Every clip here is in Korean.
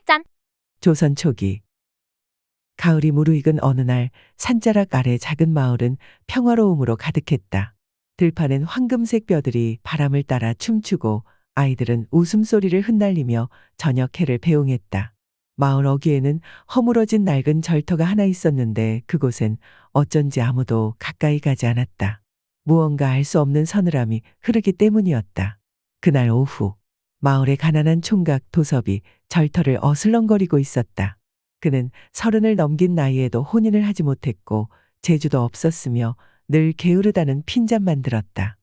짠! 조선 초기 가을이 무르익은 어느 날 산자락 아래 작은 마을은 평화로움으로 가득했다. 들판엔 황금색 벼들이 바람을 따라 춤추고 아이들은 웃음소리를 흩날리며 저녁 해를 배웅했다. 마을 어귀에는 허물어진 낡은 절터가 하나 있었는데 그곳엔 어쩐지 아무도 가까이 가지 않았다. 무언가 알 수 없는 서늘함이 흐르기 때문이었다. 그날 오후 마을의 가난한 총각 도섭이 절터를 어슬렁거리고 있었다. 그는 30을 넘긴 나이에도 혼인을 하지 못했고 재주도 없었으며 늘 게으르다는 핀잔만 들었다.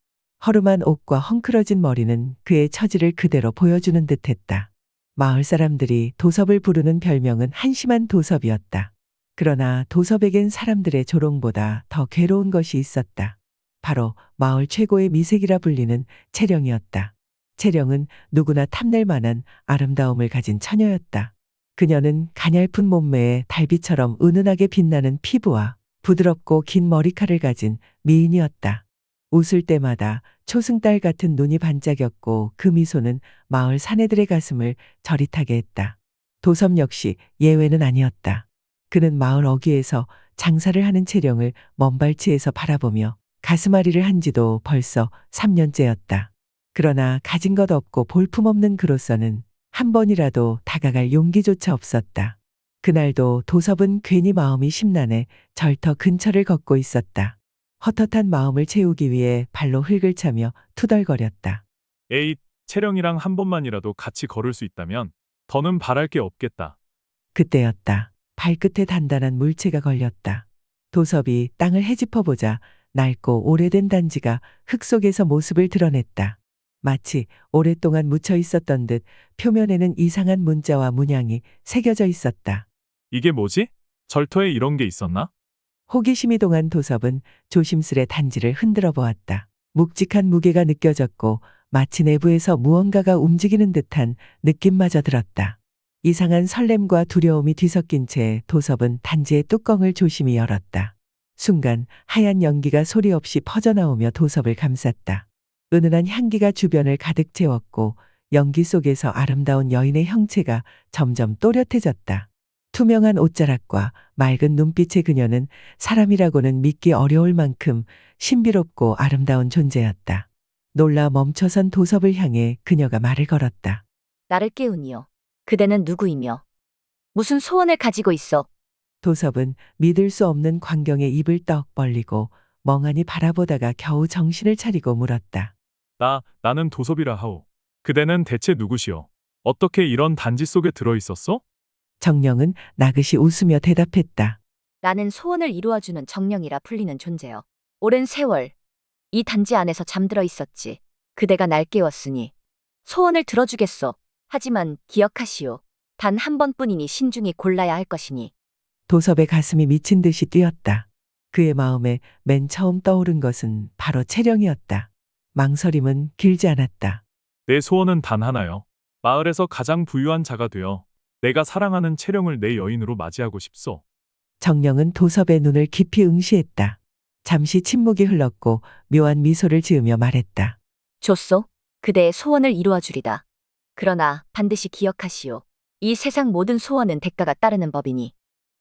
허름한 옷과 헝클어진 머리는 그의 처지를 그대로 보여주는 듯했다. 마을 사람들이 도섭을 부르는 별명은 한심한 도섭이었다. 그러나 도섭에겐 사람들의 조롱보다 더 괴로운 것이 있었다. 바로 마을 최고의 미색이라 불리는 채령이었다. 채령은 누구나 탐낼 만한 아름다움을 가진 처녀였다. 그녀는 가냘픈 몸매에 달빛처럼 은은하게 빛나는 피부와 부드럽고 긴 머리칼을 가진 미인이었다. 웃을 때마다 초승달 같은 눈이 반짝였고 그 미소는 마을 사내들의 가슴을 저릿하게 했다. 도섭 역시 예외는 아니었다. 그는 마을 어귀에서 장사를 하는 채령을 먼발치에서 바라보며 가슴앓이를 한 지도 벌써 3년째였다. 그러나 가진 것 없고 볼품없는 그로서는 한 번이라도 다가갈 용기조차 없었다. 그날도 도섭은 괜히 마음이 심란해 절터 근처를 걷고 있었다. 헛헛한 마음을 채우기 위해 발로 흙을 차며 투덜거렸다. 에잇, 채령이랑 한 번만이라도 같이 걸을 수 있다면 더는 바랄 게 없겠다. 그때였다. 발끝에 단단한 물체가 걸렸다. 도섭이 땅을 헤집어보자 낡고 오래된 단지가 흙 속에서 모습을 드러냈다. 마치 오랫동안 묻혀 있었던 듯 표면에는 이상한 문자와 문양이 새겨져 있었다. 이게 뭐지? 절터에 이런 게 있었나? 호기심이 동한 도섭은 조심스레 단지를 흔들어 보았다. 묵직한 무게가 느껴졌고 마치 내부에서 무언가가 움직이는 듯한 느낌마저 들었다. 이상한 설렘과 두려움이 뒤섞인 채 도섭은 단지의 뚜껑을 조심히 열었다. 순간 하얀 연기가 소리 없이 퍼져나오며 도섭을 감쌌다. 은은한 향기가 주변을 가득 채웠고 연기 속에서 아름다운 여인의 형체가 점점 또렷해졌다. 투명한 옷자락과 맑은 눈빛의 그녀는 사람이라고는 믿기 어려울 만큼 신비롭고 아름다운 존재였다. 놀라 멈춰선 도섭을 향해 그녀가 말을 걸었다. 나를 깨우니요. 그대는 누구이며 무슨 소원을 가지고 있어? 도섭은 믿을 수 없는 광경에 입을 떡 벌리고 멍하니 바라보다가 겨우 정신을 차리고 물었다. 나는 도섭이라 하오. 그대는 대체 누구시오? 어떻게 이런 단지 속에 들어 있었어? 정령은 나긋이 웃으며 대답했다. 나는 소원을 이루어주는 정령이라 불리는 존재요. 오랜 세월 이 단지 안에서 잠들어 있었지. 그대가 날 깨웠으니 소원을 들어주겠소. 하지만 기억하시오. 단 한 번뿐이니 신중히 골라야 할 것이니. 도섭의 가슴이 미친 듯이 뛰었다. 그의 마음에 맨 처음 떠오른 것은 바로 채령이었다. 망설임은 길지 않았다. 내 소원은 단 하나요. 마을에서 가장 부유한 자가 되어 내가 사랑하는 채령을 내 여인으로 맞이하고 싶소. 정령은 도섭의 눈을 깊이 응시했다. 잠시 침묵이 흘렀고 묘한 미소를 지으며 말했다. 좋소. 그대의 소원을 이루어 주리다. 그러나 반드시 기억하시오. 이 세상 모든 소원은 대가가 따르는 법이니.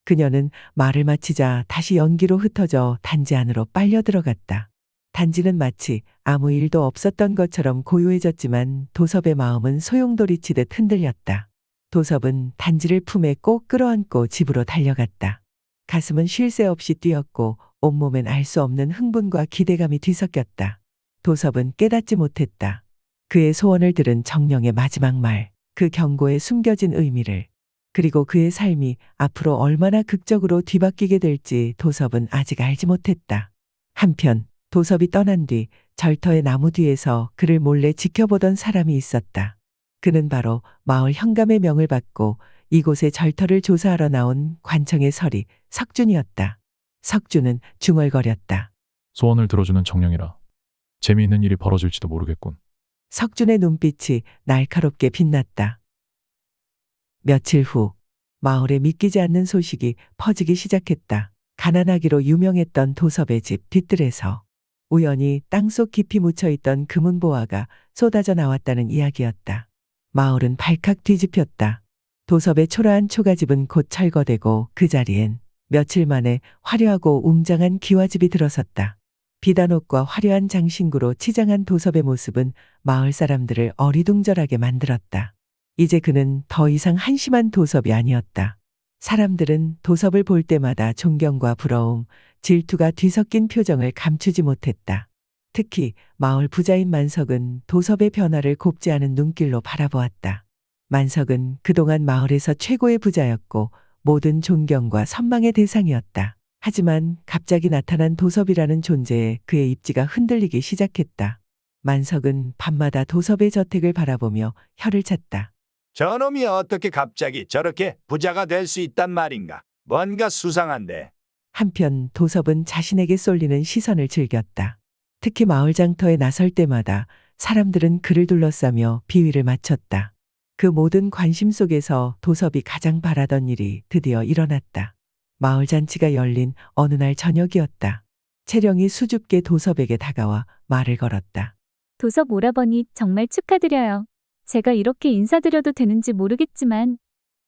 그녀는 말을 마치자 다시 연기로 흩어져 단지 안으로 빨려 들어갔다. 단지는 마치 아무 일도 없었던 것처럼 고요해졌지만 도섭의 마음은 소용돌이치듯 흔들렸다. 도섭은 단지를 품에 꼭 끌어안고 집으로 달려갔다. 가슴은 쉴 새 없이 뛰었고 온몸엔 알 수 없는 흥분과 기대감이 뒤섞였다. 도섭은 깨닫지 못했다. 그의 소원을 들은 정령의 마지막 말, 그 경고에 숨겨진 의미를, 그리고 그의 삶이 앞으로 얼마나 극적으로 뒤바뀌게 될지 도섭은 아직 알지 못했다. 한편 도섭이 떠난 뒤 절터의 나무 뒤에서 그를 몰래 지켜보던 사람이 있었다. 그는 바로 마을 현감의 명을 받고 이곳의 절터를 조사하러 나온 관청의 서리 석준이었다. 석준은 중얼거렸다. 소원을 들어주는 정령이라 재미있는 일이 벌어질지도 모르겠군. 석준의 눈빛이 날카롭게 빛났다. 며칠 후 마을에 믿기지 않는 소식이 퍼지기 시작했다. 가난하기로 유명했던 도섭의 집 뒤뜰에서 우연히 땅속 깊이 묻혀있던 금은보화가 쏟아져 나왔다는 이야기였다. 마을은 발칵 뒤집혔다. 도섭의 초라한 초가집은 곧 철거되고 그 자리엔 며칠 만에 화려하고 웅장한 기와집이 들어섰다. 비단옷과 화려한 장신구로 치장한 도섭의 모습은 마을 사람들을 어리둥절하게 만들었다. 이제 그는 더 이상 한심한 도섭이 아니었다. 사람들은 도섭을 볼 때마다 존경과 부러움, 질투가 뒤섞인 표정을 감추지 못했다. 특히 마을 부자인 만석은 도섭의 변화를 곱지 않은 눈길로 바라보았다. 만석은 그동안 마을에서 최고의 부자였고 모든 존경과 선망의 대상이었다. 하지만 갑자기 나타난 도섭이라는 존재에 그의 입지가 흔들리기 시작했다. 만석은 밤마다 도섭의 저택을 바라보며 혀를 찼다. 저놈이 어떻게 갑자기 저렇게 부자가 될 수 있단 말인가? 뭔가 수상한데. 한편 도섭은 자신에게 쏠리는 시선을 즐겼다. 특히 마을 장터에 나설 때마다 사람들은 그를 둘러싸며 비위를 맞췄다. 그 모든 관심 속에서 도섭이 가장 바라던 일이 드디어 일어났다. 마을 잔치가 열린 어느 날 저녁이었다. 채령이 수줍게 도섭에게 다가와 말을 걸었다. 도섭 오라버니 정말 축하드려요. 제가 이렇게 인사드려도 되는지 모르겠지만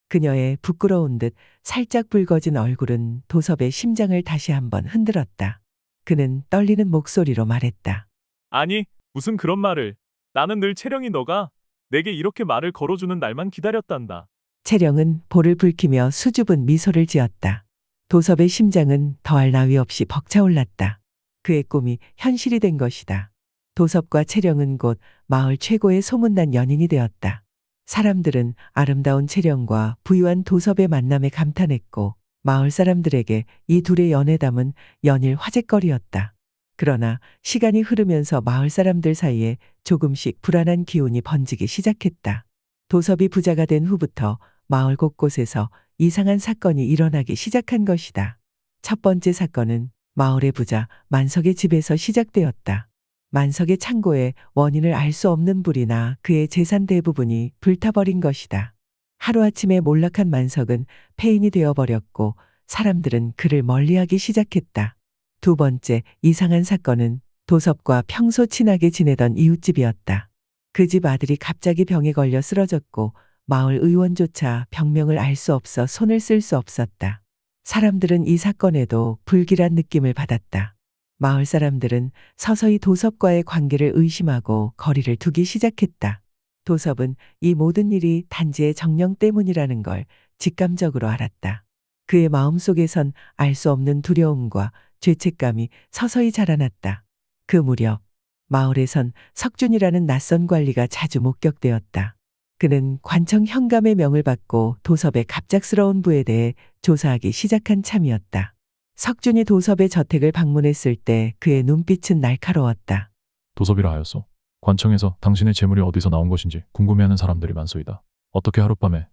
그녀의 부끄러운 듯 살짝 붉어진 얼굴은 도섭의 심장을 다시 한번 흔들었다. 그는 떨리는 목소리로 말했다. 아니, 무슨 그런 말을. 나는 늘 채령이 너가 내게 이렇게 말을 걸어주는 날만 기다렸단다. 채령은 볼을 붉히며 수줍은 미소를 지었다. 도섭의 심장은 더할 나위 없이 벅차올랐다. 그의 꿈이 현실이 된 것이다. 도섭과 채령은 곧 마을 최고의 소문난 연인이 되었다. 사람들은 아름다운 채령과 부유한 도섭의 만남에 감탄했고 마을 사람들에게 이 둘의 연애담은 연일 화제거리였다. 그러나 시간이 흐르면서 마을 사람들 사이에 조금씩 불안한 기운이 번지기 시작했다. 도섭이 부자가 된 후부터 마을 곳곳에서 이상한 사건이 일어나기 시작한 것이다. 첫 번째 사건은 마을의 부자 만석의 집에서 시작되었다. 만석의 창고에 원인을 알 수 없는 불이 나 그의 재산 대부분이 불타버린 것이다. 하루아침에 몰락한 만석은 폐인이 되어버렸고 사람들은 그를 멀리하기 시작했다. 두 번째 이상한 사건은 도섭과 평소 친하게 지내던 이웃집이었다. 그 집 아들이 갑자기 병에 걸려 쓰러졌고 마을 의원조차 병명을 알 수 없어 손을 쓸 수 없었다. 사람들은 이 사건에도 불길한 느낌을 받았다. 마을 사람들은 서서히 도섭과의 관계를 의심하고 거리를 두기 시작했다. 도섭은 이 모든 일이 단지의 정령 때문이라는 걸 직감적으로 알았다. 그의 마음속에선 알 수 없는 두려움과 죄책감이 서서히 자라났다. 그 무렵 마을에선 석준이라는 낯선 관리가 자주 목격되었다. 그는 관청 현감의 명을 받고 도섭의 갑작스러운 부에 대해 조사하기 시작한 참이었다. 석준이 도섭의 저택을 방문했을 때 그의 눈빛은 날카로웠다. 도섭이라 하였소. 관청에서 당신의 재물이 어디서 나온 것인지 궁금해하는 사람들이 많소이다. 어떻게 하룻밤에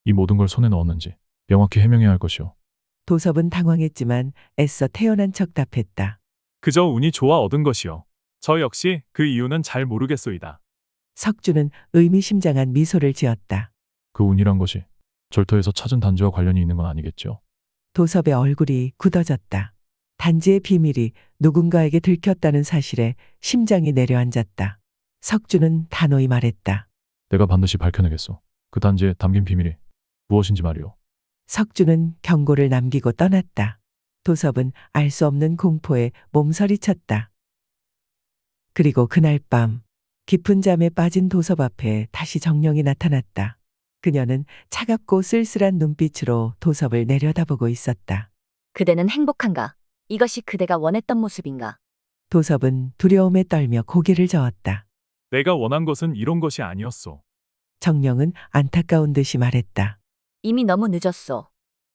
이 모든 걸 손에 넣었는지 명확히 해명해야 할 것이오. 도섭은 당황했지만 애써 태연한 척 답했다. 그저 운이 좋아 얻은 것이요. 저 역시 그 이유는 잘 모르겠소이다. 석준은 의미심장한 미소를 지었다. 그 운이란 것이 절터에서 찾은 단지와 관련이 있는 건 아니겠죠. 도섭의 얼굴이 굳어졌다. 단지의 비밀이 누군가에게 들켰다는 사실에 심장이 내려앉았다. 석준은 단호히 말했다. 내가 반드시 밝혀내겠소. 그 단지에 담긴 비밀이 무엇인지 말이오. 석준은 경고를 남기고 떠났다. 도섭은 알 수 없는 공포에 몸서리쳤다. 그리고 그날 밤 깊은 잠에 빠진 도섭 앞에 다시 정령이 나타났다. 그녀는 차갑고 쓸쓸한 눈빛으로 도섭을 내려다보고 있었다. 그대는 행복한가? 이것이 그대가 원했던 모습인가? 도섭은 두려움에 떨며 고개를 저었다. 내가 원한 것은 이런 것이 아니었소. 정령은 안타까운 듯이 말했다. 이미 너무 늦었소.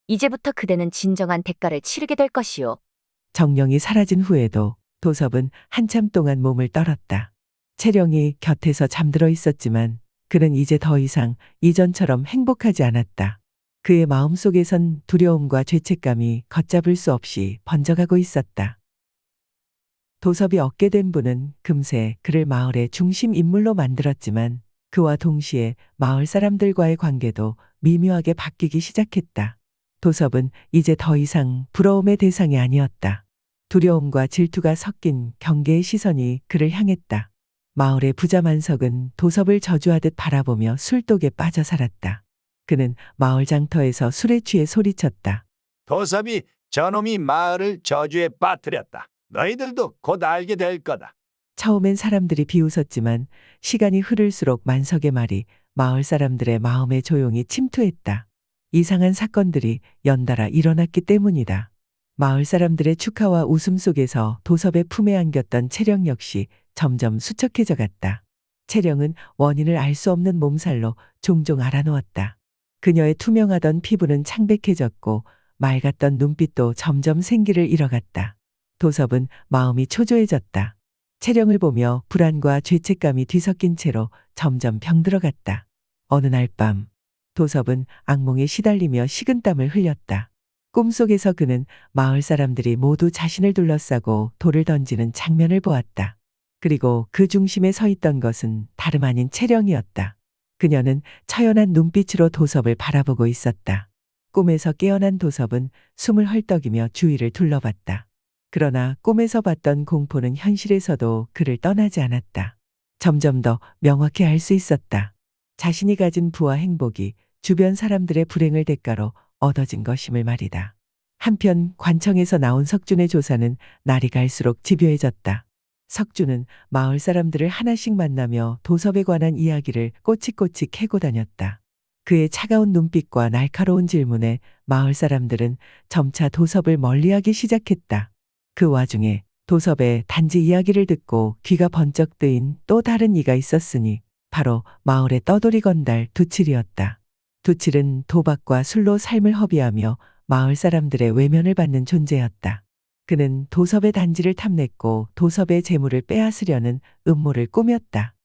이제부터 그대는 진정한 대가를 치르게 될 것이오. 정령이 사라진 후에도 도섭은 한참 동안 몸을 떨었다. 채령이 곁에서 잠들어 있었지만 그는 이제 더 이상 이전처럼 행복하지 않았다. 그의 마음속에선 두려움과 죄책감이 걷잡을 수 없이 번져가고 있었다. 도섭이 얻게 된 부는 금세 그를 마을의 중심 인물로 만들었지만 그와 동시에 마을 사람들과의 관계도 미묘하게 바뀌기 시작했다. 도섭은 이제 더 이상 부러움의 대상이 아니었다. 두려움과 질투가 섞인 경계의 시선이 그를 향했다. 마을의 부자 만석은 도섭을 저주하듯 바라보며 술독에 빠져 살았다. 그는 마을 장터에서 술에 취해 소리쳤다. 도섭이 저놈이 마을을 저주에 빠뜨렸다. 너희들도 곧 알게 될 거다. 처음엔 사람들이 비웃었지만 시간이 흐를수록 만석의 말이 마을 사람들의 마음에 조용히 침투했다. 이상한 사건들이 연달아 일어났기 때문이다. 마을 사람들의 축하와 웃음 속에서 도섭의 품에 안겼던 채령 역시 점점 수척해져 갔다. 채령은 원인을 알 수 없는 몸살로 종종 알아놓았다. 그녀의 투명하던 피부는 창백해졌고 맑았던 눈빛도 점점 생기를 잃어갔다. 도섭은 마음이 초조해졌다. 채령을 보며 불안과 죄책감이 뒤섞인 채로 점점 병들어갔다. 어느 날 밤, 도섭은 악몽에 시달리며 식은땀을 흘렸다. 꿈속에서 그는 마을 사람들이 모두 자신을 둘러싸고 돌을 던지는 장면을 보았다. 그리고 그 중심에 서 있던 것은 다름 아닌 채령이었다. 그녀는 처연한 눈빛으로 도섭을 바라보고 있었다. 꿈에서 깨어난 도섭은 숨을 헐떡이며 주위를 둘러봤다. 그러나 꿈에서 봤던 공포는 현실에서도 그를 떠나지 않았다. 점점 더 명확히 알 수 있었다. 자신이 가진 부와 행복이 주변 사람들의 불행을 대가로 얻어진 것임을 말이다. 한편 관청에서 나온 석준의 조사는 날이 갈수록 집요해졌다. 석준은 마을 사람들을 하나씩 만나며 도섭에 관한 이야기를 꼬치꼬치 캐고 다녔다. 그의 차가운 눈빛과 날카로운 질문에 마을 사람들은 점차 도섭을 멀리하기 시작했다. 그 와중에 도섭의 단지 이야기를 듣고 귀가 번쩍 뜨인 또 다른 이가 있었으니 바로 마을의 떠돌이 건달 두칠이었다. 두칠은 도박과 술로 삶을 허비하며 마을 사람들의 외면을 받는 존재였다. 그는 도섭의 단지를 탐냈고 도섭의 재물을 빼앗으려는 음모를 꾸몄다.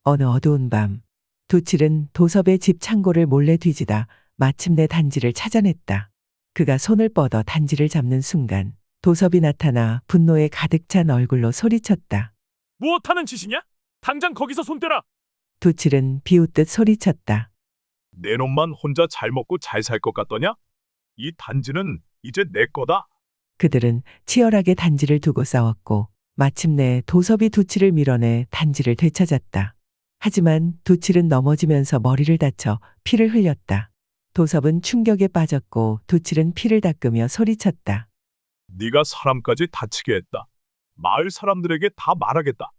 어느 어두운 밤, 두칠은 도섭의 집 창고를 몰래 뒤지다 마침내 단지를 찾아냈다. 그가 손을 뻗어 단지를 잡는 순간 도섭이 나타나 분노에 가득 찬 얼굴로 소리쳤다. 무엇하는 짓이냐? 당장 거기서 손 떼라. 두칠은 비웃듯 소리쳤다. 내 놈만 혼자 잘 먹고 잘 살 것 같더냐? 이 단지는 이제 내 거다. 그들은 치열하게 단지를 두고 싸웠고 마침내 도섭이 두칠을 밀어내 단지를 되찾았다. 하지만 두칠은 넘어지면서 머리를 다쳐 피를 흘렸다. 도섭은 충격에 빠졌고 두칠은 피를 닦으며 소리쳤다. 네가 사람까지 다치게 했다. 마을 사람들에게 다 말하겠다.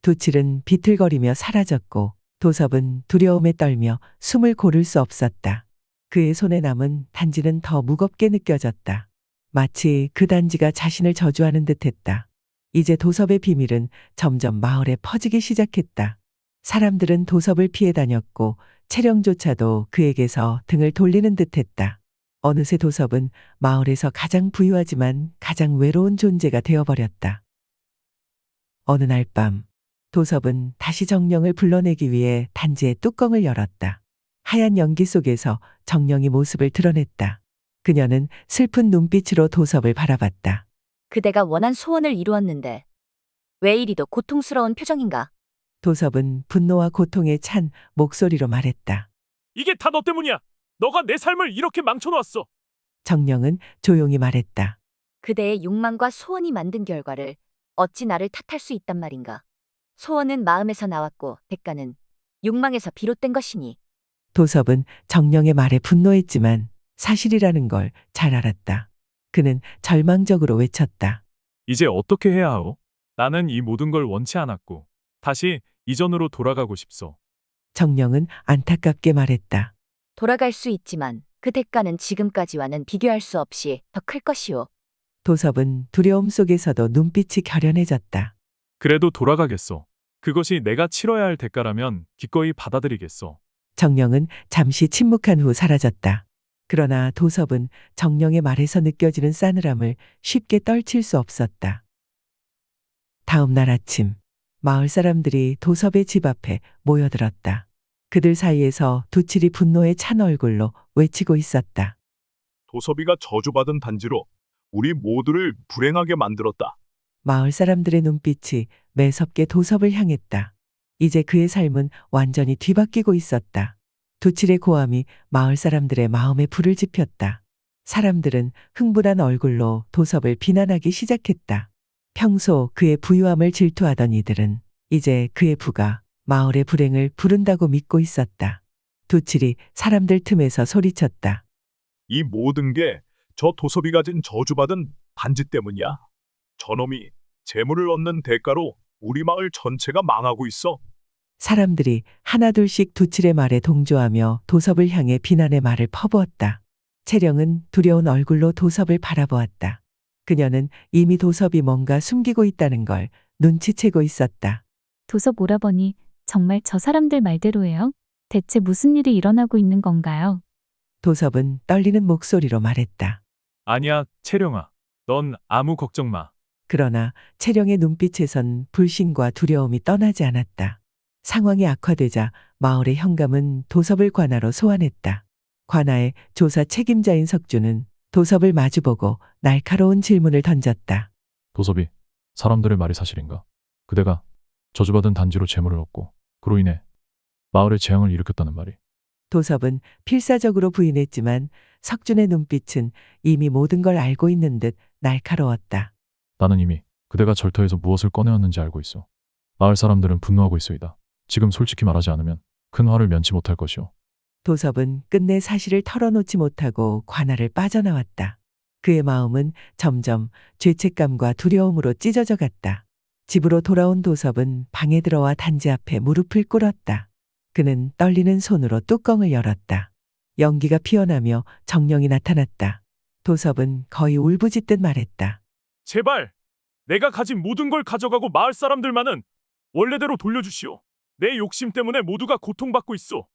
두칠은 비틀거리며 사라졌고 도섭은 두려움에 떨며 숨을 고를 수 없었다. 그의 손에 남은 단지는 더 무겁게 느껴졌다. 마치 그 단지가 자신을 저주하는 듯했다. 이제 도섭의 비밀은 점점 마을에 퍼지기 시작했다. 사람들은 도섭을 피해 다녔고 채령조차도 그에게서 등을 돌리는 듯했다. 어느새 도섭은 마을에서 가장 부유하지만 가장 외로운 존재가 되어버렸다. 어느 날 밤, 도섭은 다시 정령을 불러내기 위해 단지의 뚜껑을 열었다. 하얀 연기 속에서 정령이 모습을 드러냈다. 그녀는 슬픈 눈빛으로 도섭을 바라봤다. 그대가 원한 소원을 이루었는데 왜 이리도 고통스러운 표정인가? 도섭은 분노와 고통에 찬 목소리로 말했다. 이게 다 너 때문이야. 너가 내 삶을 이렇게 망쳐놓았어. 정령은 조용히 말했다. 그대의 욕망과 소원이 만든 결과를 어찌 나를 탓할 수 있단 말인가? 소원은 마음에서 나왔고 대가는 욕망에서 비롯된 것이니. 도섭은 정령의 말에 분노했지만 사실이라는 걸 잘 알았다. 그는 절망적으로 외쳤다. 이제 어떻게 해야 하오? 나는 이 모든 걸 원치 않았고 다시 이전으로 돌아가고 싶소. 정령은 안타깝게 말했다. 돌아갈 수 있지만 그 대가는 지금까지와는 비교할 수 없이 더 클 것이오. 도섭은 두려움 속에서도 눈빛이 결연해졌다. 그래도 돌아가겠소. 그것이 내가 치러야 할 대가라면 기꺼이 받아들이겠소. 정령은 잠시 침묵한 후 사라졌다. 그러나 도섭은 정령의 말에서 느껴지는 싸늘함을 쉽게 떨칠 수 없었다. 다음 날 아침, 마을 사람들이 도섭의 집 앞에 모여들었다. 그들 사이에서 두칠이 분노에 찬 얼굴로 외치고 있었다. 도섭이가 저주받은 단지로 우리 모두를 불행하게 만들었다. 마을 사람들의 눈빛이 매섭게 도섭을 향했다. 이제 그의 삶은 완전히 뒤바뀌고 있었다. 두칠의 고함이 마을 사람들의 마음에 불을 지폈다. 사람들은 흥분한 얼굴로 도섭을 비난하기 시작했다. 평소 그의 부유함을 질투하던 이들은 이제 그의 부가 마을의 불행을 부른다고 믿고 있었다. 두칠이 사람들 틈에서 소리쳤다. 이 모든 게 저 도섭이 가진 저주받은 단지 때문이야. 저놈이 재물을 얻는 대가로 우리 마을 전체가 망하고 있어. 사람들이 하나둘씩 두칠의 말에 동조하며 도섭을 향해 비난의 말을 퍼부었다. 채령은 두려운 얼굴로 도섭을 바라보았다. 그녀는 이미 도섭이 뭔가 숨기고 있다는 걸 눈치채고 있었다. 도섭 오라버니, 정말 저 사람들 말대로예요? 대체 무슨 일이 일어나고 있는 건가요? 도섭은 떨리는 목소리로 말했다. 아니야, 채령아. 넌 아무 걱정 마. 그러나 채령의 눈빛에선 불신과 두려움이 떠나지 않았다. 상황이 악화되자 마을의 현감은 도섭을 관하로 소환했다. 관아의 조사 책임자인 석주는 도섭을 마주보고 날카로운 질문을 던졌다. 도섭이 사람들의 말이 사실인가? 그대가 저주받은 단지로 재물을 얻고 그로 인해 마을에 재앙을 일으켰다는 말이. 도섭은 필사적으로 부인했지만 석준의 눈빛은 이미 모든 걸 알고 있는 듯 날카로웠다. 나는 이미 그대가 절터에서 무엇을 꺼내왔는지 알고 있어. 마을 사람들은 분노하고 있어이다. 지금 솔직히 말하지 않으면 큰 화를 면치 못할 것이오. 도섭은 끝내 사실을 털어놓지 못하고 관아를 빠져나왔다. 그의 마음은 점점 죄책감과 두려움으로 찢어져 갔다. 집으로 돌아온 도섭은 방에 들어와 단지 앞에 무릎을 꿇었다. 그는 떨리는 손으로 뚜껑을 열었다. 연기가 피어나며 정령이 나타났다. 도섭은 거의 울부짖듯 말했다. 제발 내가 가진 모든 걸 가져가고 마을 사람들만은 원래대로 돌려주시오. 내 욕심 때문에 모두가 고통받고 있어.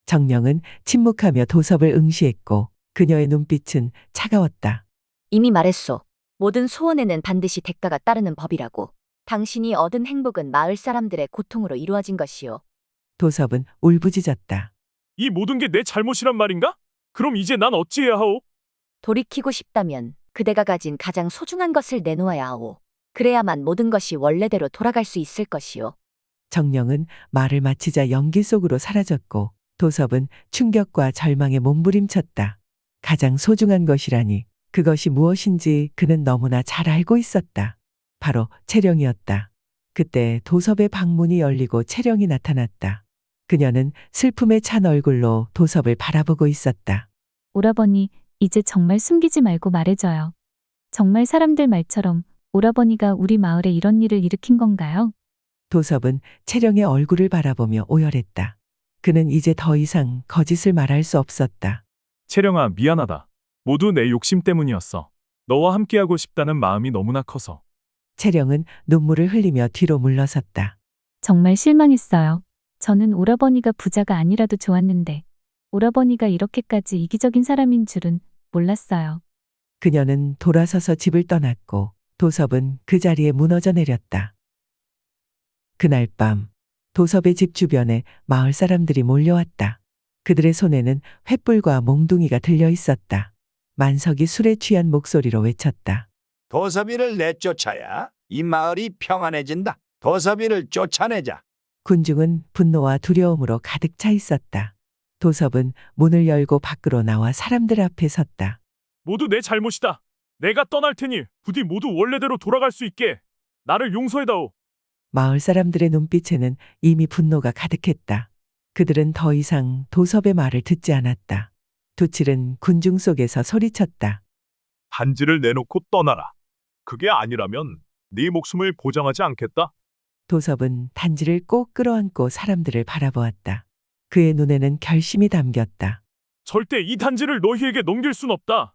정령은 침묵하며 도섭을 응시했고 그녀의 눈빛은 차가웠다. 이미 말했소. 모든 소원에는 반드시 대가가 따르는 법이라고. 당신이 얻은 행복은 마을 사람들의 고통으로 이루어진 것이오. 도섭은 울부짖었다. 이 모든 게 내 잘못이란 말인가? 그럼 이제 난 어찌해야 하오? 돌이키고 싶다면 그대가 가진 가장 소중한 것을 내놓아야 하오. 그래야만 모든 것이 원래대로 돌아갈 수 있을 것이오. 정령은 말을 마치자 연기 속으로 사라졌고 도섭은 충격과 절망에 몸부림쳤다. 가장 소중한 것이라니 그것이 무엇인지 그는 너무나 잘 알고 있었다. 바로 채령이었다. 그때 도섭의 방문이 열리고 채령이 나타났다. 그녀는 슬픔에 찬 얼굴로 도섭을 바라보고 있었다. 오라버니, 이제 정말 숨기지 말고 말해줘요. 정말 사람들 말처럼 오라버니가 우리 마을에 이런 일을 일으킨 건가요? 도섭은 채령의 얼굴을 바라보며 오열했다. 그는 이제 더 이상 거짓을 말할 수 없었다. 채령아, 미안하다. 모두 내 욕심 때문이었어. 너와 함께하고 싶다는 마음이 너무나 커서. 채령은 눈물을 흘리며 뒤로 물러섰다. 정말 실망했어요. 저는 오라버니가 부자가 아니라도 좋았는데 오라버니가 이렇게까지 이기적인 사람인 줄은 몰랐어요. 그녀는 돌아서서 집을 떠났고 도섭은 그 자리에 무너져 내렸다. 그날 밤 도섭의 집 주변에 마을 사람들이 몰려왔다. 그들의 손에는 횃불과 몽둥이가 들려 있었다. 만석이 술에 취한 목소리로 외쳤다. 도섭이를 내쫓아야 이 마을이 평안해진다. 도섭이를 쫓아내자. 군중은 분노와 두려움으로 가득 차 있었다. 도섭은 문을 열고 밖으로 나와 사람들 앞에 섰다. 모두 내 잘못이다. 내가 떠날 테니 부디 모두 원래대로 돌아갈 수 있게 나를 용서해다오. 마을 사람들의 눈빛에는 이미 분노가 가득했다. 그들은 더 이상 도섭의 말을 듣지 않았다. 두칠은 군중 속에서 소리쳤다. 단지를 내놓고 떠나라. 그게 아니라면 네 목숨을 보장하지 않겠다. 도섭은 단지를 꼭 끌어안고 사람들을 바라보았다. 그의 눈에는 결심이 담겼다. 절대 이 단지를 너희에게 넘길 순 없다.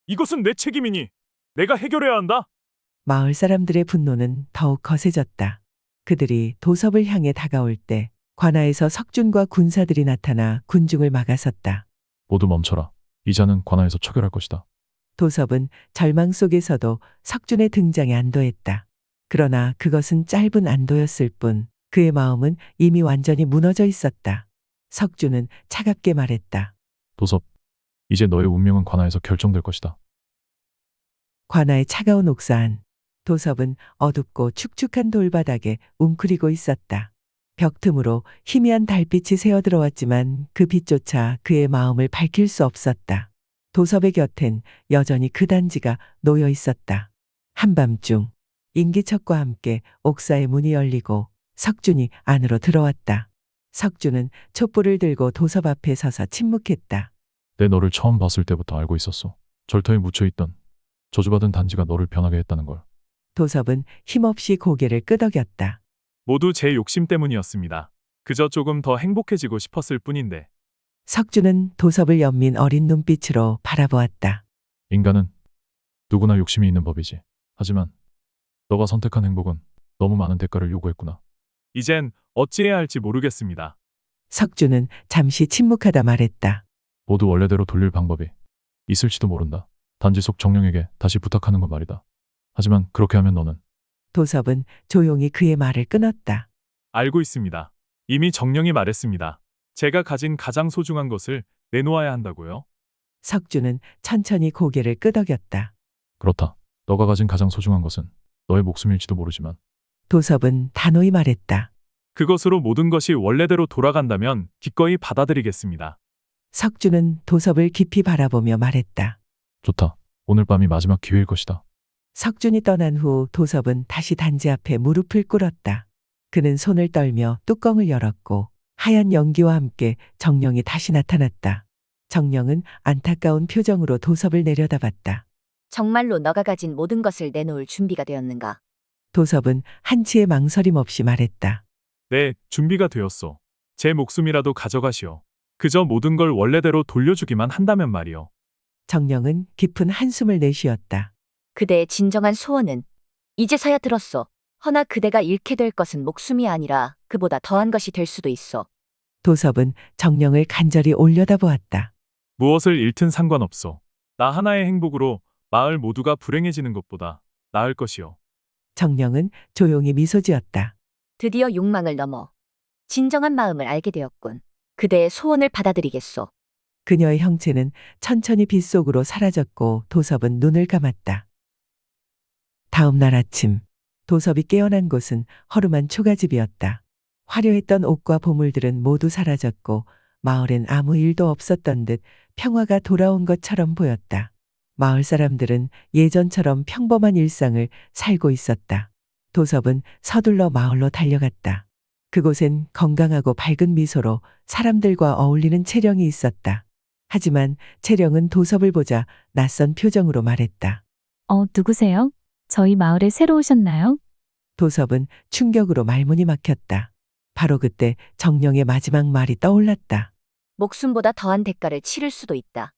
이것은 내 책임이니 내가 해결해야 한다. 마을 사람들의 분노는 더욱 거세졌다. 그들이 도섭을 향해 다가올 때 관아에서 석준과 군사들이 나타나 군중을 막아섰다. 모두 멈춰라. 이 자는 관아에서 처결할 것이다. 도섭은 절망 속에서도 석준의 등장에 안도했다. 그러나 그것은 짧은 안도였을 뿐 그의 마음은 이미 완전히 무너져 있었다. 석준은 차갑게 말했다. 도섭, 이제 너의 운명은 관아에서 결정될 것이다. 관아의 차가운 옥사 안 도섭은 어둡고 축축한 돌바닥에 웅크리고 있었다. 벽 틈으로 희미한 달빛이 새어 들어왔지만 그 빛조차 그의 마음을 밝힐 수 없었다. 도섭의 곁엔 여전히 그 단지가 놓여 있었다. 한밤중 인기척과 함께 옥사의 문이 열리고 석준이 안으로 들어왔다. 석주는 촛불을 들고 도섭 앞에 서서 침묵했다. 내 너를 처음 봤을 때부터 알고 있었어. 절터에 묻혀있던 저주받은 단지가 너를 변하게 했다는 걸. 도섭은 힘없이 고개를 끄덕였다. 모두 제 욕심 때문이었습니다. 그저 조금 더 행복해지고 싶었을 뿐인데. 석주는 도섭을 연민 어린 눈빛으로 바라보았다. 인간은 누구나 욕심이 있는 법이지. 하지만 너가 선택한 행복은 너무 많은 대가를 요구했구나. 이젠 어찌해야 할지 모르겠습니다. 석주는 잠시 침묵하다 말했다. 모두 원래대로 돌릴 방법이 있을지도 모른다. 단지 속 정령에게 다시 부탁하는 건 말이다. 하지만 그렇게 하면 너는 도섭은 조용히 그의 말을 끊었다. 알고 있습니다. 이미 정령이 말했습니다. 제가 가진 가장 소중한 것을 내놓아야 한다고요. 석주는 천천히 고개를 끄덕였다. 그렇다. 너가 가진 가장 소중한 것은 너의 목숨일지도 모르지만 도섭은 단호히 말했다. 그것으로 모든 것이 원래대로 돌아간다면 기꺼이 받아들이겠습니다. 석주는 도섭을 깊이 바라보며 말했다. 좋다. 오늘 밤이 마지막 기회일 것이다. 석준이 떠난 후 도섭은 다시 단지 앞에 무릎을 꿇었다. 그는 손을 떨며 뚜껑을 열었고 하얀 연기와 함께 정령이 다시 나타났다. 정령은 안타까운 표정으로 도섭을 내려다봤다. 정말로 너가 가진 모든 것을 내놓을 준비가 되었는가? 도섭은 한치의 망설임 없이 말했다. 네, 준비가 되었소. 제 목숨이라도 가져가시오. 그저 모든 걸 원래대로 돌려주기만 한다면 말이오. 정령은 깊은 한숨을 내쉬었다. 그대의 진정한 소원은 이제서야 들었소. 허나 그대가 잃게 될 것은 목숨이 아니라 그보다 더한 것이 될 수도 있어. 도섭은 정령을 간절히 올려다보았다. 무엇을 잃든 상관없소. 나 하나의 행복으로 마을 모두가 불행해지는 것보다 나을 것이오. 정령은 조용히 미소 지었다. 드디어 욕망을 넘어 진정한 마음을 알게 되었군. 그대의 소원을 받아들이겠소. 그녀의 형체는 천천히 빛 속으로 사라졌고 도섭은 눈을 감았다. 다음 날 아침, 도섭이 깨어난 곳은 허름한 초가집이었다. 화려했던 옷과 보물들은 모두 사라졌고 마을엔 아무 일도 없었던 듯 평화가 돌아온 것처럼 보였다. 마을 사람들은 예전처럼 평범한 일상을 살고 있었다. 도섭은 서둘러 마을로 달려갔다. 그곳엔 건강하고 밝은 미소로 사람들과 어울리는 채령이 있었다. 하지만 채령은 도섭을 보자 낯선 표정으로 말했다. 누구세요? 저희 마을에 새로 오셨나요? 도섭은 충격으로 말문이 막혔다. 바로 그때 정령의 마지막 말이 떠올랐다. 목숨보다 더한 대가를 치를 수도 있다.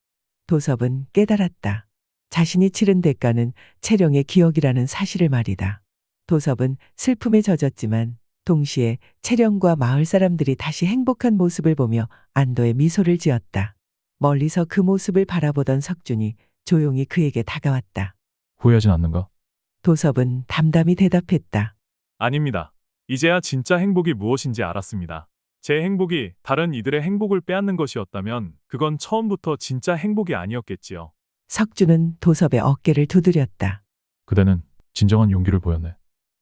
도섭은 깨달았다. 자신이 치른 대가는 채령의 기억이라는 사실을 말이다. 도섭은 슬픔에 젖었지만 동시에 채령과 마을 사람들이 다시 행복한 모습을 보며 안도의 미소를 지었다. 멀리서 그 모습을 바라보던 석준이 조용히 그에게 다가왔다. 후회하진 않는가? 도섭은 담담히 대답했다. 아닙니다. 이제야 진짜 행복이 무엇인지 알았습니다. 제 행복이 다른 이들의 행복을 빼앗는 것이었다면 그건 처음부터 진짜 행복이 아니었겠지요. 석준은 도섭의 어깨를 두드렸다. 그대는 진정한 용기를 보였네.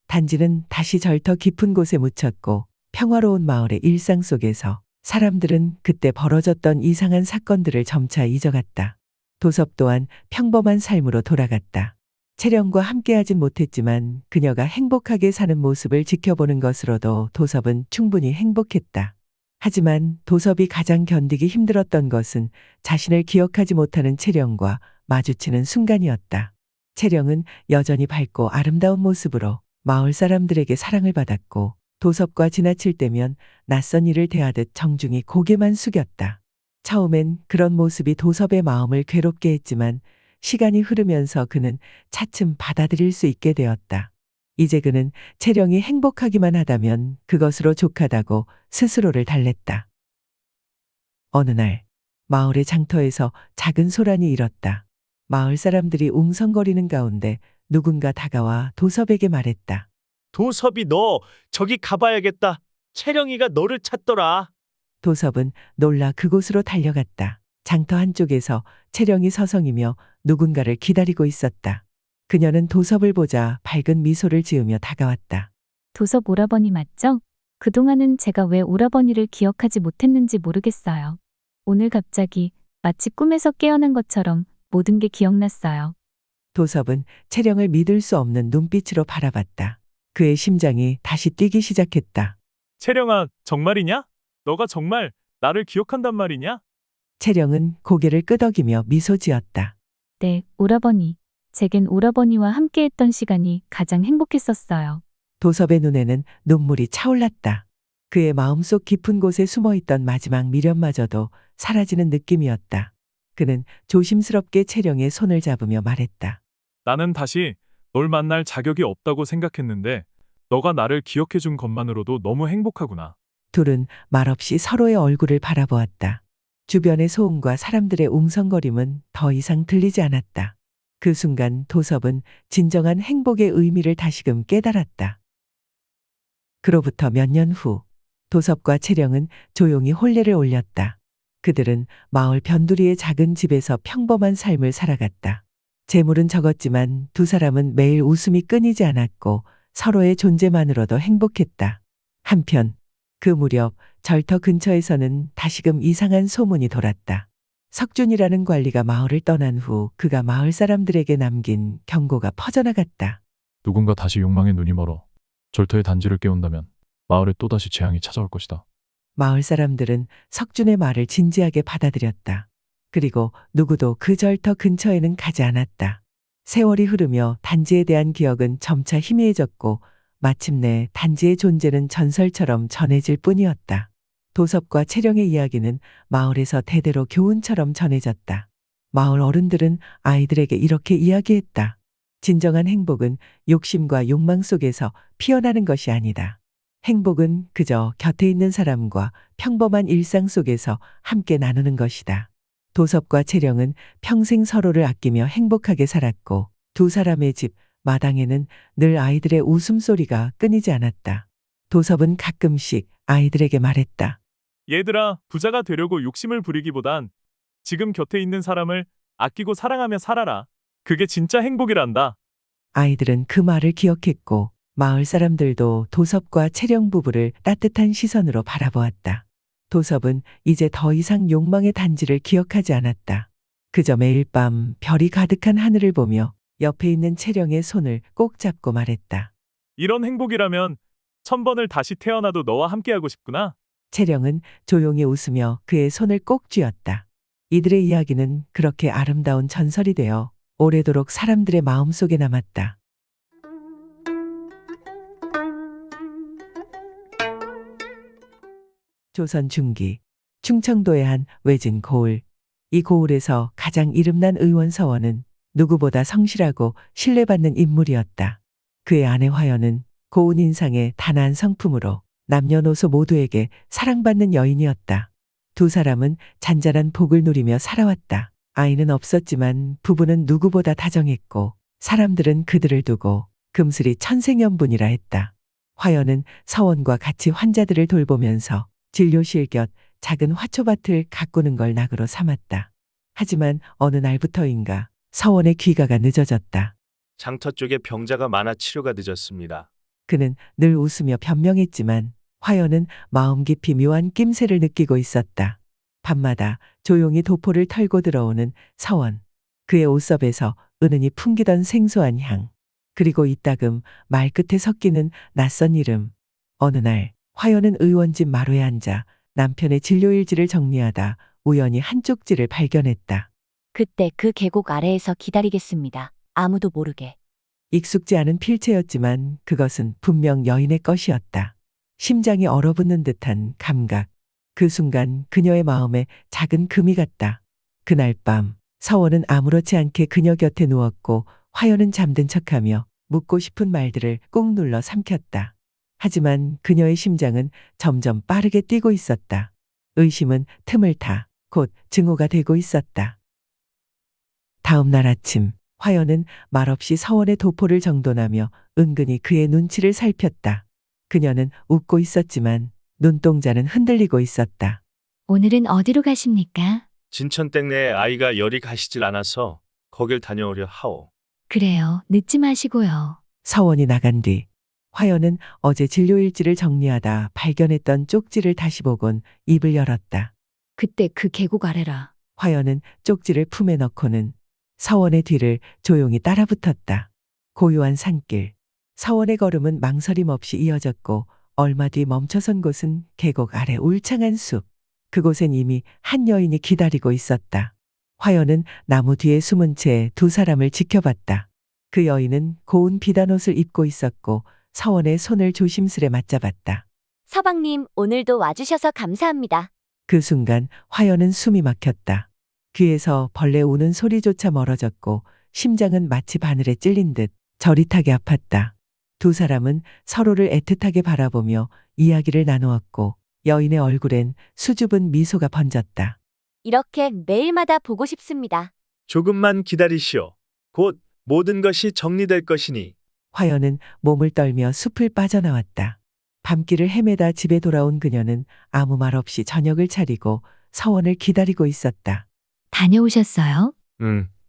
단지는 다시 절터 깊은 곳에 묻혔고 평화로운 마을의 일상 속에서 사람들은 그때 벌어졌던 이상한 사건들을 점차 잊어갔다. 도섭 또한 평범한 삶으로 돌아갔다. 채령과 함께하진 못했지만 그녀가 행복하게 사는 모습을 지켜보는 것으로도 도섭은 충분히 행복했다. 하지만 도섭이 가장 견디기 힘들었던 것은 자신을 기억하지 못하는 채령과 마주치는 순간이었다. 채령은 여전히 밝고 아름다운 모습으로 마을 사람들에게 사랑을 받았고 도섭과 지나칠 때면 낯선 이를 대하듯 정중히 고개만 숙였다. 처음엔 그런 모습이 도섭의 마음을 괴롭게 했지만 시간이 흐르면서 그는 차츰 받아들일 수 있게 되었다. 이제 그는 채령이 행복하기만 하다면 그것으로 족하다고 스스로를 달랬다. 어느 날 마을의 장터에서 작은 소란이 일었다. 마을 사람들이 웅성거리는 가운데 누군가 다가와 도섭에게 말했다. 도섭이 너 저기 가봐야겠다. 채령이가 너를 찾더라. 도섭은 놀라 그곳으로 달려갔다. 장터 한쪽에서 채령이 서성이며 누군가를 기다리고 있었다. 그녀는 도섭을 보자 밝은 미소를 지으며 다가왔다. 도섭 오라버니 맞죠? 그동안은 제가 왜 오라버니를 기억하지 못했는지 모르겠어요. 오늘 갑자기 마치 꿈에서 깨어난 것처럼 모든 게 기억났어요. 도섭은 채령을 믿을 수 없는 눈빛으로 바라봤다. 그의 심장이 다시 뛰기 시작했다. 채령아, 정말이냐? 너가 정말 나를 기억한단 말이냐? 채령은 고개를 끄덕이며 미소 지었다. 네, 오라버니. 제겐 오라버니와 함께했던 시간이 가장 행복했었어요. 도섭의 눈에는 눈물이 차올랐다. 그의 마음속 깊은 곳에 숨어있던 마지막 미련마저도 사라지는 느낌이었다. 그는 조심스럽게 채령의 손을 잡으며 말했다. 나는 다시 널 만날 자격이 없다고 생각했는데 너가 나를 기억해준 것만으로도 너무 행복하구나. 둘은 말없이 서로의 얼굴을 바라보았다. 주변의 소음과 사람들의 웅성거림은 더 이상 들리지 않았다. 그 순간 도섭은 진정한 행복의 의미를 다시금 깨달았다. 그로부터 몇 년 후, 도섭과 채령은 조용히 혼례를 올렸다. 그들은 마을 변두리의 작은 집에서 평범한 삶을 살아갔다. 재물은 적었지만 두 사람은 매일 웃음이 끊이지 않았고 서로의 존재만으로도 행복했다. 한편 그 무렵 절터 근처에서는 다시금 이상한 소문이 돌았다. 석준이라는 관리가 마을을 떠난 후 그가 마을 사람들에게 남긴 경고가 퍼져나갔다. 누군가 다시 욕망에 눈이 멀어 절터의 단지를 깨운다면 마을에 또다시 재앙이 찾아올 것이다. 마을 사람들은 석준의 말을 진지하게 받아들였다. 그리고 누구도 그 절터 근처에는 가지 않았다. 세월이 흐르며 단지에 대한 기억은 점차 희미해졌고 마침내 단지의 존재는 전설처럼 전해질 뿐이었다. 도섭과 채령의 이야기는 마을에서 대대로 교훈처럼 전해졌다. 마을 어른들은 아이들에게 이렇게 이야기했다. 진정한 행복은 욕심과 욕망 속에서 피어나는 것이 아니다. 행복은 그저 곁에 있는 사람과 평범한 일상 속에서 함께 나누는 것이다. 도섭과 채령은 평생 서로를 아끼며 행복하게 살았고 두 사람의 집 마당에는 늘 아이들의 웃음소리가 끊이지 않았다. 도섭은 가끔씩 아이들에게 말했다. 얘들아, 부자가 되려고 욕심을 부리기보단 지금 곁에 있는 사람을 아끼고 사랑하며 살아라. 그게 진짜 행복이란다. 아이들은 그 말을 기억했고 마을 사람들도 도섭과 채령 부부를 따뜻한 시선으로 바라보았다. 도섭은 이제 더 이상 욕망의 단지를 기억하지 않았다. 그저 매일 밤 별이 가득한 하늘을 보며 옆에 있는 채령의 손을 꼭 잡고 말했다. 이런 행복이라면 1000번을 다시 태어나도 너와 함께하고 싶구나. 채령은 조용히 웃으며 그의 손을 꼭 쥐었다. 이들의 이야기는 그렇게 아름다운 전설이 되어 오래도록 사람들의 마음속에 남았다. 조선 중기 충청도의 한 외진 고을. 이 고을에서 가장 이름난 의원 서원은 누구보다 성실하고 신뢰받는 인물이었다. 그의 아내 화연은 고운 인상의 단아한 성품으로 남녀노소 모두에게 사랑받는 여인이었다. 두 사람은 잔잔한 복을 누리며 살아왔다. 아이는 없었지만 부부는 누구보다 다정했고 사람들은 그들을 두고 금슬이 천생연분이라 했다. 화연은 서원과 같이 환자들을 돌보면서 진료실 곁 작은 화초밭을 가꾸는 걸 낙으로 삼았다. 하지만 어느 날부터인가 서원의 귀가가 늦어졌다. 장터 쪽에 병자가 많아 치료가 늦었습니다. 그는 늘 웃으며 변명했지만 화연은 마음 깊이 묘한 낌새를 느끼고 있었다. 밤마다 조용히 도포를 털고 들어오는 서원. 그의 옷섭에서 은은히 풍기던 생소한 향. 그리고 이따금 말끝에 섞이는 낯선 이름. 어느 날 화연은 의원집 마루에 앉아 남편의 진료일지를 정리하다 우연히 한 쪽지를 발견했다. 그때 그 계곡 아래에서 기다리겠습니다. 아무도 모르게. 익숙지 않은 필체였지만 그것은 분명 여인의 것이었다. 심장이 얼어붙는 듯한 감각. 그 순간 그녀의 마음에 작은 금이 갔다. 그날 밤 서원은 아무렇지 않게 그녀 곁에 누웠고 화연은 잠든 척하며 묻고 싶은 말들을 꾹 눌러 삼켰다. 하지만 그녀의 심장은 점점 빠르게 뛰고 있었다. 의심은 틈을 타 곧 증오가 되고 있었다. 다음 날 아침 화연은 말없이 서원의 도포를 정돈하며 은근히 그의 눈치를 살폈다. 그녀는 웃고 있었지만 눈동자는 흔들리고 있었다. 오늘은 어디로 가십니까? 진천댁 내 아이가 열이 가시질 않아서 거길 다녀오려 하오. 그래요. 늦지 마시고요. 서원이 나간 뒤 화연은 어제 진료일지를 정리하다 발견했던 쪽지를 다시 보곤 입을 열었다. 그때 그 계곡 아래라. 화연은 쪽지를 품에 넣고는 서원의 뒤를 조용히 따라붙었다. 고요한 산길. 서원의 걸음은 망설임 없이 이어졌고 얼마 뒤 멈춰선 곳은 계곡 아래 울창한 숲. 그곳엔 이미 한 여인이 기다리고 있었다. 화연은 나무 뒤에 숨은 채 두 사람을 지켜봤다. 그 여인은 고운 비단 옷을 입고 있었고 서원의 손을 조심스레 맞잡았다. 서방님, 오늘도 와주셔서 감사합니다. 그 순간 화연은 숨이 막혔다. 귀에서 벌레 우는 소리조차 멀어졌고 심장은 마치 바늘에 찔린 듯 저릿하게 아팠다. 두 사람은 서로를 애틋하게 바라보며 이야기를 나누었고 여인의 얼굴엔 수줍은 미소가 번졌다. 이렇게 매일마다 보고 싶습니다. 조금만 기다리시오. 곧 모든 것이 정리될 것이니. 화연은 몸을 떨며 숲을 빠져나왔다. 밤길을 헤매다 집에 돌아온 그녀는 아무 말 없이 저녁을 차리고 서원을 기다리고 있었다. 다녀오셨어요?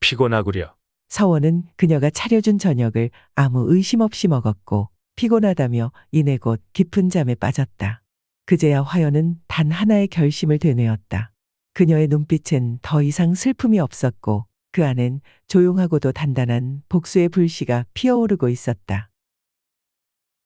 피곤하구려. 서원은 그녀가 차려준 저녁을 아무 의심 없이 먹었고 피곤하다며 이내 곧 깊은 잠에 빠졌다. 그제야 화연은 단 하나의 결심을 되뇌었다. 그녀의 눈빛엔 더 이상 슬픔이 없었고 그 안엔 조용하고도 단단한 복수의 불씨가 피어오르고 있었다.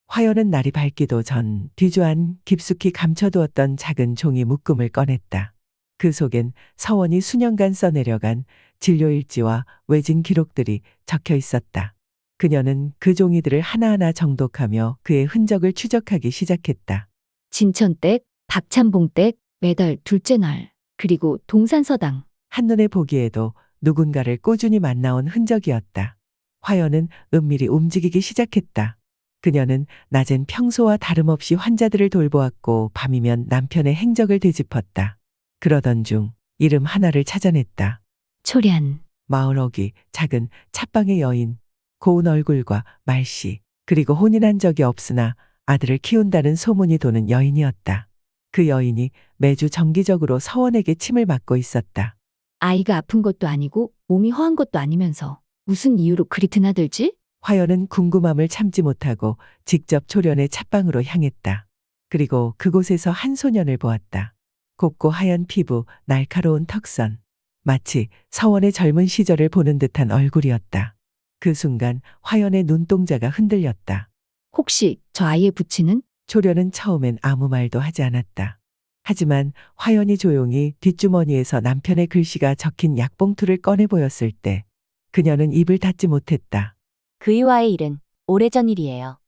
화연은 날이 밝기도 전 뒤주안 깊숙이 감춰두었던 작은 종이 묶음을 꺼냈다. 그 속엔 서원이 수년간 써내려간 진료일지와 외진 기록들이 적혀 있었다. 그녀는 그 종이들을 하나하나 정독하며 그의 흔적을 추적하기 시작했다. 진천댁, 박찬봉댁, 매달 둘째 날, 그리고 동산서당. 한눈에 보기에도 누군가를 꾸준히 만나온 흔적이었다. 화연은 은밀히 움직이기 시작했다. 그녀는 낮엔 평소와 다름없이 환자들을 돌보았고 밤이면 남편의 행적을 되짚었다. 그러던 중 이름 하나를 찾아냈다. 초련. 마을 어귀 작은 찻방의 여인, 고운 얼굴과 말씨, 그리고 혼인한 적이 없으나 아들을 키운다는 소문이 도는 여인이었다. 그 여인이 매주 정기적으로 서원에게 침을 맞고 있었다. 아이가 아픈 것도 아니고 몸이 허한 것도 아니면서 무슨 이유로 그리 드나들지? 화연은 궁금함을 참지 못하고 직접 초련의 찻방으로 향했다. 그리고 그곳에서 한 소년을 보았다. 곱고 하얀 피부, 날카로운 턱선. 마치 서원의 젊은 시절을 보는 듯한 얼굴이었다. 그 순간 화연의 눈동자가 흔들렸다. 혹시 저 아이의 부친은? 초련은 처음엔 아무 말도 하지 않았다. 하지만 화연이 조용히 뒷주머니에서 남편의 글씨가 적힌 약봉투를 꺼내 보였을 때 그녀는 입을 닫지 못했다. 그이와의 일은 오래전 일이에요.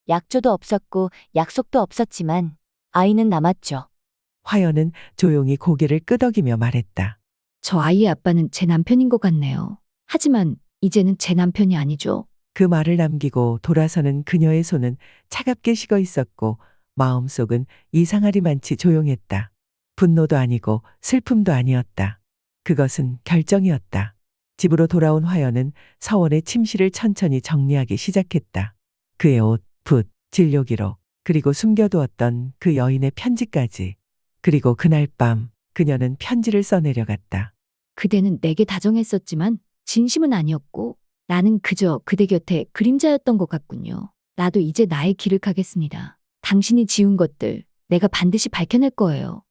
약조도 없었고 약속도 없었지만 아이는 남았죠. 화연은 조용히 고개를 끄덕이며 말했다. 저 아이의 아빠는 제 남편인 것 같네요. 하지만 이제는 제 남편이 아니죠. 그 말을 남기고 돌아서는 그녀의 손은 차갑게 식어 있었고 마음속은 이상하리만치 조용했다. 분노도 아니고 슬픔도 아니었다. 그것은 결정이었다. 집으로 돌아온 화연은 서원의 침실을 천천히 정리하기 시작했다. 그의 옷, 붓, 진료기록, 그리고 숨겨두었던 그 여인의 편지까지. 그리고 그날 밤 그녀는 편지를 써내려갔다. 그대는 내게 다정했었지만 진심은 아니었고 나는 그저 그대 곁에 그림자였던 것 같군요. 나도 이제 나의 길을 가겠습니다. 당신이 지운 것들 내가 반드시 밝혀낼 거예요.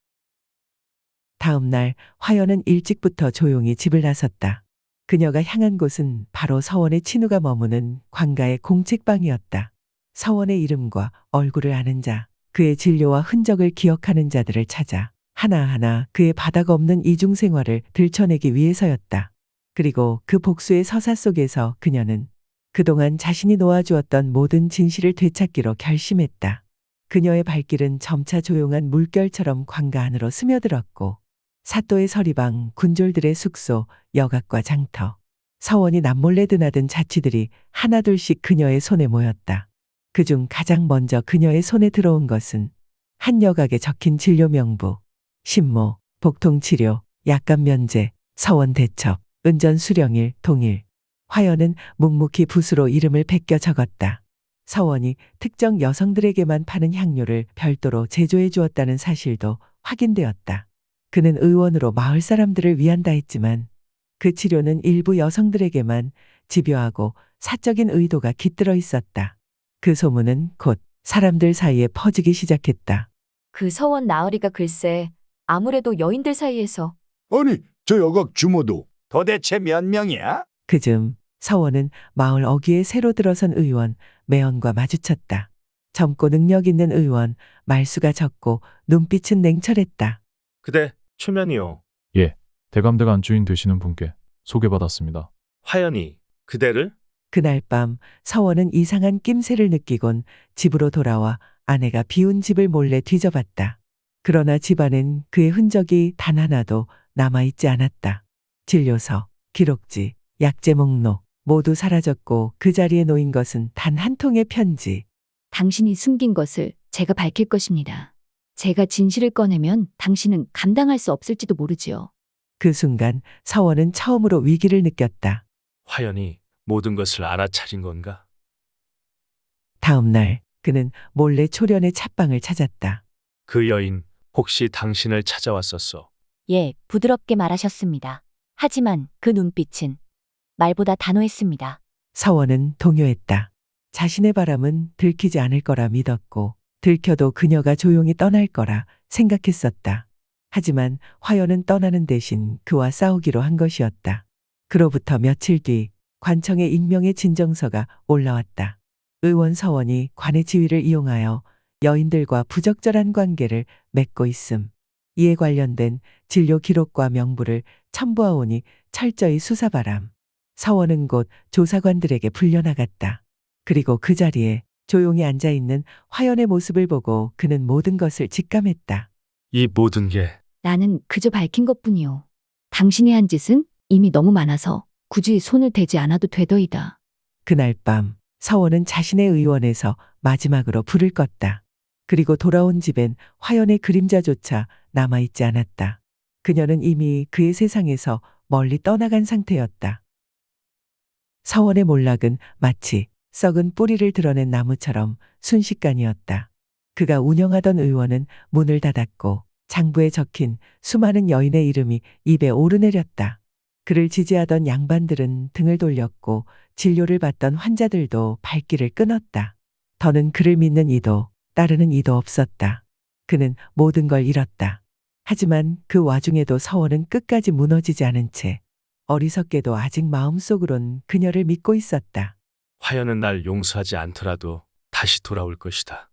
다음 날 화연은 일찍부터 조용히 집을 나섰다. 그녀가 향한 곳은 바로 서원의 친우가 머무는 관가의 공책방이었다. 서원의 이름과 얼굴을 아는 자, 그의 진료와 흔적을 기억하는 자들을 찾아 하나하나 그의 바닥 없는 이중생활을 들춰내기 위해서였다. 그리고 그 복수의 서사 속에서 그녀는 그동안 자신이 놓아주었던 모든 진실을 되찾기로 결심했다. 그녀의 발길은 점차 조용한 물결처럼 관가 안으로 스며들었고 사또의 서리방, 군졸들의 숙소, 여각과 장터, 서원이 남몰래 드나든 자취들이 하나둘씩 그녀의 손에 모였다. 그중 가장 먼저 그녀의 손에 들어온 것은 한 여각에 적힌 진료 명부, 신모, 복통치료, 약간 면제, 서원 대첩, 은전 수령일, 동일. 화연은 묵묵히 붓으로 이름을 베껴 적었다. 서원이 특정 여성들에게만 파는 향료를 별도로 제조해 주었다는 사실도 확인되었다. 그는 의원으로 마을 사람들을 위한다 했지만 그 치료는 일부 여성들에게만 집요하고 사적인 의도가 깃들어 있었다. 그 소문은 곧 사람들 사이에 퍼지기 시작했다. 그 서원 나으리가 글쎄 아무래도 여인들 사이에서 아니, 저 여각 주모도 도대체 몇 명이야? 그즘 서원은 마을 어귀에 새로 들어선 의원 매연과 마주쳤다. 젊고 능력 있는 의원, 말수가 적고 눈빛은 냉철했다. 그대 초면이요. 예, 대감댁 안주인 되시는 분께 소개받았습니다. 화연이 그대를? 그날 밤 서원은 이상한 낌새를 느끼곤 집으로 돌아와 아내가 비운 집을 몰래 뒤져봤다. 그러나 집안엔 그의 흔적이 단 하나도 남아있지 않았다. 진료서, 기록지, 약재 목록 모두 사라졌고 그 자리에 놓인 것은 단 한 통의 편지. 당신이 숨긴 것을 제가 밝힐 것입니다. 제가 진실을 꺼내면 당신은 감당할 수 없을지도 모르지요. 그 순간 서원은 처음으로 위기를 느꼈다. 화연이 모든 것을 알아차린 건가? 다음 날 그는 몰래 초련의 찻방을 찾았다. 그 여인 혹시 당신을 찾아왔었어? 예, 부드럽게 말하셨습니다. 하지만 그 눈빛은 말보다 단호했습니다. 서원은 동요했다. 자신의 바람은 들키지 않을 거라 믿었고 들켜도 그녀가 조용히 떠날 거라 생각했었다. 하지만 화연은 떠나는 대신 그와 싸우기로 한 것이었다. 그로부터 며칠 뒤 관청에 익명의 진정서가 올라왔다. 의원 서원이 관의 지위를 이용하여 여인들과 부적절한 관계를 맺고 있음. 이에 관련된 진료 기록과 명부를 첨부하오니 철저히 수사바람. 서원은 곧 조사관들에게 불려나갔다. 그리고 그 자리에 조용히 앉아있는 화연의 모습을 보고 그는 모든 것을 직감했다. 이 모든 게 나는 그저 밝힌 것뿐이요. 당신이 한 짓은 이미 너무 많아서 굳이 손을 대지 않아도 되더이다. 그날 밤 서원은 자신의 의원에서 마지막으로 불을 껐다. 그리고 돌아온 집엔 화연의 그림자조차 남아있지 않았다. 그녀는 이미 그의 세상에서 멀리 떠나간 상태였다. 서원의 몰락은 마치 썩은 뿌리를 드러낸 나무처럼 순식간이었다. 그가 운영하던 의원은 문을 닫았고 장부에 적힌 수많은 여인의 이름이 입에 오르내렸다. 그를 지지하던 양반들은 등을 돌렸고 진료를 받던 환자들도 발길을 끊었다. 더는 그를 믿는 이도 따르는 이도 없었다. 그는 모든 걸 잃었다. 하지만 그 와중에도 서원은 끝까지 무너지지 않은 채 어리석게도 아직 마음속으론 그녀를 믿고 있었다. 화연은 날 용서하지 않더라도 다시 돌아올 것이다.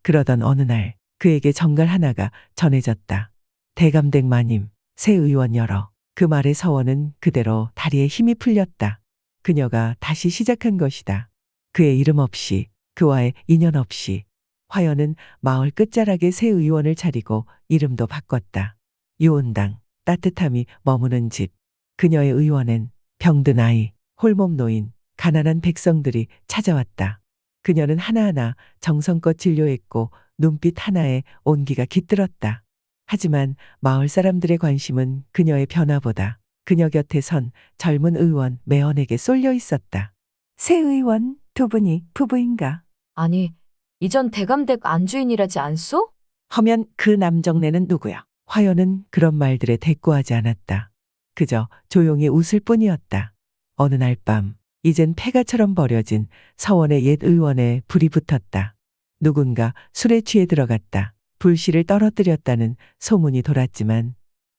그러던 어느 날 그에게 정갈 하나가 전해졌다. 대감댁 마님, 새 의원 열어. 그 말에 서원은 그대로 다리에 힘이 풀렸다. 그녀가 다시 시작한 것이다. 그의 이름 없이, 그와의 인연 없이. 화연은 마을 끝자락에 새 의원을 차리고 이름도 바꿨다. 유온당, 따뜻함이 머무는 집. 그녀의 의원엔 병든 아이, 홀몸 노인, 가난한 백성들이 찾아왔다. 그녀는 하나하나 정성껏 진료했고 눈빛 하나에 온기가 깃들었다. 하지만 마을 사람들의 관심은 그녀의 변화보다 그녀 곁에 선 젊은 의원 매언에게 쏠려 있었다. 새 의원 두 분이 부부인가? 아니, 이전 대감댁 안주인이라지 않소? 하면 그 남정네는 누구야? 화연은 그런 말들에 대꾸하지 않았다. 그저 조용히 웃을 뿐이었다. 어느 날 밤, 이젠 폐가처럼 버려진 서원의 옛 의원에 불이 붙었다. 누군가 술에 취해 들어갔다. 불씨를 떨어뜨렸다는 소문이 돌았지만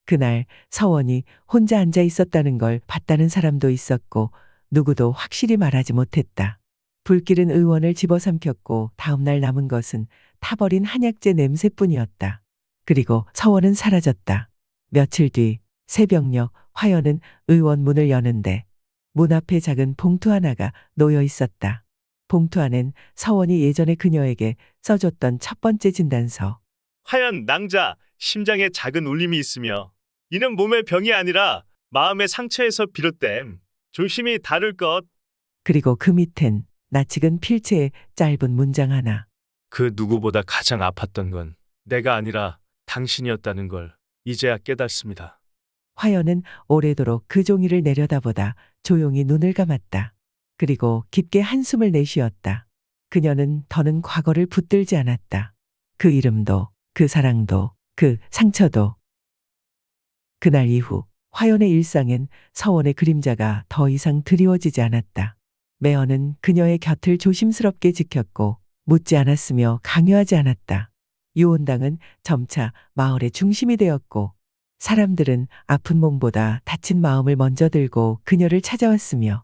그날 서원이 혼자 앉아 있었다는 걸 봤다는 사람도 있었고 누구도 확실히 말하지 못했다. 불길은 의원을 집어삼켰고 다음날 남은 것은 타버린 한약재 냄새뿐이었다. 그리고 서원은 사라졌다. 며칠 뒤 새벽녘 화연은 의원 문을 여는데 문 앞에 작은 봉투 하나가 놓여 있었다. 봉투 안엔 서원이 예전에 그녀에게 써줬던 첫 번째 진단서. 화연 낭자, 심장에 작은 울림이 있으며 이는 몸의 병이 아니라 마음의 상처에서 비롯됨. 조심히 다룰 것. 그리고 그 밑엔 낯익은 필체의 짧은 문장 하나. 그 누구보다 가장 아팠던 건 내가 아니라 당신이었다는 걸 이제야 깨닫습니다. 화연은 오래도록 그 종이를 내려다보다 조용히 눈을 감았다. 그리고 깊게 한숨을 내쉬었다. 그녀는 더는 과거를 붙들지 않았다. 그 이름도, 그 사랑도, 그 상처도. 그날 이후 화연의 일상엔 서원의 그림자가 더 이상 드리워지지 않았다. 매언은 그녀의 곁을 조심스럽게 지켰고 묻지 않았으며 강요하지 않았다. 유온당은 점차 마을의 중심이 되었고 사람들은 아픈 몸보다 다친 마음을 먼저 들고 그녀를 찾아왔으며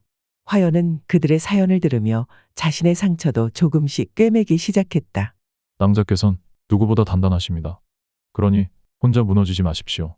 화연은 그들의 사연을 들으며 자신의 상처도 조금씩 꿰매기 시작했다. 낭자께선 누구보다 단단하십니다. 그러니 혼자 무너지지 마십시오.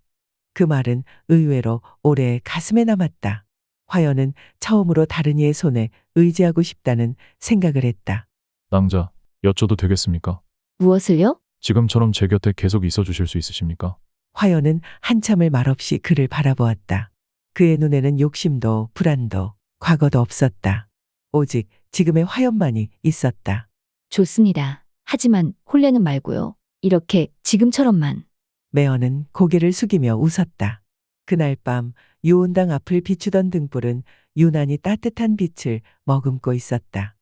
그 말은 의외로 오래 가슴에 남았다. 화연은 처음으로 다른 이의 손에 의지하고 싶다는 생각을 했다. 낭자, 여쭤도 되겠습니까? 무엇을요? 지금처럼 제 곁에 계속 있어 주실 수 있으십니까? 화연은 한참을 말없이 그를 바라보았다. 그의 눈에는 욕심도 불안도 과거도 없었다. 오직 지금의 화연만이 있었다. 좋습니다. 하지만 혼례는 말고요. 이렇게 지금처럼만. 매어는 고개를 숙이며 웃었다. 그날 밤 유온당 앞을 비추던 등불은 유난히 따뜻한 빛을 머금고 있었다.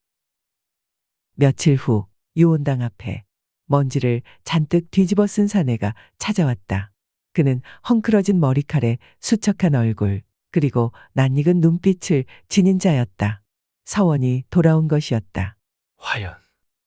며칠 후 유온당 앞에 먼지를 잔뜩 뒤집어 쓴 사내가 찾아왔다. 그는 헝클어진 머리칼에 수척한 얼굴, 그리고 낯익은 눈빛을 지닌 자였다. 서원이 돌아온 것이었다. 화연,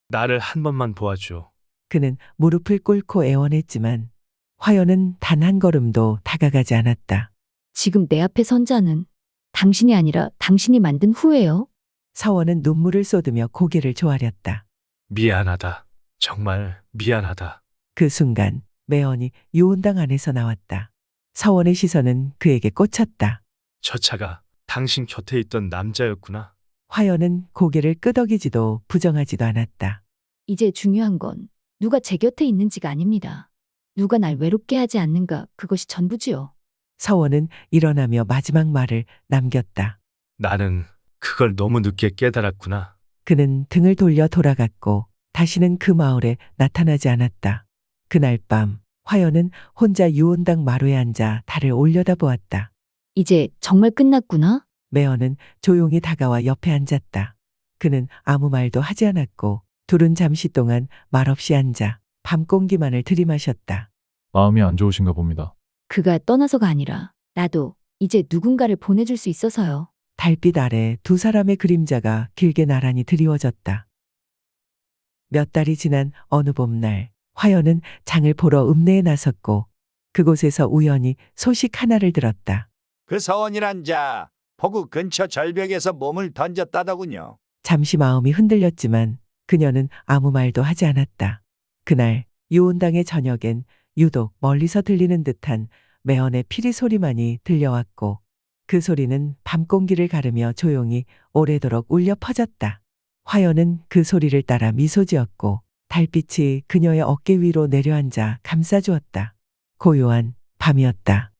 나를 한 번만 도와줘. 그는 무릎을 꿇고 애원했지만 화연은 단 한 걸음도 다가가지 않았다. 지금 내 앞에 선 자는 당신이 아니라 당신이 만든 후예요. 서원은 눈물을 쏟으며 고개를 조아렸다. 미안하다. 정말 미안하다. 그 순간 매언이 유온당 안에서 나왔다. 서원의 시선은 그에게 꽂혔다. 저 차가 당신 곁에 있던 남자였구나. 화연은 고개를 끄덕이지도 부정하지도 않았다. 이제 중요한 건 누가 제 곁에 있는지가 아닙니다. 누가 날 외롭게 하지 않는가, 그것이 전부지요. 서원은 일어나며 마지막 말을 남겼다. 나는 그걸 너무 늦게 깨달았구나. 그는 등을 돌려 돌아갔고 다시는 그 마을에 나타나지 않았다. 그날 밤 화연은 혼자 유온당 마루에 앉아 달을 올려다보았다. 이제 정말 끝났구나. 매어는 조용히 다가와 옆에 앉았다. 그는 아무 말도 하지 않았고 둘은 잠시 동안 말없이 앉아 밤 공기만을 들이마셨다. 마음이 안 좋으신가 봅니다. 그가 떠나서가 아니라 나도 이제 누군가를 보내줄 수 있어서요. 달빛 아래 두 사람의 그림자가 길게 나란히 드리워졌다. 몇 달이 지난 어느 봄날 화연은 장을 보러 읍내에 나섰고 그곳에서 우연히 소식 하나를 들었다. 그 서원이란 자 포구 근처 절벽에서 몸을 던졌다더군요. 잠시 마음이 흔들렸지만 그녀는 아무 말도 하지 않았다. 그날 유온당의 저녁엔 유독 멀리서 들리는 듯한 매언의 피리 소리만이 들려왔고 그 소리는 밤 공기를 가르며 조용히 오래도록 울려 퍼졌다. 화연은 그 소리를 따라 미소 지었고 달빛이 그녀의 어깨 위로 내려앉아 감싸주었다. 고요한 밤이었다.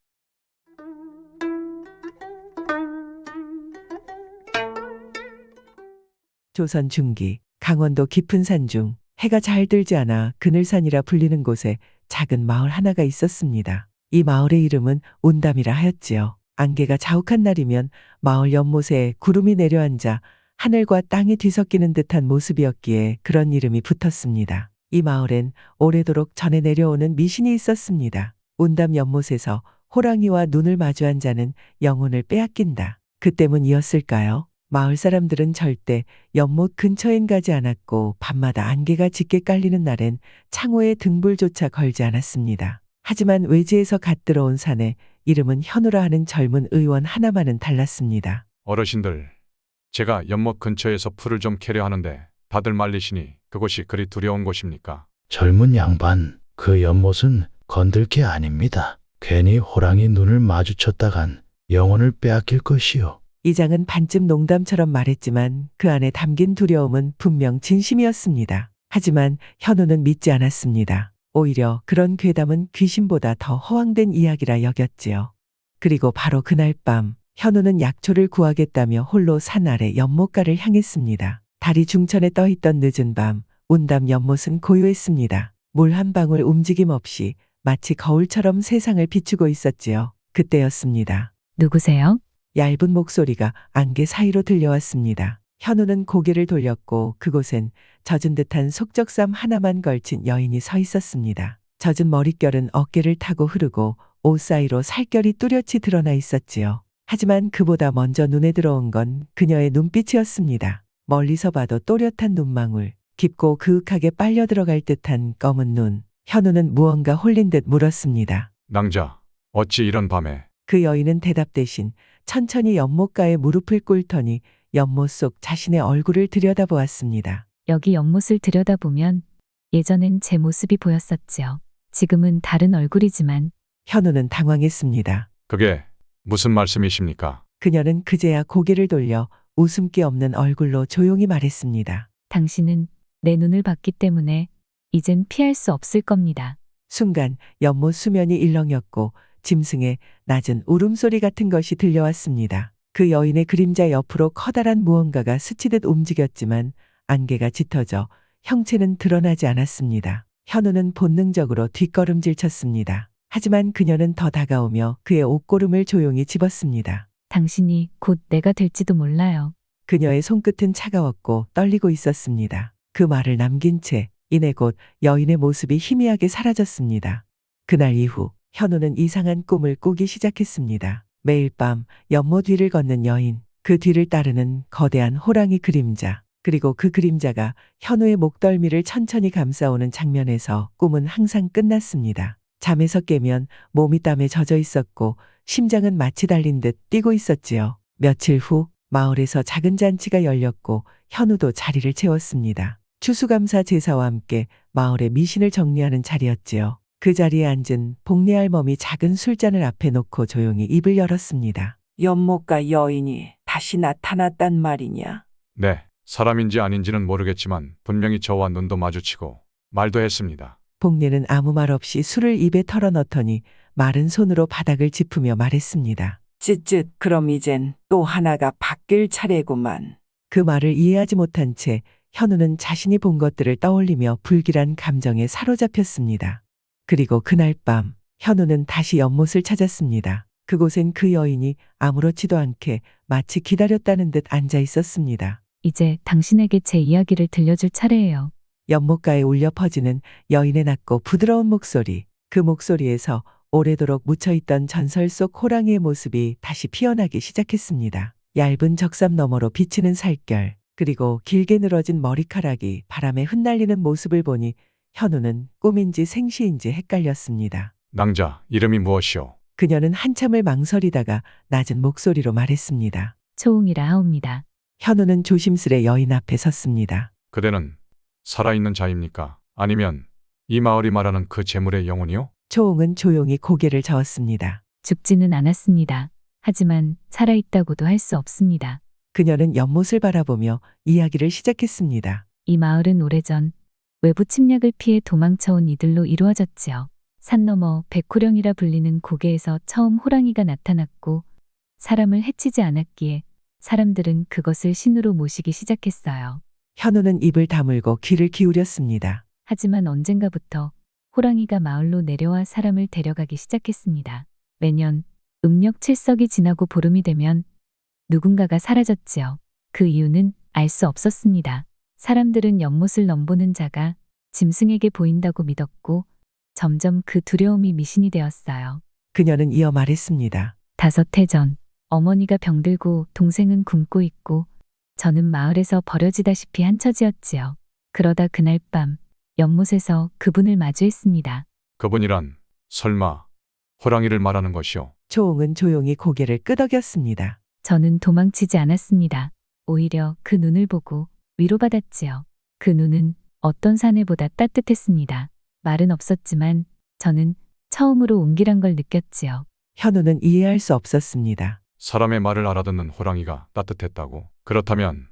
조선 중기 강원도 깊은 산 중 해가 잘 들지 않아 그늘산이라 불리는 곳에 작은 마을 하나가 있었습니다. 이 마을의 이름은 운담이라 하였지요. 안개가 자욱한 날이면 마을 연못에 구름이 내려앉아 하늘과 땅이 뒤섞이는 듯한 모습이었기에 그런 이름이 붙었습니다. 이 마을엔 오래도록 전해 내려오는 미신이 있었습니다. 운담 연못에서 호랑이와 눈을 마주한 자는 영혼을 빼앗긴다. 그 때문이었을까요? 마을 사람들은 절대 연못 근처엔 가지 않았고 밤마다 안개가 짙게 깔리는 날엔 창호에 등불조차 걸지 않았습니다. 하지만 외지에서 갓 들어온 산에 이름은 현우라 하는 젊은 의원 하나만은 달랐습니다. 어르신들, 제가 연못 근처에서 풀을 좀 캐려 하는데 다들 말리시니 그곳이 그리 두려운 곳입니까? 젊은 양반, 그 연못은 건들 게 아닙니다. 괜히 호랑이 눈을 마주쳤다간 영혼을 빼앗길 것이요. 이장은 반쯤 농담처럼 말했지만 그 안에 담긴 두려움은 분명 진심이었습니다. 하지만 현우는 믿지 않았습니다. 오히려 그런 괴담은 귀신보다 더 허황된 이야기라 여겼지요. 그리고 바로 그날 밤 현우는 약초를 구하겠다며 홀로 산 아래 연못가를 향했습니다. 달이 중천에 떠있던 늦은 밤 운담 연못은 고요했습니다. 물 한 방울 움직임 없이 마치 거울처럼 세상을 비추고 있었지요. 그때였습니다. 누구세요? 얇은 목소리가 안개 사이로 들려왔습니다. 현우는 고개를 돌렸고 그곳엔 젖은 듯한 속적삼 하나만 걸친 여인이 서 있었습니다. 젖은 머릿결은 어깨를 타고 흐르고 옷 사이로 살결이 뚜렷이 드러나 있었지요. 하지만 그보다 먼저 눈에 들어온 건 그녀의 눈빛이었습니다. 멀리서 봐도 또렷한 눈망울, 깊고 그윽하게 빨려 들어갈 듯한 검은 눈. 현우는 무언가 홀린 듯 물었습니다. 낭자, 어찌 이런 밤에? 그 여인은 대답 대신 천천히 연못가에 무릎을 꿇더니 연못 속 자신의 얼굴을 들여다보았습니다. 여기 연못을 들여다보면 예전엔 제 모습이 보였었지요. 지금은 다른 얼굴이지만 현우는 당황했습니다. 그게 무슨 말씀이십니까? 그녀는 그제야 고개를 돌려 웃음기 없는 얼굴로 조용히 말했습니다. 당신은 내 눈을 봤기 때문에 이젠 피할 수 없을 겁니다. 순간 연못 수면이 일렁였고 짐승의 낮은 울음소리 같은 것이 들려왔습니다. 그 여인의 그림자 옆으로 커다란 무언가가 스치듯 움직였지만 안개가 짙어져 형체는 드러나지 않았습니다. 현우는 본능적으로 뒷걸음질 쳤습니다. 하지만 그녀는 더 다가오며 그의 옷고름을 조용히 집었습니다. 당신이 곧 내가 될지도 몰라요. 그녀의 손끝은 차가웠고 떨리고 있었습니다. 그 말을 남긴 채 이내 곧 여인의 모습이 희미하게 사라졌습니다. 그날 이후 현우는 이상한 꿈을 꾸기 시작했습니다. 매일 밤 연못 위를 걷는 여인, 그 뒤를 따르는 거대한 호랑이 그림자, 그리고 그 그림자가 현우의 목덜미를 천천히 감싸오는 장면에서 꿈은 항상 끝났습니다. 잠에서 깨면 몸이 땀에 젖어 있었고 심장은 마치 달린 듯 뛰고 있었지요. 며칠 후 마을에서 작은 잔치가 열렸고 현우도 자리를 채웠습니다. 추수감사 제사와 함께 마을의 미신을 정리하는 자리였지요. 그 자리에 앉은 복례 할멈이 작은 술잔을 앞에 놓고 조용히 입을 열었습니다. 연못가 여인이 다시 나타났단 말이냐? 네, 사람인지 아닌지는 모르겠지만 분명히 저와 눈도 마주치고 말도 했습니다. 복례는 아무 말 없이 술을 입에 털어넣더니 마른 손으로 바닥을 짚으며 말했습니다. 쯧쯧, 그럼 이젠 또 하나가 바뀔 차례구만. 그 말을 이해하지 못한 채 현우는 자신이 본 것들을 떠올리며 불길한 감정에 사로잡혔습니다. 그리고 그날 밤 현우는 다시 연못을 찾았습니다. 그곳엔 그 여인이 아무렇지도 않게 마치 기다렸다는 듯 앉아 있었습니다. 이제 당신에게 제 이야기를 들려줄 차례예요. 연못가에 울려 퍼지는 여인의 낮고 부드러운 목소리, 그 목소리에서 오래도록 묻혀있던 전설 속 호랑이의 모습이 다시 피어나기 시작했습니다. 얇은 적삼 너머로 비치는 살결, 그리고 길게 늘어진 머리카락이 바람에 흩날리는 모습을 보니 현우는 꿈인지 생시인지 헷갈렸습니다. 낭자, 이름이 무엇이오? 그녀는 한참을 망설이다가 낮은 목소리로 말했습니다. 초웅이라 하옵니다. 현우는 조심스레 여인 앞에 섰습니다. 그대는 살아있는 자입니까? 아니면 이 마을이 말하는 그 재물의 영혼이요? 초웅은 조용히 고개를 저었습니다. 죽지는 않았습니다. 하지만 살아있다고도 할 수 없습니다. 그녀는 연못을 바라보며 이야기를 시작했습니다. 이 마을은 오래전 외부 침략을 피해 도망쳐온 이들로 이루어졌지요. 산 너머 백호령이라 불리는 고개에서 처음 호랑이가 나타났고 사람을 해치지 않았기에 사람들은 그것을 신으로 모시기 시작했어요. 현우는 입을 다물고 귀를 기울였습니다. 하지만 언젠가부터 호랑이가 마을로 내려와 사람을 데려가기 시작했습니다. 매년 음력 7석이 지나고 보름이 되면 누군가가 사라졌지요. 그 이유는 알 수 없었습니다. 사람들은 연못을 넘보는 자가 짐승에게 보인다고 믿었고 점점 그 두려움이 미신이 되었어요. 그녀는 이어 말했습니다. 5해 전 어머니가 병들고 동생은 굶고 있고 저는 마을에서 버려지다시피 한 처지였지요. 그러다 그날 밤 연못에서 그분을 마주했습니다. 그분이란 설마 호랑이를 말하는 것이오? 초웅은 조용히 고개를 끄덕였습니다. 저는 도망치지 않았습니다. 오히려 그 눈을 보고 위로받았지요. 그 눈은 어떤 사내보다 따뜻했습니다. 말은 없었지만 저는 처음으로 온기란 걸 느꼈지요. 현우는 이해할 수 없었습니다. 사람의 말을 알아듣는 호랑이가 따뜻했다고. 그렇다면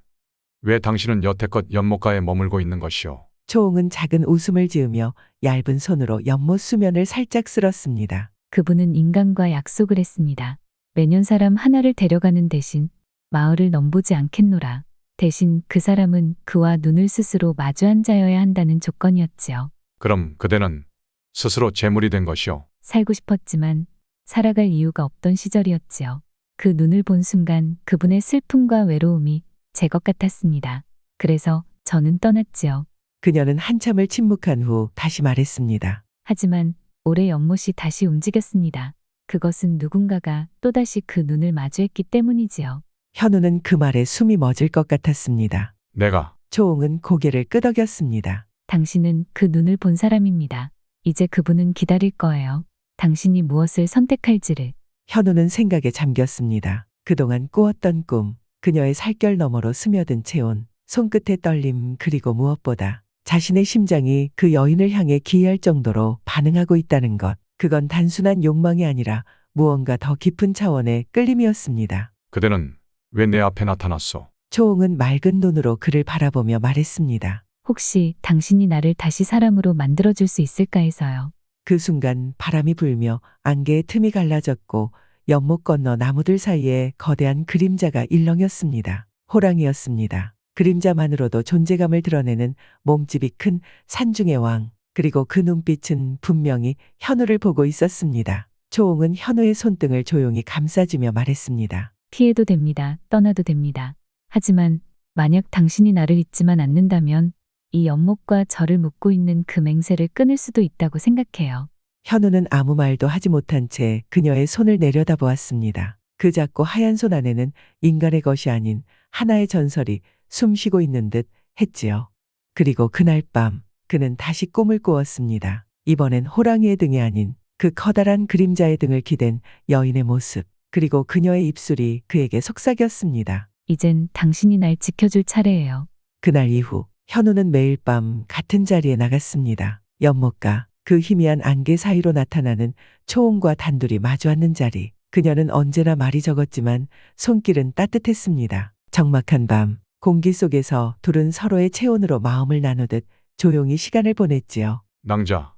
왜 당신은 여태껏 연못가에 머물고 있는 것이오? 초웅은 작은 웃음을 지으며 얇은 손으로 연못 수면을 살짝 쓸었습니다. 그분은 인간과 약속을 했습니다. 매년 사람 하나를 데려가는 대신 마을을 넘보지 않겠노라. 대신 그 사람은 그와 눈을 스스로 마주 앉아야 한다는 조건이었지요. 그럼 그대는 스스로 재물이 된 것이오? 살고 싶었지만 살아갈 이유가 없던 시절이었지요. 그 눈을 본 순간 그분의 슬픔과 외로움이 제 것 같았습니다. 그래서 저는 떠났지요. 그녀는 한참을 침묵한 후 다시 말했습니다. 하지만 올해 연못이 다시 움직였습니다. 그것은 누군가가 또다시 그 눈을 마주했기 때문이지요. 현우는 그 말에 숨이 멎을 것 같았습니다. 내가. 초웅은 고개를 끄덕였습니다. 당신은 그 눈을 본 사람입니다. 이제 그분은 기다릴 거예요. 당신이 무엇을 선택할지를. 현우는 생각에 잠겼습니다. 그동안 꾸었던 꿈, 그녀의 살결 너머로 스며든 체온, 손끝의 떨림, 그리고 무엇보다 자신의 심장이 그 여인을 향해 기이할 정도로 반응하고 있다는 것. 그건 단순한 욕망이 아니라 무언가 더 깊은 차원의 끌림이었습니다. 그대는 왜 내 앞에 나타났어? 초홍은 맑은 눈으로 그를 바라보며 말했습니다. 혹시 당신이 나를 다시 사람으로 만들어줄 수 있을까 해서요. 그 순간 바람이 불며 안개의 틈이 갈라졌고 연못 건너 나무들 사이에 거대한 그림자가 일렁였습니다. 호랑이였습니다. 그림자만으로도 존재감을 드러내는 몸집이 큰 산중의 왕, 그리고 그 눈빛은 분명히 현우를 보고 있었습니다. 초홍은 현우의 손등을 조용히 감싸주며 말했습니다. 피해도 됩니다. 떠나도 됩니다. 하지만 만약 당신이 나를 잊지만 않는다면 이 연못과 저를 묶고 있는 그 맹세를 끊을 수도 있다고 생각해요. 현우는 아무 말도 하지 못한 채 그녀의 손을 내려다보았습니다. 그 작고 하얀 손 안에는 인간의 것이 아닌 하나의 전설이 숨쉬고 있는 듯 했지요. 그리고 그날 밤 그는 다시 꿈을 꾸었습니다. 이번엔 호랑이의 등이 아닌 그 커다란 그림자의 등을 기댄 여인의 모습, 그리고 그녀의 입술이 그에게 속삭였습니다. 이젠 당신이 날 지켜줄 차례예요. 그날 이후 현우는 매일 밤 같은 자리에 나갔습니다. 연못가 그 희미한 안개 사이로 나타나는 초홍과 단둘이 마주 앉는 자리. 그녀는 언제나 말이 적었지만 손길은 따뜻했습니다. 적막한 밤 공기 속에서 둘은 서로의 체온으로 마음을 나누듯 조용히 시간을 보냈지요. 낭자,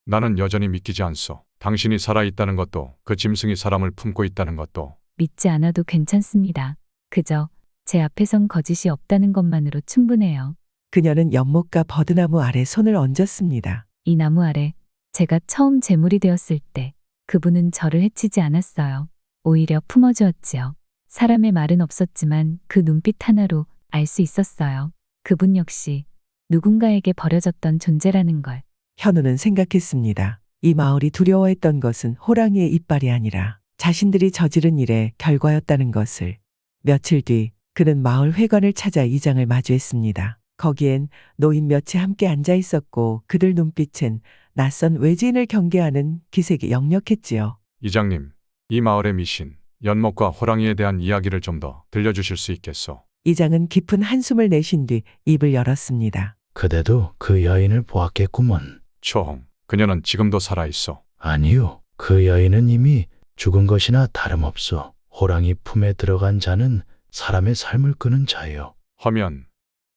나는 여전히 믿기지 않소. 당신이 살아있다는 것도 그 짐승이 사람을 품고 있다는 것도. 믿지 않아도 괜찮습니다. 그저 제 앞에선 거짓이 없다는 것만으로 충분해요. 그녀는 연못가 버드나무 아래 손을 얹었습니다. 이 나무 아래 제가 처음 제물이 되었을 때 그분은 저를 해치지 않았어요. 오히려 품어주었지요. 사람의 말은 없었지만 그 눈빛 하나로 알 수 있었어요. 그분 역시 누군가에게 버려졌던 존재라는 걸. 현우는 생각했습니다. 이 마을이 두려워했던 것은 호랑이의 이빨이 아니라 자신들이 저지른 일의 결과였다는 것을. 며칠 뒤 그는 마을 회관을 찾아 이장을 마주했습니다. 거기엔 노인 몇이 함께 앉아 있었고 그들 눈빛엔 낯선 외지인을 경계하는 기색이 역력했지요. 이장님, 이 마을의 미신, 연못과 호랑이에 대한 이야기를 좀 더 들려주실 수 있겠소? 이장은 깊은 한숨을 내쉰 뒤 입을 열었습니다. 그대도 그 여인을 보았겠구먼. 초홍, 그녀는 지금도 살아있어. 아니요. 그 여인은 이미 죽은 것이나 다름없소. 호랑이 품에 들어간 자는 사람의 삶을 끄는 자요. 하면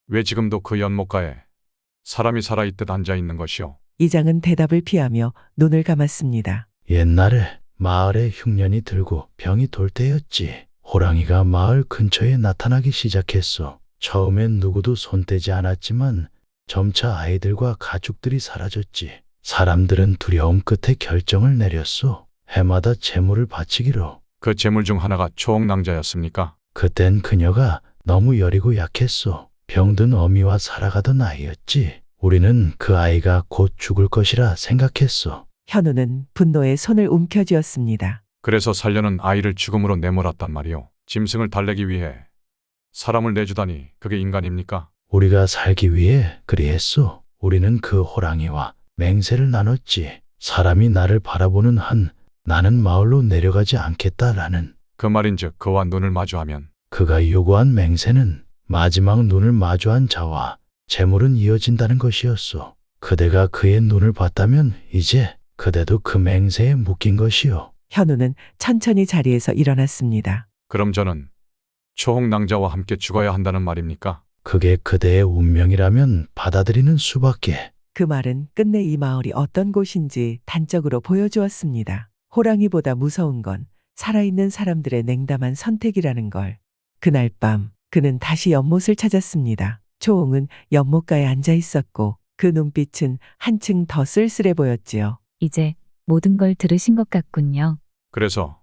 왜 지금도 그 연못가에 사람이 살아있듯 앉아있는 것이오? 이장은 대답을 피하며 눈을 감았습니다. 옛날에 마을에 흉년이 들고 병이 돌 때였지. 호랑이가 마을 근처에 나타나기 시작했어. 처음엔 누구도 손대지 않았지만 점차 아이들과 가축들이 사라졌지. 사람들은 두려움 끝에 결정을 내렸어. 해마다 제물을 바치기로. 그 제물 중 하나가 초홍낭자였습니까? 그땐 그녀가 너무 여리고 약했어. 병든 어미와 살아가던 아이였지. 우리는 그 아이가 곧 죽을 것이라 생각했어. 현우는 분노에 손을 움켜쥐었습니다. 그래서 살려는 아이를 죽음으로 내몰았단 말이오. 짐승을 달래기 위해 사람을 내주다니 그게 인간입니까? 우리가 살기 위해 그리했소. 우리는 그 호랑이와 맹세를 나눴지. 사람이 나를 바라보는 한 나는 마을로 내려가지 않겠다라는. 그 말인즉 그와 눈을 마주하면 그가 요구한 맹세는 마지막 눈을 마주한 자와 재물은 이어진다는 것이었소. 그대가 그의 눈을 봤다면 이제 그대도 그 맹세에 묶인 것이요. 현우는 천천히 자리에서 일어났습니다. 그럼 저는 초홍낭자와 함께 죽어야 한다는 말입니까? 그게 그대의 운명이라면 받아들이는 수밖에. 그 말은 끝내 이 마을이 어떤 곳인지 단적으로 보여주었습니다. 호랑이보다 무서운 건 살아있는 사람들의 냉담한 선택이라는 걸. 그날 밤 그는 다시 연못을 찾았습니다. 초홍은 연못가에 앉아 있었고 그 눈빛은 한층 더 쓸쓸해 보였지요. 이제 모든 걸 들으신 것 같군요. 그래서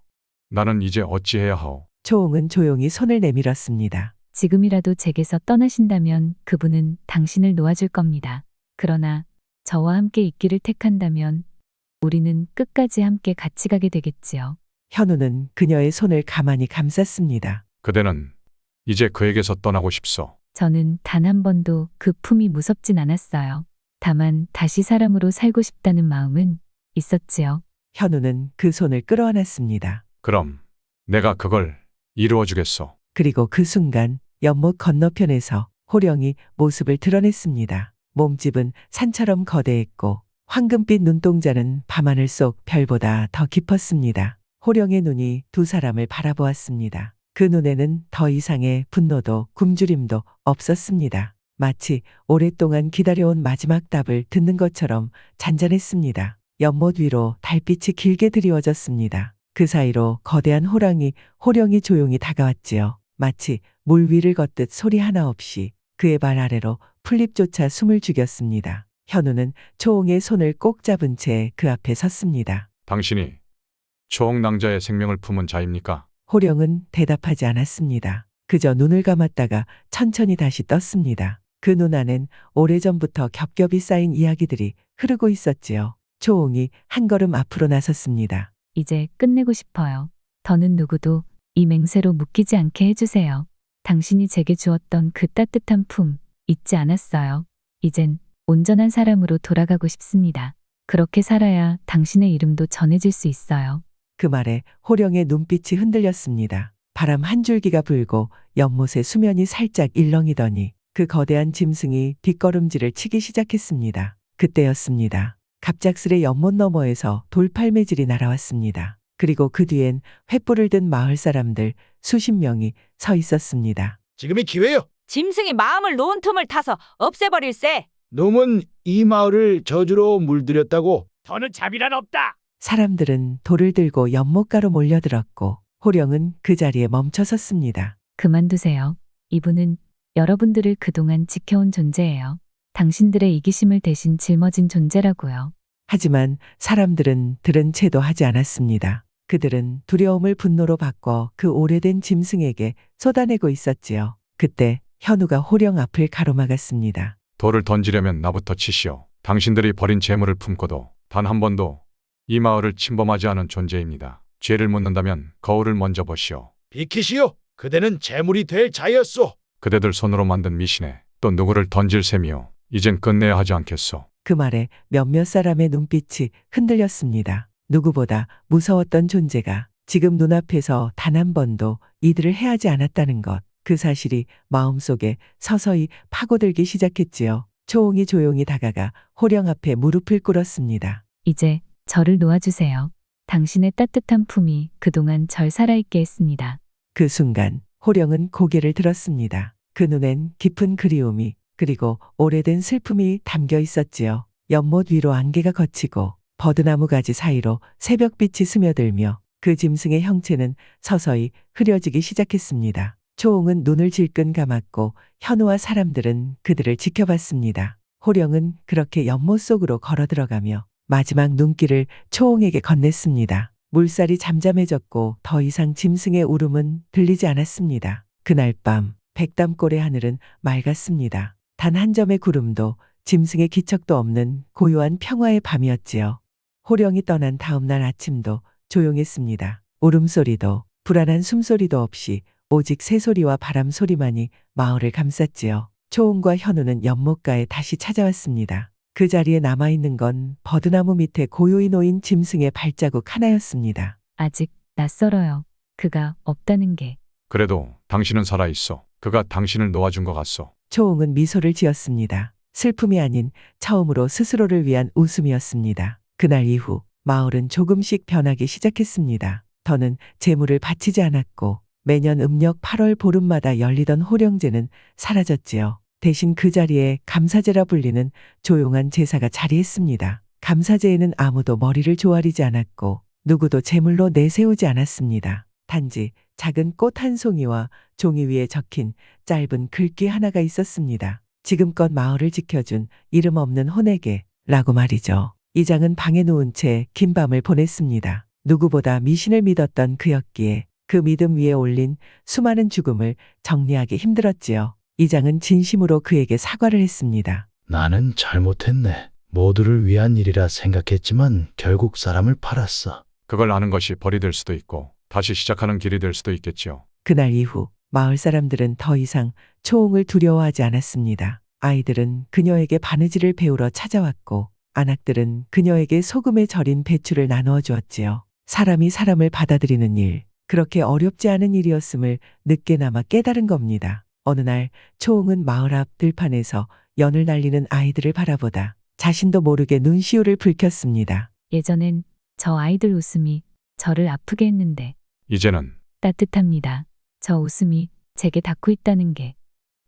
나는 이제 어찌해야 하오? 초홍은 조용히 손을 내밀었습니다. 지금이라도 제게서 떠나신다면 그분은 당신을 놓아줄 겁니다. 그러나 저와 함께 있기를 택한다면 우리는 끝까지 함께 같이 가게 되겠지요. 현우는 그녀의 손을 가만히 감쌌습니다. 그대는 이제 그에게서 떠나고 싶소. 저는 단 한 번도 그 품이 무섭진 않았어요. 다만 다시 사람으로 살고 싶다는 마음은 있었지요. 현우는 그 손을 끌어안았습니다. 그럼 내가 그걸 이루어 주겠소. 그리고 그 순간 연못 건너편에서 호령이 모습을 드러냈습니다. 몸집은 산처럼 거대했고 황금빛 눈동자는 밤하늘 속 별보다 더 깊었습니다. 호령의 눈이 두 사람을 바라보았습니다. 그 눈에는 더 이상의 분노도 굶주림도 없었습니다. 마치 오랫동안 기다려온 마지막 답을 듣는 것처럼 잔잔했습니다. 연못 위로 달빛이 길게 드리워졌습니다. 그 사이로 거대한 호령이 조용히 다가왔지요. 마치 물 위를 걷듯 소리 하나 없이 그의 발 아래로 풀잎조차 숨을 죽였습니다. 현우는 초홍의 손을 꼭 잡은 채 그 앞에 섰습니다. 당신이 초홍낭자의 생명을 품은 자입니까? 호령은 대답하지 않았습니다. 그저 눈을 감았다가 천천히 다시 떴습니다. 그 눈 안엔 오래전부터 겹겹이 쌓인 이야기들이 흐르고 있었지요. 초홍이 한 걸음 앞으로 나섰습니다. 이제 끝내고 싶어요. 더는 누구도 이 맹세로 묶이지 않게 해주세요. 당신이 제게 주었던 그 따뜻한 품 잊지 않았어요. 이젠 온전한 사람으로 돌아가고 싶습니다. 그렇게 살아야 당신의 이름도 전해질 수 있어요. 그 말에 호령의 눈빛이 흔들렸습니다. 바람 한 줄기가 불고 연못의 수면이 살짝 일렁이더니 그 거대한 짐승이 뒷걸음질을 치기 시작했습니다. 그때였습니다. 갑작스레 연못 너머에서 돌팔매질이 날아왔습니다. 그리고 그 뒤엔 횃불을 든 마을 사람들 수십 명이 서 있었습니다. 지금이 기회요. 짐승이 마음을 놓은 틈을 타서 없애버릴세. 놈은 이 마을을 저주로 물들였다고. 더는 자비란 없다. 사람들은 돌을 들고 연못가로 몰려들었고 호령은 그 자리에 멈춰 섰습니다. 그만두세요. 이분은 여러분들을 그동안 지켜온 존재예요. 당신들의 이기심을 대신 짊어진 존재라고요. 하지만 사람들은 들은 채도 하지 않았습니다. 그들은 두려움을 분노로 바꿔 그 오래된 짐승에게 쏟아내고 있었지요. 그때 현우가 호령 앞을 가로막았습니다. 돌을 던지려면 나부터 치시오. 당신들이 버린 재물을 품고도 단 한 번도 이 마을을 침범하지 않은 존재입니다. 죄를 묻는다면 거울을 먼저 보시오. 비키시오. 그대는 재물이 될 자였소. 그대들 손으로 만든 미신에 또 누구를 던질 셈이오. 이젠 끝내야 하지 않겠소. 그 말에 몇몇 사람의 눈빛이 흔들렸습니다. 누구보다 무서웠던 존재가 지금 눈앞에서 단 한 번도 이들을 해하지 않았다는 것. 그 사실이 마음속에 서서히 파고들기 시작했지요. 초홍이 조용히 다가가 호령 앞에 무릎을 꿇었습니다. 이제 저를 놓아주세요. 당신의 따뜻한 품이 그동안 절 살아있게 했습니다. 그 순간 호령은 고개를 들었습니다. 그 눈엔 깊은 그리움이 그리고 오래된 슬픔이 담겨 있었지요. 연못 위로 안개가 걷히고 버드나무 가지 사이로 새벽빛이 스며들며 그 짐승의 형체는 서서히 흐려지기 시작했습니다. 초홍은 눈을 질끈 감았고 현우와 사람들은 그들을 지켜봤습니다. 호령은 그렇게 연못 속으로 걸어 들어가며 마지막 눈길을 초홍에게 건넸습니다. 물살이 잠잠해졌고 더 이상 짐승의 울음은 들리지 않았습니다. 그날 밤 백담골의 하늘은 맑았습니다. 단 한 점의 구름도 짐승의 기척도 없는 고요한 평화의 밤이었지요. 호령이 떠난 다음 날 아침도 조용했습니다. 울음소리도 불안한 숨소리도 없이 오직 새소리와 바람소리만이 마을을 감쌌지요. 초홍과 현우는 연못가에 다시 찾아왔습니다. 그 자리에 남아있는 건 버드나무 밑에 고요히 놓인 짐승의 발자국 하나였습니다. 아직 낯설어요. 그가 없다는 게. 그래도 당신은 살아있어. 그가 당신을 놓아준 것 같소. 초홍은 미소를 지었습니다. 슬픔이 아닌 처음으로 스스로를 위한 웃음이었습니다. 그날 이후 마을은 조금씩 변하기 시작했습니다. 더는 재물을 바치지 않았고 매년 음력 8월 보름마다 열리던 호령제는 사라졌지요. 대신 그 자리에 감사제라 불리는 조용한 제사가 자리했습니다. 감사제에는 아무도 머리를 조아리지 않았고 누구도 제물로 내세우지 않았습니다. 단지 작은 꽃 한 송이와 종이 위에 적힌 짧은 글귀 하나가 있었습니다. 지금껏 마을을 지켜준 이름 없는 혼에게 라고 말이죠. 이 장은 방에 누운 채 긴 밤을 보냈습니다. 누구보다 미신을 믿었던 그였기에 그 믿음 위에 올린 수많은 죽음을 정리하기 힘들었지요. 이 장은 진심으로 그에게 사과를 했습니다. 나는 잘못했네. 모두를 위한 일이라 생각했지만 결국 사람을 팔았어. 그걸 아는 것이 벌이 될 수도 있고 다시 시작하는 길이 될 수도 있겠지요. 그날 이후 마을 사람들은 더 이상 초홍을 두려워하지 않았습니다. 아이들은 그녀에게 바느질을 배우러 찾아왔고 안악들은 그녀에게 소금에 절인 배추를 나누어 주었지요. 사람이 사람을 받아들이는 일, 그렇게 어렵지 않은 일이었음을 늦게나마 깨달은 겁니다. 어느 날 초홍은 마을 앞 들판에서 연을 날리는 아이들을 바라보다 자신도 모르게 눈시울을 붉혔습니다. 예전엔 저 아이들 웃음이 저를 아프게 했는데 이제는 따뜻합니다. 저 웃음이 제게 닿고 있다는 게.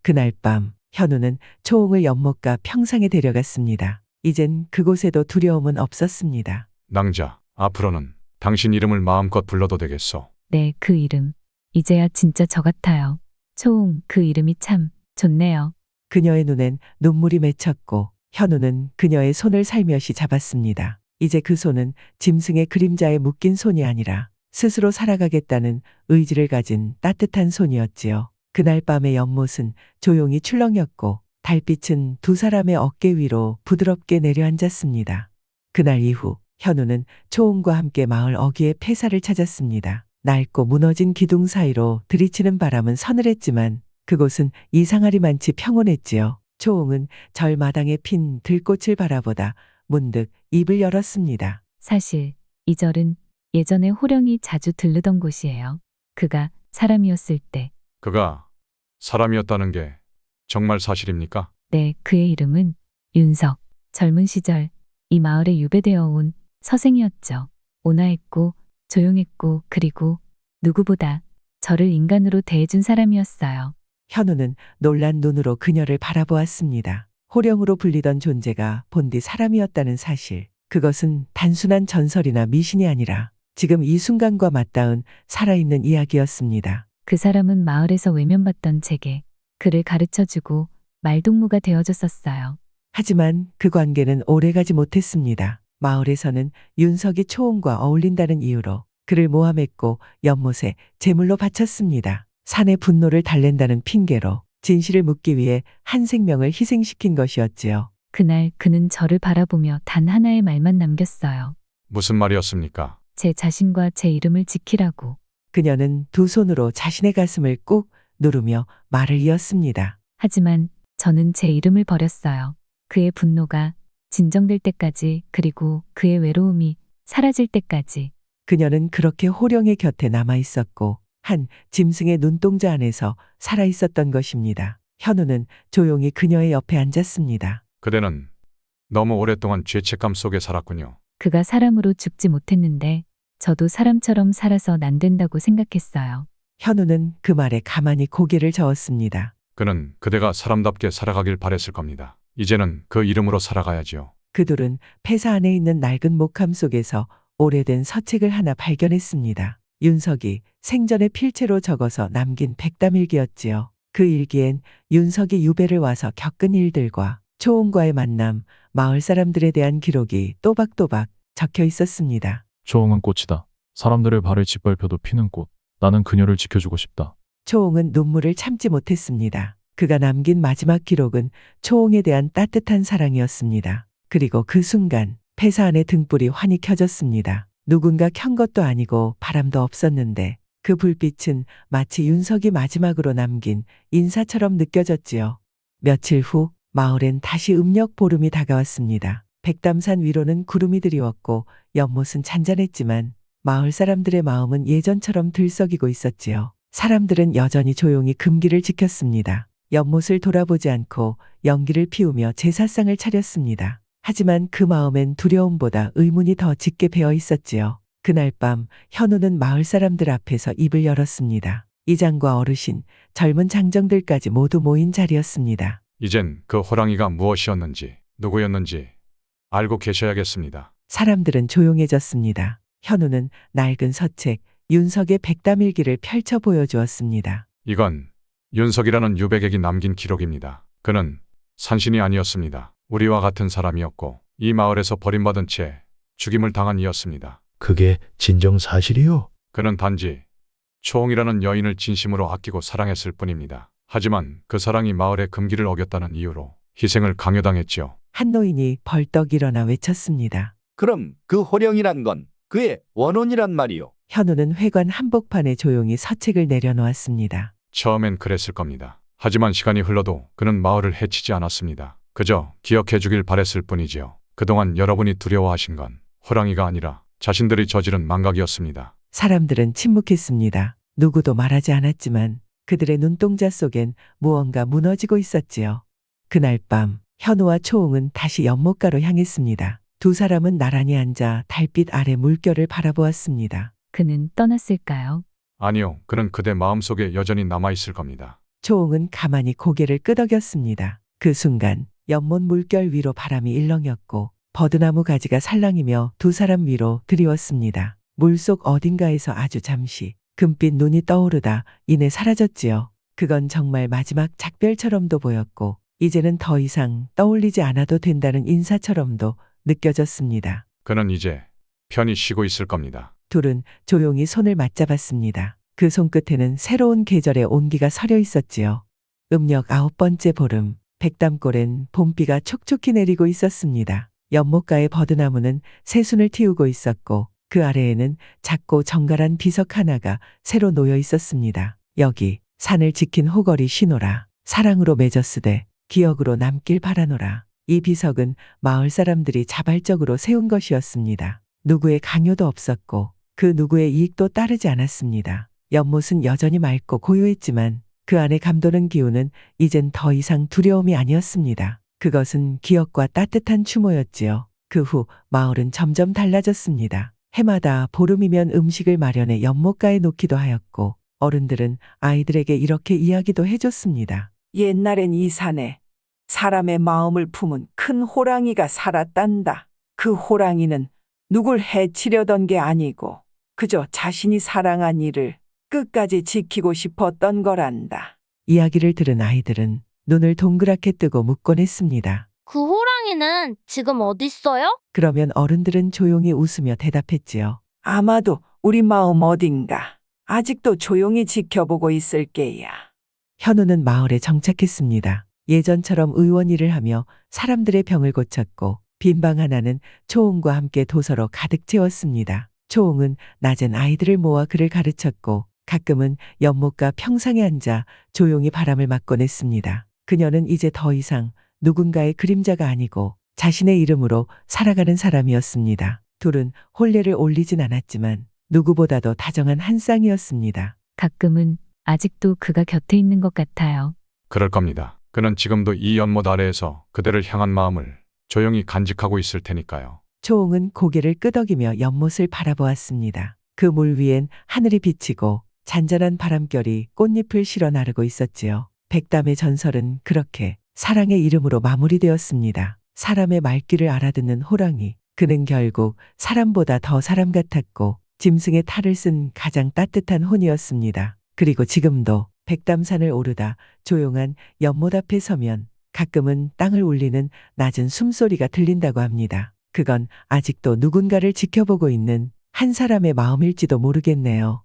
그날 밤 현우는 초홍을 연못가 평상에 데려갔습니다. 이젠 그곳에도 두려움은 없었습니다. 낭자, 앞으로는 당신 이름을 마음껏 불러도 되겠소. 네, 그 이름. 이제야 진짜 저 같아요. 초홍, 그 이름이 참 좋네요. 그녀의 눈엔 눈물이 맺혔고 현우는 그녀의 손을 살며시 잡았습니다. 이제 그 손은 짐승의 그림자에 묶인 손이 아니라 스스로 살아가겠다는 의지를 가진 따뜻한 손이었지요. 그날 밤의 연못은 조용히 출렁였고 달빛은 두 사람의 어깨 위로 부드럽게 내려앉았습니다. 그날 이후 현우는 초홍과 함께 마을 어귀의 폐사를 찾았습니다. 낡고 무너진 기둥 사이로 들이치는 바람은 서늘했지만 그곳은 이상하리만치 평온했지요. 초홍은 절마당에 핀 들꽃을 바라보다 문득 입을 열었습니다. 사실 이 절은 예전에 호령이 자주 들르던 곳이에요. 그가 사람이었을 때. 그가 사람이었다는 게 정말 사실입니까? 네, 그의 이름은 윤석. 젊은 시절 이 마을에 유배되어 온 서생이었죠. 온화했고 조용했고 그리고 누구보다 저를 인간으로 대해준 사람이었어요. 현우는 놀란 눈으로 그녀를 바라보았습니다. 호령으로 불리던 존재가 본디 사람이었다는 사실. 그것은 단순한 전설이나 미신이 아니라 지금 이 순간과 맞닿은 살아있는 이야기였습니다. 그 사람은 마을에서 외면받던 제게 그를 가르쳐주고 말동무가 되어줬었어요. 하지만 그 관계는 오래가지 못했습니다. 마을에서는 윤석이 초홍과 어울린다는 이유로 그를 모함했고 연못에 제물로 바쳤습니다. 산의 분노를 달랜다는 핑계로 진실을 묻기 위해 한 생명을 희생시킨 것이었지요. 그날 그는 저를 바라보며 단 하나의 말만 남겼어요. 무슨 말이었습니까? 제 자신과 제 이름을 지키라고. 그녀는 두 손으로 자신의 가슴을 꾹 누르며 말을 이었습니다. 하지만 저는 제 이름을 버렸어요. 그의 분노가 진정될 때까지 그리고 그의 외로움이 사라질 때까지. 그녀는 그렇게 호령의 곁에 남아 있었고 한 짐승의 눈동자 안에서 살아 있었던 것입니다. 현우는 조용히 그녀의 옆에 앉았습니다. 그대는 너무 오랫동안 죄책감 속에 살았군요. 그가 사람으로 죽지 못했는데 저도 사람처럼 살아서 난 된다고 생각했어요. 현우는 그 말에 가만히 고개를 저었습니다. 그는 그대가 사람답게 살아가길 바랬을 겁니다. 이제는 그 이름으로 살아가야지요. 그들은 폐사 안에 있는 낡은 목함 속에서 오래된 서책을 하나 발견했습니다. 윤석이 생전에 필체로 적어서 남긴 백담일기였지요. 그 일기엔 윤석이 유배를 와서 겪은 일들과 초홍과의 만남, 마을 사람들에 대한 기록이 또박또박 적혀 있었습니다. 초홍은 꽃이다. 사람들의 발을 짓밟혀도 피는 꽃. 나는 그녀를 지켜주고 싶다. 초홍은 눈물을 참지 못했습니다. 그가 남긴 마지막 기록은 초홍에 대한 따뜻한 사랑이었습니다. 그리고 그 순간 폐사 안의 등불이 환히 켜졌습니다. 누군가 켠 것도 아니고 바람도 없었는데 그 불빛은 마치 윤석이 마지막으로 남긴 인사처럼 느껴졌지요. 며칠 후 마을엔 다시 음력 보름이 다가왔습니다. 백담산 위로는 구름이 드리웠고 연못은 잔잔했지만 마을 사람들의 마음은 예전처럼 들썩이고 있었지요. 사람들은 여전히 조용히 금기를 지켰습니다. 연못을 돌아보지 않고 연기를 피우며 제사상을 차렸습니다. 하지만 그 마음엔 두려움보다 의문이 더 짙게 배어 있었지요. 그날 밤 현우는 마을 사람들 앞에서 입을 열었습니다. 이장과 어르신, 젊은 장정들까지 모두 모인 자리였습니다. 이젠 그 호랑이가 무엇이었는지, 누구였는지 알고 계셔야겠습니다. 사람들은 조용해졌습니다. 현우는 낡은 서책, 윤석의 백담일기를 펼쳐 보여주었습니다. 이건 윤석이라는 유배객이 남긴 기록입니다. 그는 산신이 아니었습니다. 우리와 같은 사람이었고 이 마을에서 버림받은 채 죽임을 당한 이였습니다. 그게 진정 사실이요? 그는 단지 초홍이라는 여인을 진심으로 아끼고 사랑했을 뿐입니다. 하지만 그 사랑이 마을의 금기를 어겼다는 이유로 희생을 강요당했지요. 한 노인이 벌떡 일어나 외쳤습니다. 그럼 그 호령이란 건 그의 원혼이란 말이요. 현우는 회관 한복판에 조용히 서책을 내려놓았습니다. 처음엔 그랬을 겁니다. 하지만 시간이 흘러도 그는 마을을 해치지 않았습니다. 그저 기억해 주길 바랬을 뿐이지요. 그동안 여러분이 두려워하신 건 호랑이가 아니라 자신들이 저지른 망각이었습니다. 사람들은 침묵했습니다. 누구도 말하지 않았지만 그들의 눈동자 속엔 무언가 무너지고 있었지요. 그날 밤 현우와 초홍은 다시 연못가로 향했습니다. 두 사람은 나란히 앉아 달빛 아래 물결을 바라보았습니다. 그는 떠났을까요? 아니요, 그는 그대 마음속에 여전히 남아있을 겁니다. 초홍은 가만히 고개를 끄덕였습니다. 그 순간 연못 물결 위로 바람이 일렁였고 버드나무 가지가 살랑이며 두 사람 위로 드리웠습니다. 물속 어딘가에서 아주 잠시 금빛 눈이 떠오르다 이내 사라졌지요. 그건 정말 마지막 작별처럼도 보였고 이제는 더 이상 떠올리지 않아도 된다는 인사처럼도 느껴졌습니다. 그는 이제 편히 쉬고 있을 겁니다. 둘은 조용히 손을 맞잡았습니다. 그 손끝에는 새로운 계절의 온기가 서려 있었지요. 음력 9번째 보름, 백담골엔 봄비가 촉촉히 내리고 있었습니다. 연못가의 버드나무는 새순을 틔우고 있었고 그 아래에는 작고 정갈한 비석 하나가 새로 놓여 있었습니다. 여기 산을 지킨 호걸이 쉬노라. 사랑으로 맺었으되 기억으로 남길 바라노라. 이 비석은 마을 사람들이 자발적으로 세운 것이었습니다. 누구의 강요도 없었고 그 누구의 이익도 따르지 않았습니다. 연못은 여전히 맑고 고요했지만 그 안에 감도는 기운은 이젠 더 이상 두려움이 아니었습니다. 그것은 기억과 따뜻한 추모였지요. 그 후 마을은 점점 달라졌습니다. 해마다 보름이면 음식을 마련해 연못가에 놓기도 하였고 어른들은 아이들에게 이렇게 이야기도 해줬습니다. 옛날엔 이 산에 사람의 마음을 품은 큰 호랑이가 살았단다. 그 호랑이는 누굴 해치려던 게 아니고 그저 자신이 사랑한 이를 끝까지 지키고 싶었던 거란다. 이야기를 들은 아이들은 눈을 동그랗게 뜨고 묻곤 했습니다. 그 호랑이는 지금 어딨어요? 그러면 어른들은 조용히 웃으며 대답했지요. 아마도 우리 마음 어딘가 아직도 조용히 지켜보고 있을 게야. 현우는 마을에 정착했습니다. 예전처럼 의원 일을 하며 사람들의 병을 고쳤고 빈방 하나는 초홍과 함께 도서로 가득 채웠습니다. 초홍은 낮엔 아이들을 모아 글을 가르쳤고 가끔은 연못가 평상에 앉아 조용히 바람을 맞곤 했습니다. 그녀는 이제 더 이상 누군가의 그림자가 아니고 자신의 이름으로 살아가는 사람이었습니다. 둘은 혼례를 올리진 않았지만 누구보다도 다정한 한 쌍이었습니다. 가끔은 아직도 그가 곁에 있는 것 같아요. 그럴 겁니다. 그는 지금도 이 연못 아래에서 그대를 향한 마음을 조용히 간직하고 있을 테니까요. 초홍은 고개를 끄덕이며 연못을 바라보았습니다. 그 물 위엔 하늘이 비치고 잔잔한 바람결이 꽃잎을 실어 나르고 있었지요. 백담의 전설은 그렇게 사랑의 이름으로 마무리되었습니다. 사람의 말귀를 알아듣는 호랑이. 그는 결국 사람보다 더 사람 같았고 짐승의 탈을 쓴 가장 따뜻한 혼이었습니다. 그리고 지금도 백담산을 오르다 조용한 연못 앞에 서면 가끔은 땅을 울리는 낮은 숨소리가 들린다고 합니다. 그건 아직도 누군가를 지켜보고 있는 한 사람의 마음일지도 모르겠네요.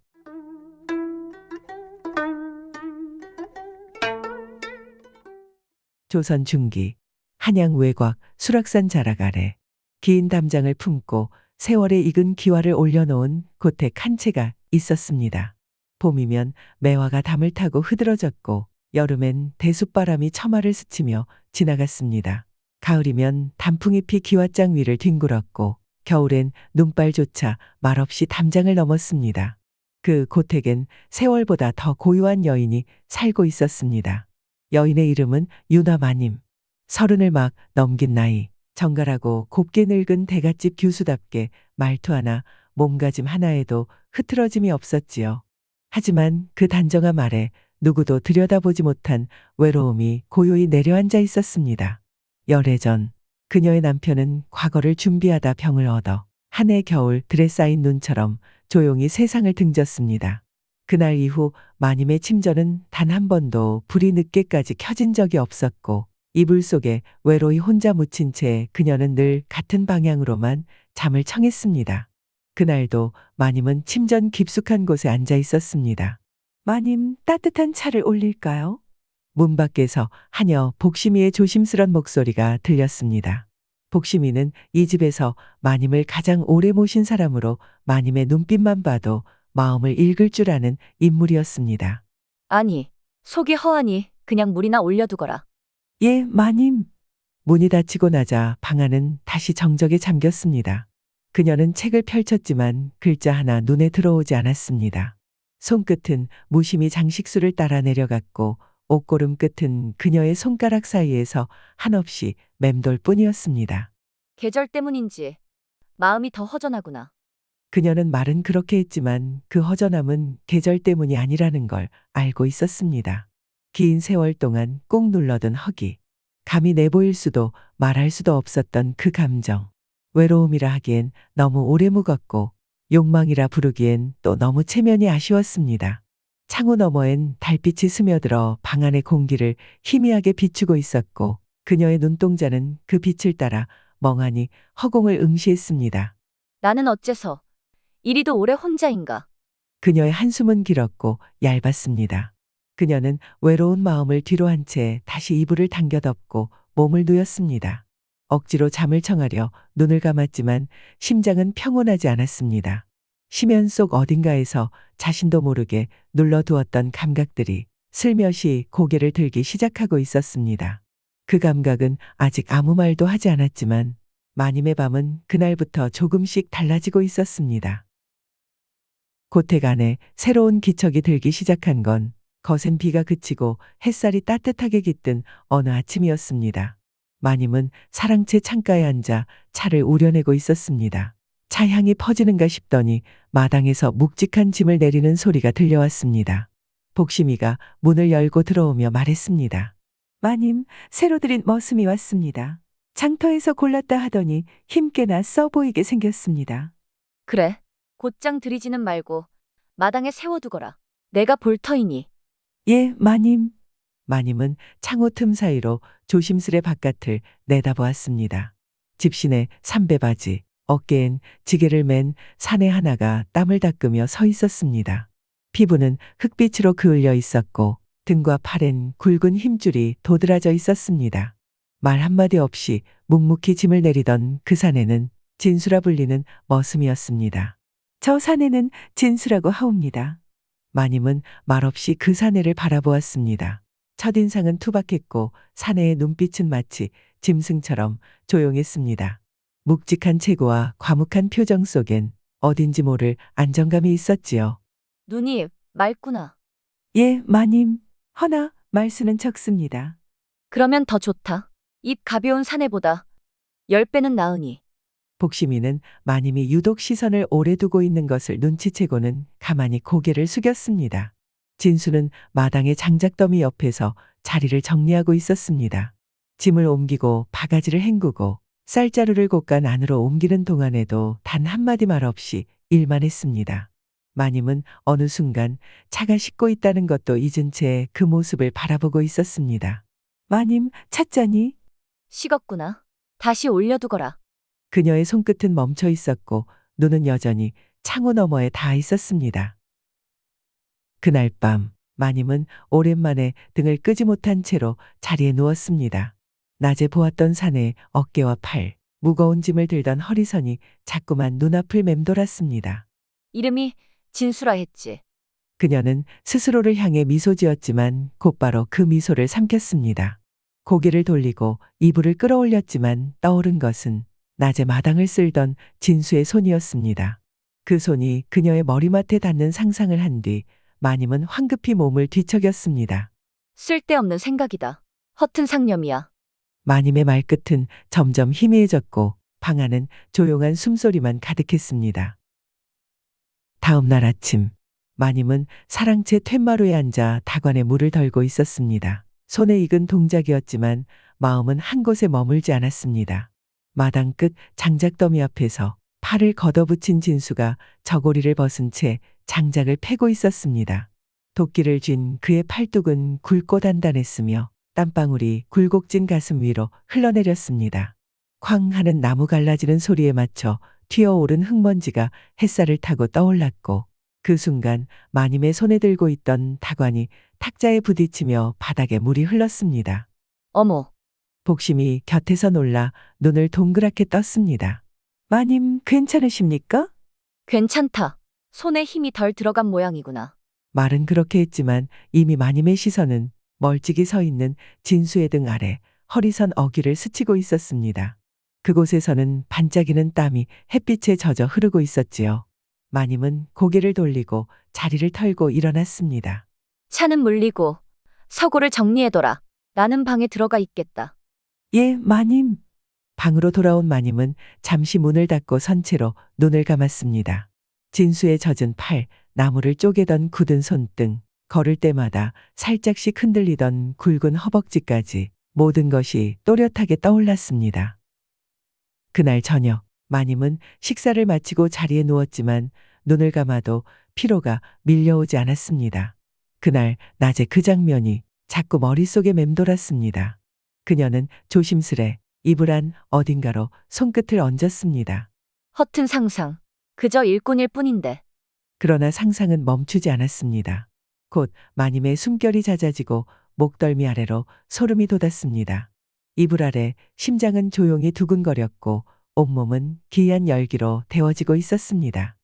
조선 중기 한양 외곽 수락산 자락 아래 긴 담장을 품고 세월에 익은 기와를 올려놓은 고택 한 채가 있었습니다. 봄이면 매화가 담을 타고 흐드러졌고 여름엔 대숲바람이 처마를 스치며 지나갔습니다. 가을이면 단풍잎이 기와장 위를 뒹굴었고 겨울엔 눈발조차 말없이 담장을 넘었습니다. 그 고택엔 세월보다 더 고요한 여인이 살고 있었습니다. 여인의 이름은 유나마님. 30을 막 넘긴 나이, 정갈하고 곱게 늙은 대갓집 교수답게 말투 하나, 몸가짐 하나에도 흐트러짐이 없었지요. 하지만 그 단정한 말에 누구도 들여다보지 못한 외로움이 고요히 내려앉아 있었습니다. 열해 전 그녀의 남편은 과거를 준비하다 병을 얻어 한 해 겨울 들에 쌓인 눈처럼 조용히 세상을 등졌습니다. 그날 이후 마님의 침전은 단 한 번도 불이 늦게까지 켜진 적이 없었고 이불 속에 외로이 혼자 묻힌 채 그녀는 늘 같은 방향으로만 잠을 청했습니다. 그날도 마님은 침전 깊숙한 곳에 앉아 있었습니다. 마님, 따뜻한 차를 올릴까요? 문 밖에서 하녀 복심이의 조심스런 목소리가 들렸습니다. 복심이는 이 집에서 마님을 가장 오래 모신 사람으로 마님의 눈빛만 봐도 마음을 읽을 줄 아는 인물이었습니다. 아니, 속이 허하니 그냥 물이나 올려두거라. 예, 마님. 문이 닫히고 나자 방 안은 다시 정적에 잠겼습니다. 그녀는 책을 펼쳤지만 글자 하나 눈에 들어오지 않았습니다. 손끝은 무심히 장식수를 따라 내려갔고 옷고름 끝은 그녀의 손가락 사이에서 한없이 맴돌 뿐이었습니다. 계절 때문인지 마음이 더 허전하구나. 그녀는 말은 그렇게 했지만 그 허전함은 계절 때문이 아니라는 걸 알고 있었습니다. 긴 세월 동안 꾹 눌러둔 허기, 감히 내보일 수도 말할 수도 없었던 그 감정. 외로움이라 하기엔 너무 오래 묵었고 욕망이라 부르기엔 또 너무 체면이 아쉬웠습니다. 창호 너머엔 달빛이 스며들어 방 안의 공기를 희미하게 비추고 있었고 그녀의 눈동자는 그 빛을 따라 멍하니 허공을 응시했습니다. 나는 어째서 이리도 오래 혼자인가? 그녀의 한숨은 길었고 얇았습니다. 그녀는 외로운 마음을 뒤로 한 채 다시 이불을 당겨 덮고 몸을 누였습니다. 억지로 잠을 청하려 눈을 감았지만 심장은 평온하지 않았습니다. 심연 속 어딘가에서 자신도 모르게 눌러두었던 감각들이 슬며시 고개를 들기 시작하고 있었습니다. 그 감각은 아직 아무 말도 하지 않았지만 마님의 밤은 그날부터 조금씩 달라지고 있었습니다. 고택 안에 새로운 기척이 들기 시작한 건 거센 비가 그치고 햇살이 따뜻하게 깃든 어느 아침이었습니다. 마님은 사랑채 창가에 앉아 차를 우려내고 있었습니다. 차 향이 퍼지는가 싶더니 마당에서 묵직한 짐을 내리는 소리가 들려왔습니다. 복심이가 문을 열고 들어오며 말했습니다. 마님, 새로 들인 머슴이 왔습니다. 장터에서 골랐다 하더니 힘께나 써 보이게 생겼습니다. 그래. 곧장 들이지는 말고 마당에 세워두거라. 내가 볼 터이니. 예, 마님. 마님은 창호 틈 사이로 조심스레 바깥을 내다보았습니다. 집신에 삼배바지, 어깨엔 지게를 맨 사내 하나가 땀을 닦으며 서 있었습니다. 피부는 흑빛으로 그을려 있었고 등과 팔엔 굵은 힘줄이 도드라져 있었습니다. 말 한마디 없이 묵묵히 짐을 내리던 그 사내는 진수라 불리는 머슴이었습니다. 저 사내는 진수라고 하옵니다. 마님은 말없이 그 사내를 바라보았습니다. 첫인상은 투박했고 사내의 눈빛은 마치 짐승처럼 조용했습니다. 묵직한 체구와 과묵한 표정 속엔 어딘지 모를 안정감이 있었지요. 눈이 맑구나. 예, 마님. 허나 말수는 적습니다. 그러면 더 좋다. 입 가벼운 사내보다 10배는 나으니. 복심이는 마님이 유독 시선을 오래 두고 있는 것을 눈치채고는 가만히 고개를 숙였습니다. 진수는 마당의 장작더미 옆에서 자리를 정리하고 있었습니다. 짐을 옮기고 바가지를 헹구고 쌀자루를 곶간 안으로 옮기는 동안에도 단 한마디 말 없이 일만 했습니다. 마님은 어느 순간 차가 싣고 있다는 것도 잊은 채 그 모습을 바라보고 있었습니다. 마님, 찻잔이? 식었구나. 다시 올려두거라. 그녀의 손끝은 멈춰 있었고 눈은 여전히 창호 너머에 닿아 있었습니다. 그날 밤 마님은 오랜만에 등을 끄지 못한 채로 자리에 누웠습니다. 낮에 보았던 사내의 어깨와 팔, 무거운 짐을 들던 허리선이 자꾸만 눈앞을 맴돌았습니다. 이름이 진수라 했지. 그녀는 스스로를 향해 미소 지었지만 곧바로 그 미소를 삼켰습니다. 고개를 돌리고 이불을 끌어올렸지만 떠오른 것은 낮에 마당을 쓸던 진수의 손이었습니다. 그 손이 그녀의 머리맡에 닿는 상상을 한 뒤 마님은 황급히 몸을 뒤척였습니다. 쓸데없는 생각이다. 허튼 상념이야. 마님의 말끝은 점점 희미해졌고 방 안은 조용한 숨소리만 가득했습니다. 다음 날 아침 마님은 사랑채 툇마루에 앉아 다관에 물을 덜고 있었습니다. 손에 익은 동작이었지만 마음은 한 곳에 머물지 않았습니다. 마당 끝 장작더미 앞에서 팔을 걷어붙인 진수가 저고리를 벗은 채 장작을 패고 있었습니다. 도끼를 쥔 그의 팔뚝은 굵고 단단했으며 땀방울이 굴곡진 가슴 위로 흘러내렸습니다. 쾅 하는 나무 갈라지는 소리에 맞춰 튀어오른 흙먼지가 햇살을 타고 떠올랐고 그 순간 마님의 손에 들고 있던 다관이 탁자에 부딪히며 바닥에 물이 흘렀습니다. 어머. 복심이 곁에서 놀라 눈을 동그랗게 떴습니다. 마님, 괜찮으십니까? 괜찮다. 손에 힘이 덜 들어간 모양이구나. 말은 그렇게 했지만 이미 마님의 시선은 멀찍이 서 있는 진수의 등 아래 허리선 어귀를 스치고 있었습니다. 그곳에서는 반짝이는 땀이 햇빛에 젖어 흐르고 있었지요. 마님은 고개를 돌리고 자리를 털고 일어났습니다. 차는 물리고 서고를 정리해둬라. 나는 방에 들어가 있겠다. 예, 마님. 방으로 돌아온 마님은 잠시 문을 닫고 선 채로 눈을 감았습니다. 진수의 젖은 팔, 나무를 쪼개던 굳은 손등, 걸을 때마다 살짝씩 흔들리던 굵은 허벅지까지 모든 것이 또렷하게 떠올랐습니다. 그날 저녁, 마님은 식사를 마치고 자리에 누웠지만 눈을 감아도 피로가 밀려오지 않았습니다. 그날 낮에 그 장면이 자꾸 머릿속에 맴돌았습니다. 그녀는 조심스레 이불 안 어딘가로 손끝을 얹었습니다. 허튼 상상. 그저 일꾼일 뿐인데. 그러나 상상은 멈추지 않았습니다. 곧 마님의 숨결이 잦아지고 목덜미 아래로 소름이 돋았습니다. 이불 아래 심장은 조용히 두근거렸고 온몸은 기이한 열기로 데워지고 있었습니다.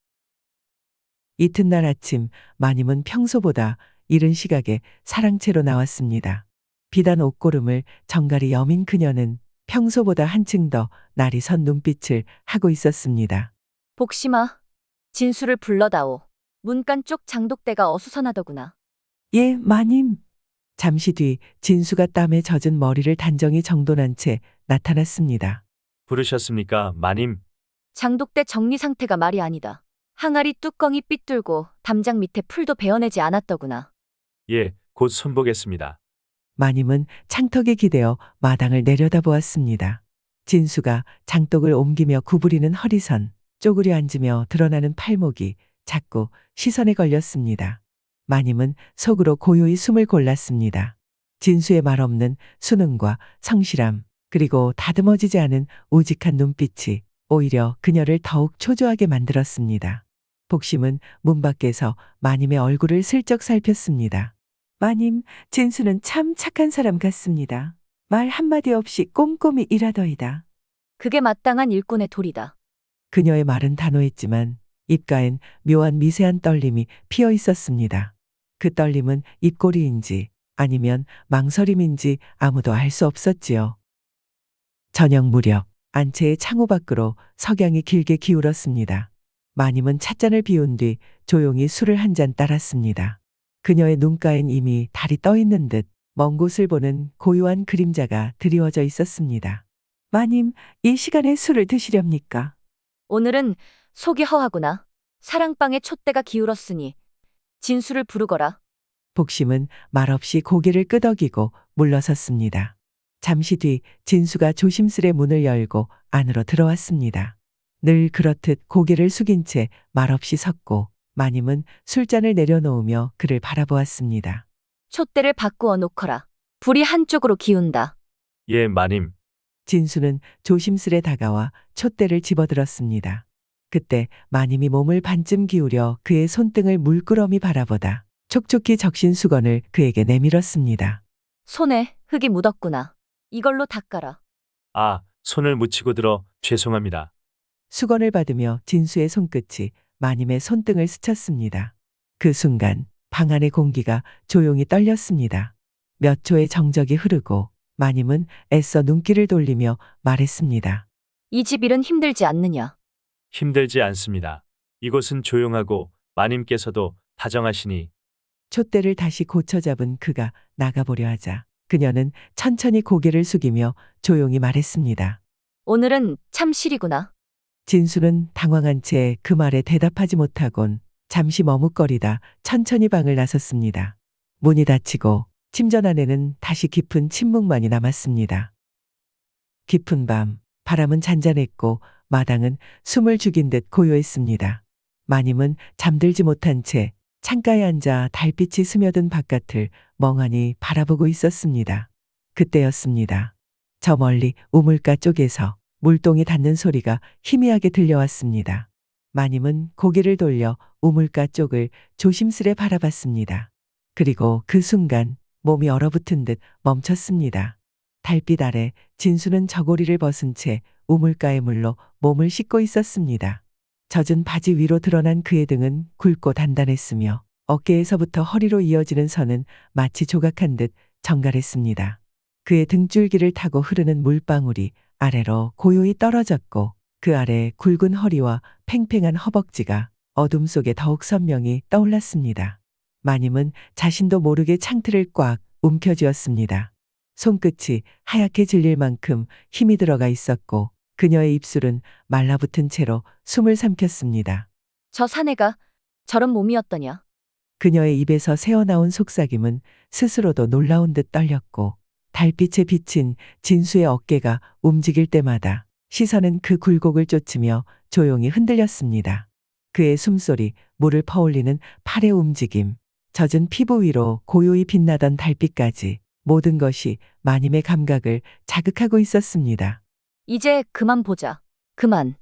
이튿날 아침 마님은 평소보다 이른 시각에 사랑채로 나왔습니다. 비단 옷고름을 정갈히 여민 그녀는 평소보다 한층 더 날이 선 눈빛을 하고 있었습니다. 복심아, 진수를 불러다오. 문간 쪽 장독대가 어수선하더구나. 예, 마님. 잠시 뒤 진수가 땀에 젖은 머리를 단정히 정돈한 채 나타났습니다. 부르셨습니까, 마님? 장독대 정리 상태가 말이 아니다. 항아리 뚜껑이 삐뚤고 담장 밑에 풀도 베어내지 않았더구나. 예, 곧 손보겠습니다. 마님은 창턱에 기대어 마당을 내려다보았습니다. 진수가 장독을 옮기며 구부리는 허리선, 쪼그려 앉으며 드러나는 팔목이 자꾸 시선에 걸렸습니다. 마님은 속으로 고요히 숨을 골랐습니다. 진수의 말없는 수능과 성실함, 그리고 다듬어지지 않은 우직한 눈빛이 오히려 그녀를 더욱 초조하게 만들었습니다. 복심은 문 밖에서 마님의 얼굴을 슬쩍 살폈습니다. 마님, 진수는 참 착한 사람 같습니다. 말 한마디 없이 꼼꼼히 일하더이다. 그게 마땅한 일꾼의 도리다. 그녀의 말은 단호했지만 입가엔 묘한 미세한 떨림이 피어 있었습니다. 그 떨림은 입꼬리인지 아니면 망설임인지 아무도 알 수 없었지요. 저녁 무렵 안채의 창호 밖으로 석양이 길게 기울었습니다. 마님은 찻잔을 비운 뒤 조용히 술을 한 잔 따랐습니다. 그녀의 눈가엔 이미 달이 떠 있는 듯 먼 곳을 보는 고요한 그림자가 드리워져 있었습니다. 마님, 이 시간에 술을 드시렵니까? 오늘은 속이 허하구나. 사랑방에 촛대가 기울었으니 진수를 부르거라. 복심은 말없이 고개를 끄덕이고 물러섰습니다. 잠시 뒤 진수가 조심스레 문을 열고 안으로 들어왔습니다. 늘 그렇듯 고개를 숙인 채 말없이 섰고 마님은 술잔을 내려놓으며 그를 바라보았습니다. 촛대를 바꾸어 놓거라. 불이 한쪽으로 기운다. 예, 마님. 진수는 조심스레 다가와 촛대를 집어들었습니다. 그때 마님이 몸을 반쯤 기울여 그의 손등을 물끄러미 바라보다 촉촉히 적신 수건을 그에게 내밀었습니다. 손에 흙이 묻었구나. 이걸로 닦아라. 아, 손을 묻히고 들어 죄송합니다. 수건을 받으며 진수의 손끝이 마님의 손등을 스쳤습니다. 그 순간 방 안의 공기가 조용히 떨렸습니다. 몇 초의 정적이 흐르고 마님은 애써 눈길을 돌리며 말했습니다. 이 집 일은 힘들지 않느냐? 힘들지 않습니다. 이곳은 조용하고 마님께서도 다정하시니. 촛대를 다시 고쳐 잡은 그가 나가보려 하자 그녀는 천천히 고개를 숙이며 조용히 말했습니다. 오늘은 참 시리구나. 진수는 당황한 채 그 말에 대답하지 못하곤 잠시 머뭇거리다 천천히 방을 나섰습니다. 문이 닫히고 침전 안에는 다시 깊은 침묵만이 남았습니다. 깊은 밤, 바람은 잔잔했고 마당은 숨을 죽인 듯 고요했습니다. 마님은 잠들지 못한 채 창가에 앉아 달빛이 스며든 바깥을 멍하니 바라보고 있었습니다. 그때였습니다. 저 멀리 우물가 쪽에서 물동이 닿는 소리가 희미하게 들려왔습니다. 마님은 고개를 돌려 우물가 쪽을 조심스레 바라봤습니다. 그리고 그 순간 몸이 얼어붙은 듯 멈췄습니다. 달빛 아래 진수는 저고리를 벗은 채 우물가의 물로 몸을 씻고 있었습니다. 젖은 바지 위로 드러난 그의 등은 굵고 단단했으며 어깨에서부터 허리로 이어지는 선은 마치 조각한 듯 정갈했습니다. 그의 등줄기를 타고 흐르는 물방울이 아래로 고요히 떨어졌고 그 아래 굵은 허리와 팽팽한 허벅지가 어둠 속에 더욱 선명히 떠올랐습니다. 마님은 자신도 모르게 창틀을 꽉 움켜쥐었습니다. 손끝이 하얗게 질릴 만큼 힘이 들어가 있었고 그녀의 입술은 말라붙은 채로 숨을 삼켰습니다. 저 사내가 저런 몸이었더냐. 그녀의 입에서 새어나온 속삭임은 스스로도 놀라운 듯 떨렸고 달빛에 비친 진수의 어깨가 움직일 때마다 시선은 그 굴곡을 쫓으며 조용히 흔들렸습니다. 그의 숨소리, 물을 퍼올리는 팔의 움직임, 젖은 피부 위로 고요히 빛나던 달빛까지 모든 것이 마님의 감각을 자극하고 있었습니다. 이제 그만 보자. 그만.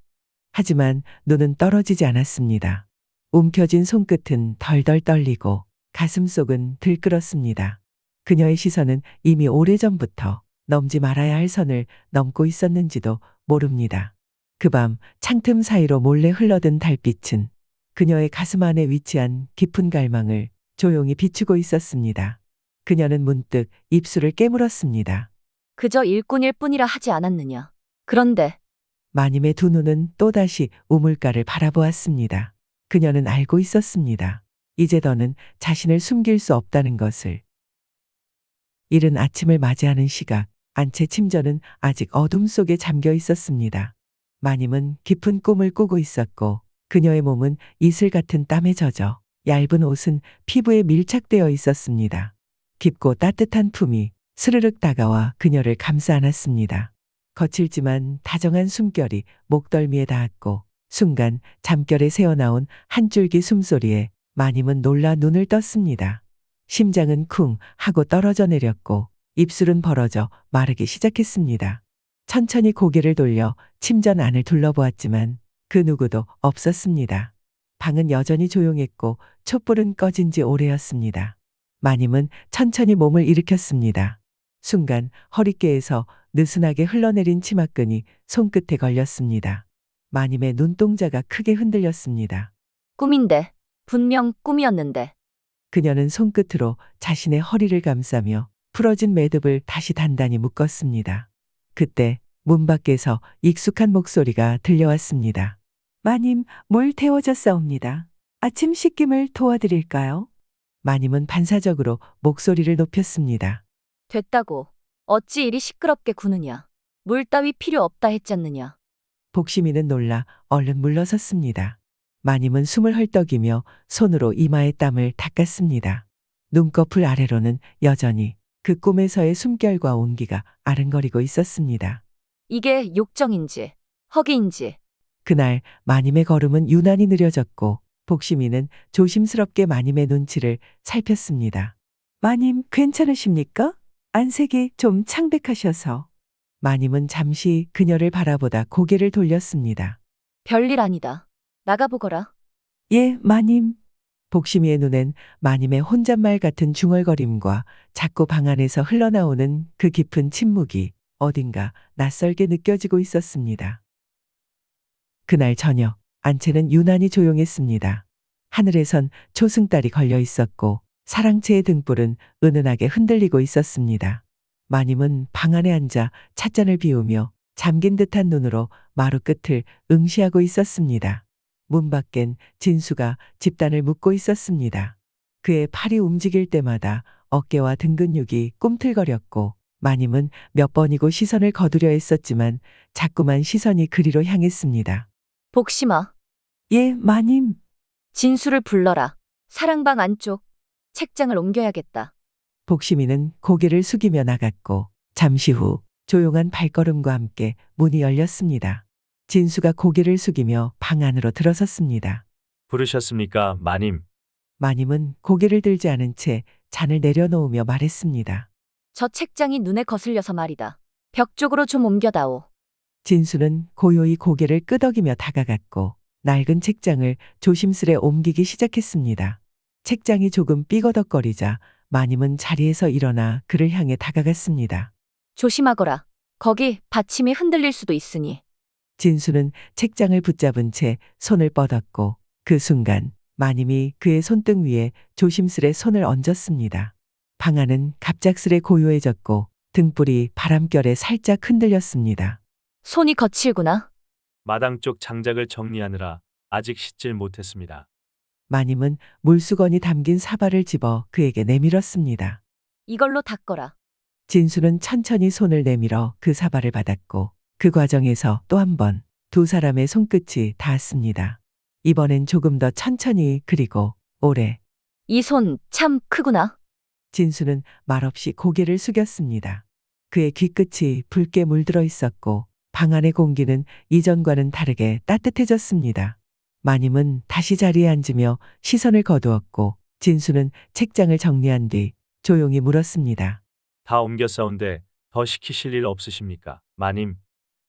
하지만 눈은 떨어지지 않았습니다. 움켜쥔 손끝은 덜덜 떨리고 가슴속은 들끓었습니다. 그녀의 시선은 이미 오래전부터 넘지 말아야 할 선을 넘고 있었는지도 모릅니다. 그 밤 창틈 사이로 몰래 흘러든 달빛은 그녀의 가슴 안에 위치한 깊은 갈망을 조용히 비추고 있었습니다. 그녀는 문득 입술을 깨물었습니다. 그저 일꾼일 뿐이라 하지 않았느냐. 그런데 마님의 두 눈은 또다시 우물가를 바라보았습니다. 그녀는 알고 있었습니다. 이제 더는 자신을 숨길 수 없다는 것을. 이른 아침을 맞이하는 시각, 안채 침전은 아직 어둠 속에 잠겨 있었습니다. 마님은 깊은 꿈을 꾸고 있었고 그녀의 몸은 이슬 같은 땀에 젖어 얇은 옷은 피부에 밀착되어 있었습니다. 깊고 따뜻한 품이 스르륵 다가와 그녀를 감싸 안았습니다. 거칠지만 다정한 숨결이 목덜미에 닿았고 순간 잠결에 새어나온 한 줄기 숨소리에 마님은 놀라 눈을 떴습니다. 심장은 쿵 하고 떨어져 내렸고 입술은 벌어져 마르기 시작했습니다. 천천히 고개를 돌려 침전 안을 둘러보았지만 그 누구도 없었습니다. 방은 여전히 조용했고 촛불은 꺼진 지 오래였습니다. 마님은 천천히 몸을 일으켰습니다. 순간 허리께에서 느슨하게 흘러내린 치마끈이 손끝에 걸렸습니다. 마님의 눈동자가 크게 흔들렸습니다. 꿈인데. 분명 꿈이었는데. 그녀는 손끝으로 자신의 허리를 감싸며 풀어진 매듭을 다시 단단히 묶었습니다. 그때 문 밖에서 익숙한 목소리가 들려왔습니다. 마님, 물 태워졌사옵니다. 아침 씻김을 도와드릴까요? 마님은 반사적으로 목소리를 높였습니다. 됐다고. 어찌 이리 시끄럽게 구느냐. 물 따위 필요 없다 했잖느냐. 복심이는 놀라 얼른 물러섰습니다. 마님은 숨을 헐떡이며 손으로 이마의 땀을 닦았습니다. 눈꺼풀 아래로는 여전히 그 꿈에서의 숨결과 온기가 아른거리고 있었습니다. 이게 욕정인지 허기인지. 그날 마님의 걸음은 유난히 느려졌고 복심이는 조심스럽게 마님의 눈치를 살폈습니다. 마님 괜찮으십니까? 안색이 좀 창백하셔서. 마님은 잠시 그녀를 바라보다 고개를 돌렸습니다. 별일 아니다. 나가보거라. 예, 마님. 복심이의 눈엔 마님의 혼잣말 같은 중얼거림과 자꾸 방 안에서 흘러나오는 그 깊은 침묵이 어딘가 낯설게 느껴지고 있었습니다. 그날 저녁, 안채는 유난히 조용했습니다. 하늘에선 초승달이 걸려 있었고 사랑채의 등불은 은은하게 흔들리고 있었습니다. 마님은 방 안에 앉아 찻잔을 비우며 잠긴 듯한 눈으로 마루 끝을 응시하고 있었습니다. 문 밖엔 진수가 집단을 묶고 있었습니다. 그의 팔이 움직일 때마다 어깨와 등 근육이 꿈틀거렸고 마님은 몇 번이고 시선을 거두려 했었지만 자꾸만 시선이 그리로 향했습니다. 복심아. 예, 마님. 진수를 불러라. 사랑방 안쪽. 책장을 옮겨야겠다. 복심이는 고개를 숙이며 나갔고 잠시 후 조용한 발걸음과 함께 문이 열렸습니다. 진수가 고개를 숙이며 방 안으로 들어섰습니다. 부르셨습니까, 마님? 마님은 고개를 들지 않은 채 잔을 내려놓으며 말했습니다. 저 책장이 눈에 거슬려서 말이다. 벽 쪽으로 좀 옮겨다오. 진수는 고요히 고개를 끄덕이며 다가갔고 낡은 책장을 조심스레 옮기기 시작했습니다. 책장이 조금 삐거덕거리자 마님은 자리에서 일어나 그를 향해 다가갔습니다. 조심하거라. 거기 받침이 흔들릴 수도 있으니. 진수는 책장을 붙잡은 채 손을 뻗었고 그 순간 마님이 그의 손등 위에 조심스레 손을 얹었습니다. 방 안은 갑작스레 고요해졌고 등불이 바람결에 살짝 흔들렸습니다. 손이 거칠구나. 마당 쪽 장작을 정리하느라 아직 씻질 못했습니다. 마님은 물수건이 담긴 사발을 집어 그에게 내밀었습니다. 이걸로 닦거라. 진수는 천천히 손을 내밀어 그 사발을 받았고 그 과정에서 또 한 번 두 사람의 손끝이 닿았습니다. 이번엔 조금 더 천천히 그리고 오래. 이 손 참 크구나. 진수는 말없이 고개를 숙였습니다. 그의 귀끝이 붉게 물들어 있었고 방 안의 공기는 이전과는 다르게 따뜻해졌습니다. 마님은 다시 자리에 앉으며 시선을 거두었고 진수는 책장을 정리한 뒤 조용히 물었습니다. 다 옮겨 싸운데 더 시키실 일 없으십니까? 마님.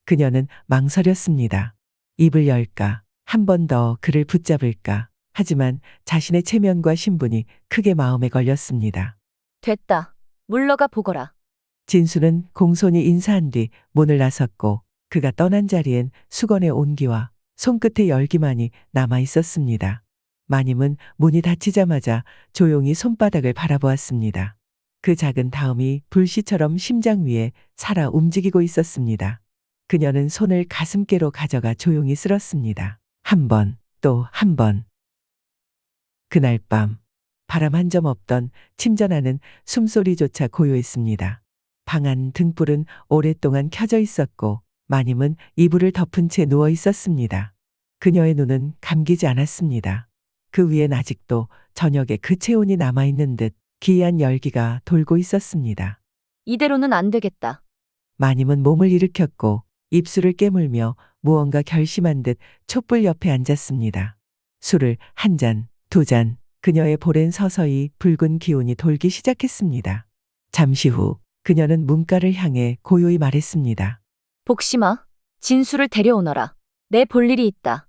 그녀는 망설였습니다. 입을 열까, 한 번 더 그를 붙잡을까. 하지만 자신의 체면과 신분이 크게 마음에 걸렸습니다. 됐다. 물러가 보거라. 진수는 공손히 인사한 뒤 문을 나섰고 그가 떠난 자리엔 수건의 온기와 손끝의 열기만이 남아 있었습니다. 마님은 문이 닫히자마자 조용히 손바닥을 바라보았습니다. 그 작은 다음이 불씨처럼 심장 위에 살아 움직이고 있었습니다. 그녀는 손을 가슴께로 가져가 조용히 쓸었습니다. 한 번, 또 한 번. 그날 밤, 바람 한 점 없던 침전하는 숨소리조차 고요했습니다. 방 안 등불은 오랫동안 켜져 있었고 마님은 이불을 덮은 채 누워 있었습니다. 그녀의 눈은 감기지 않았습니다. 그 위엔 아직도 저녁의 그 체온이 남아있는 듯 기이한 열기가 돌고 있었습니다. 이대로는 안 되겠다. 마님은 몸을 일으켰고 입술을 깨물며 무언가 결심한 듯 촛불 옆에 앉았습니다. 술을 한 잔, 두 잔, 그녀의 볼엔 서서히 붉은 기운이 돌기 시작했습니다. 잠시 후 그녀는 문가를 향해 고요히 말했습니다. 복심아, 진수를 데려오너라. 내 볼 일이 있다.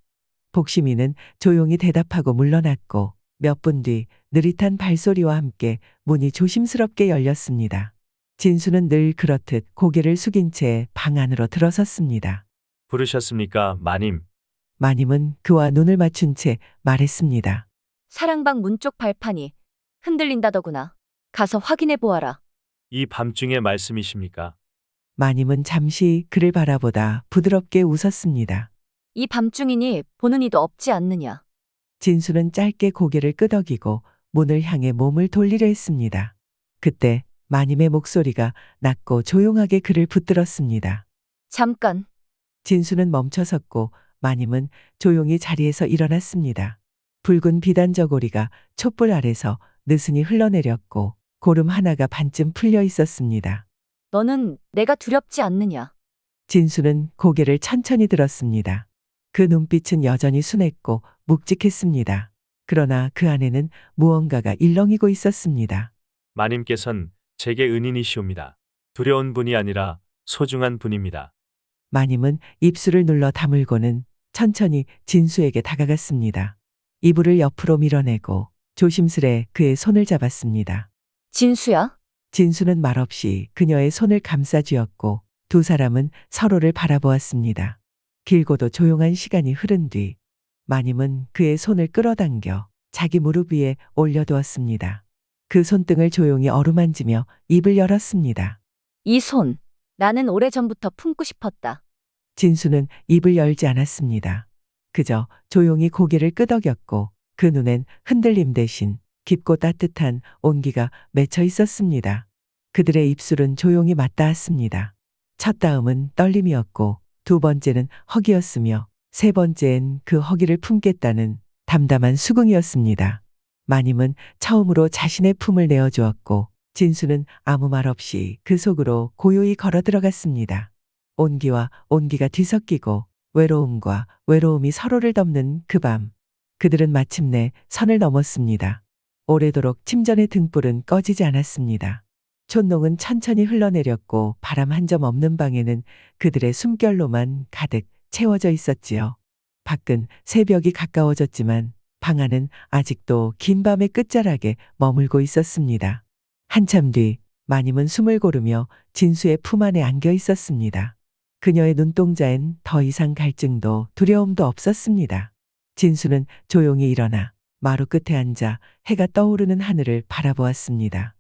복심이는 조용히 대답하고 물러났고 몇 분 뒤 느릿한 발소리와 함께 문이 조심스럽게 열렸습니다. 진수는 늘 그렇듯 고개를 숙인 채 방 안으로 들어섰습니다. 부르셨습니까, 마님? 마님은 그와 눈을 맞춘 채 말했습니다. 사랑방 문 쪽 발판이 흔들린다더구나. 가서 확인해 보아라. 이 밤중에 말씀이십니까? 마님은 잠시 그를 바라보다 부드럽게 웃었습니다. 이 밤중이니 보는 이도 없지 않느냐. 진수는 짧게 고개를 끄덕이고 문을 향해 몸을 돌리려 했습니다. 그때 마님의 목소리가 낮고 조용하게 그를 붙들었습니다. 잠깐. 진수는 멈춰섰고 마님은 조용히 자리에서 일어났습니다. 붉은 비단 저고리가 촛불 아래서 느슨히 흘러내렸고 고름 하나가 반쯤 풀려 있었습니다. 너는 내가 두렵지 않느냐. 진수는 고개를 천천히 들었습니다. 그 눈빛은 여전히 순했고 묵직했습니다. 그러나 그 안에는 무언가가 일렁이고 있었습니다. 마님께선 제게 은인이시옵니다. 두려운 분이 아니라 소중한 분입니다. 마님은 입술을 눌러 다물고는 천천히 진수에게 다가갔습니다. 이불을 옆으로 밀어내고 조심스레 그의 손을 잡았습니다. 진수야? 진수는 말없이 그녀의 손을 감싸쥐었고 두 사람은 서로를 바라보았습니다. 길고도 조용한 시간이 흐른 뒤 마님은 그의 손을 끌어당겨 자기 무릎 위에 올려두었습니다. 그 손등을 조용히 어루만지며 입을 열었습니다. 이 손, 나는 오래전부터 품고 싶었다. 진수는 입을 열지 않았습니다. 그저 조용히 고개를 끄덕였고 그 눈엔 흔들림 대신 깊고 따뜻한 온기가 맺혀 있었습니다. 그들의 입술은 조용히 맞닿았습니다. 첫 다음은 떨림이었고 두 번째는 허기였으며 세 번째엔 그 허기를 품겠다는 담담한 수긍이었습니다. 마님은 처음으로 자신의 품을 내어주었고 진수는 아무 말 없이 그 속으로 고요히 걸어 들어갔습니다. 온기와 온기가 뒤섞이고 외로움과 외로움이 서로를 덮는 그 밤. 그들은 마침내 선을 넘었습니다. 오래도록 침전의 등불은 꺼지지 않았습니다. 촛농은 천천히 흘러내렸고 바람 한 점 없는 방에는 그들의 숨결로만 가득 채워져 있었지요. 밖은 새벽이 가까워졌지만 방 안은 아직도 긴 밤의 끝자락에 머물고 있었습니다. 한참 뒤 마님은 숨을 고르며 진수의 품 안에 안겨 있었습니다. 그녀의 눈동자엔 더 이상 갈증도 두려움도 없었습니다. 진수는 조용히 일어나 마루 끝에 앉아 해가 떠오르는 하늘을 바라보았습니다.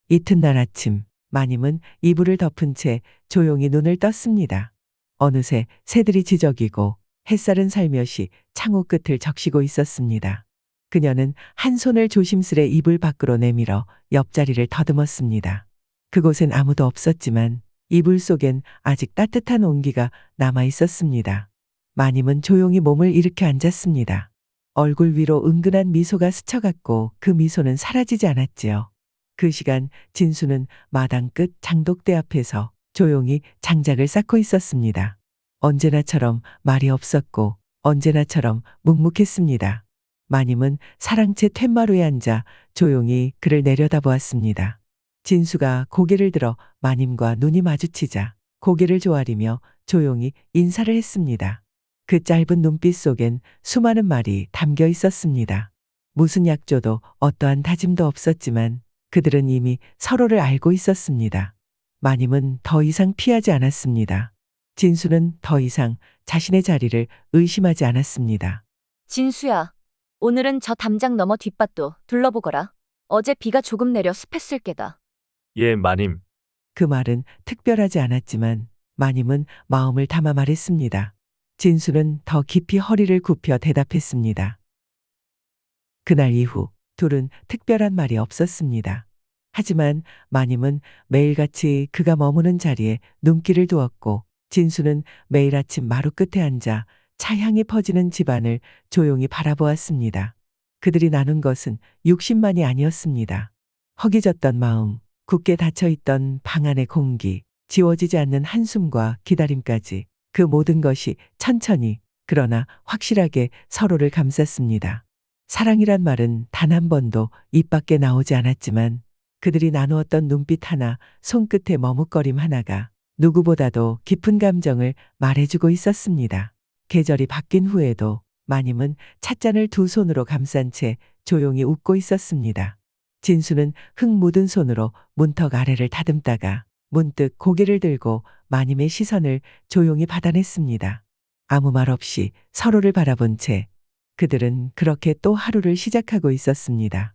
이튿날 아침 마님은 이불을 덮은 채 조용히 눈을 떴습니다. 어느새 새들이 지저귀고 햇살은 살며시 창호 끝을 적시고 있었습니다. 그녀는 한 손을 조심스레 이불 밖으로 내밀어 옆자리를 더듬었습니다. 그곳엔 아무도 없었지만 이불 속엔 아직 따뜻한 온기가 남아 있었습니다. 마님은 조용히 몸을 일으켜 앉았습니다. 얼굴 위로 은근한 미소가 스쳐갔고 그 미소는 사라지지 않았지요. 그 시간 진수는 마당 끝 장독대 앞에서 조용히 장작을 쌓고 있었습니다. 언제나처럼 말이 없었고 언제나처럼 묵묵했습니다. 마님은 사랑채 툇마루에 앉아 조용히 그를 내려다보았습니다. 진수가 고개를 들어 마님과 눈이 마주치자 고개를 조아리며 조용히 인사를 했습니다. 그 짧은 눈빛 속엔 수많은 말이 담겨 있었습니다. 무슨 약조도 어떠한 다짐도 없었지만 그들은 이미 서로를 알고 있었습니다. 마님은 더 이상 피하지 않았습니다. 진수는 더 이상 자신의 자리를 의심하지 않았습니다. 진수야, 오늘은 저 담장 너머 뒷밭도 둘러보거라. 어제 비가 조금 내려 습했을 게다. 예, 마님. 그 말은 특별하지 않았지만 마님은 마음을 담아 말했습니다. 진수는 더 깊이 허리를 굽혀 대답했습니다. 그날 이후 둘은 특별한 말이 없었습니다. 하지만 마님은 매일같이 그가 머무는 자리에 눈길을 두었고 진수는 매일 아침 마루 끝에 앉아 차향이 퍼지는 집안을 조용히 바라보았습니다. 그들이 나눈 것은 욕심만이 아니었습니다. 허기졌던 마음, 굳게 닫혀있던 방 안의 공기, 지워지지 않는 한숨과 기다림까지 그 모든 것이 천천히 그러나 확실하게 서로를 감쌌습니다. 사랑이란 말은 단 한 번도 입 밖에 나오지 않았지만 그들이 나누었던 눈빛 하나, 손끝의 머뭇거림 하나가 누구보다도 깊은 감정을 말해주고 있었습니다. 계절이 바뀐 후에도 마님은 찻잔을 두 손으로 감싼 채 조용히 웃고 있었습니다. 진수는 흙 묻은 손으로 문턱 아래를 다듬다가 문득 고개를 들고 마님의 시선을 조용히 받아냈습니다. 아무 말 없이 서로를 바라본 채 그들은 그렇게 또 하루를 시작하고 있었습니다.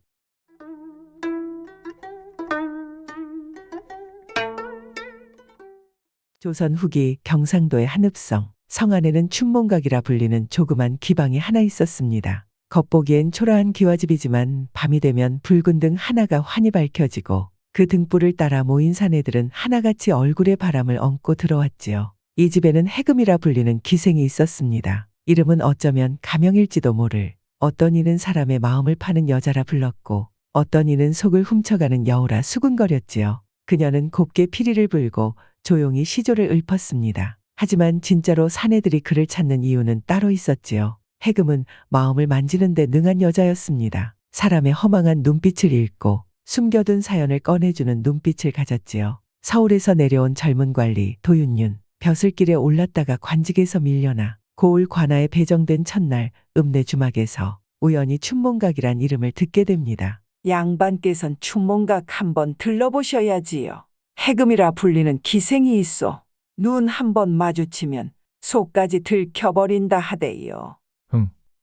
조선 후기 경상도의 한읍성, 성 안에는 춘몽각이라 불리는 조그만 기방이 하나 있었습니다. 겉보기엔 초라한 기와집이지만 밤이 되면 붉은 등 하나가 환히 밝혀지고 그 등불을 따라 모인 사내들은 하나같이 얼굴에 바람을 얹고 들어왔지요. 이 집에는 해금이라 불리는 기생이 있었습니다. 이름은 어쩌면 가명일지도 모를. 어떤 이는 사람의 마음을 파는 여자라 불렀고 어떤 이는 속을 훔쳐가는 여우라 수군거렸지요. 그녀는 곱게 피리를 불고 조용히 시조를 읊었습니다. 하지만 진짜로 사내들이 그를 찾는 이유는 따로 있었지요. 해금은 마음을 만지는 데 능한 여자였습니다. 사람의 허망한 눈빛을 읽고 숨겨둔 사연을 꺼내주는 눈빛을 가졌지요. 서울에서 내려온 젊은 관리 도윤윤, 벼슬길에 올랐다가 관직에서 밀려나 고을 관아에 배정된 첫날 읍내 주막에서 우연히 춘몽각이란 이름을 듣게 됩니다. 양반께선 춘몽각 한번 들러보셔야지요. 해금이라 불리는 기생이 있어. 눈 한번 마주치면 속까지 들켜버린다 하대요.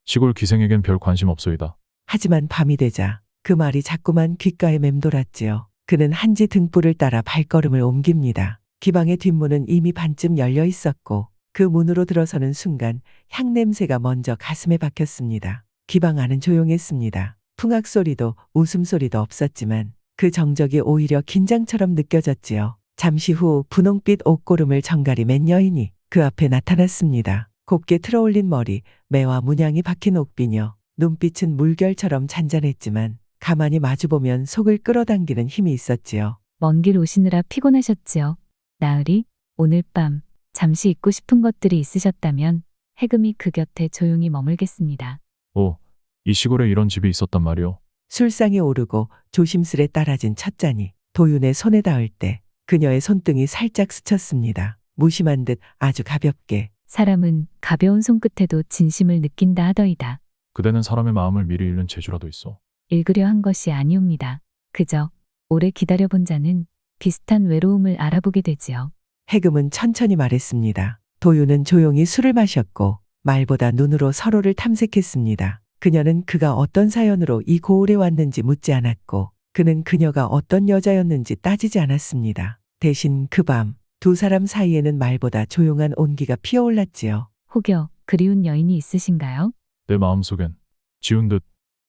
시골 기생에겐 별 관심 없소이다. 하지만 밤이 되자 그 말이 자꾸만 귓가에 맴돌았지요. 그는 한지 등불을 따라 발걸음을 옮깁니다. 기방의 뒷문은 이미 반쯤 열려 있었고 그 문으로 들어서는 순간 향냄새가 먼저 가슴에 박혔습니다. 기방 안은 조용했습니다. 풍악소리도 웃음소리도 없었지만 그 정적이 오히려 긴장처럼 느껴졌지요. 잠시 후 분홍빛 옷고름을 정갈이 맨 여인이 그 앞에 나타났습니다. 곱게 틀어올린 머리, 매와 문양이 박힌 옥비녀, 눈빛은 물결처럼 잔잔했지만 가만히 마주보면 속을 끌어당기는 힘이 있었지요. 먼 길 오시느라 피곤하셨지요. 나으리, 오늘 밤 잠시 잊고 싶은 것들이 있으셨다면 해금이 그 곁에 조용히 머물겠습니다. 오, 이 시골에 이런 집이 있었단 말이오. 술상에 오르고 조심스레 따라진 첫 잔이 도윤의 손에 닿을 때 그녀의 손등이 살짝 스쳤습니다. 무심한 듯 아주 가볍게. 사람은 가벼운 손끝에도 진심을 느낀다 하더이다. 그대는 사람의 마음을 미리 읽는 재주라도 있어. 읽으려 한 것이 아니옵니다. 그저 오래 기다려본 자는 비슷한 외로움을 알아보게 되지요. 해금은 천천히 말했습니다. 도윤은 조용히 술을 마셨고 말보다 눈으로 서로를 탐색했습니다. 그녀는 그가 어떤 사연으로 이 고을에 왔는지 묻지 않았고 그는 그녀가 어떤 여자였는지 따지지 않았습니다. 대신 그 밤 두 사람 사이에는 말보다 조용한 온기가 피어올랐지요. 혹여 그리운 여인이 있으신가요? 내 마음속엔 지운 듯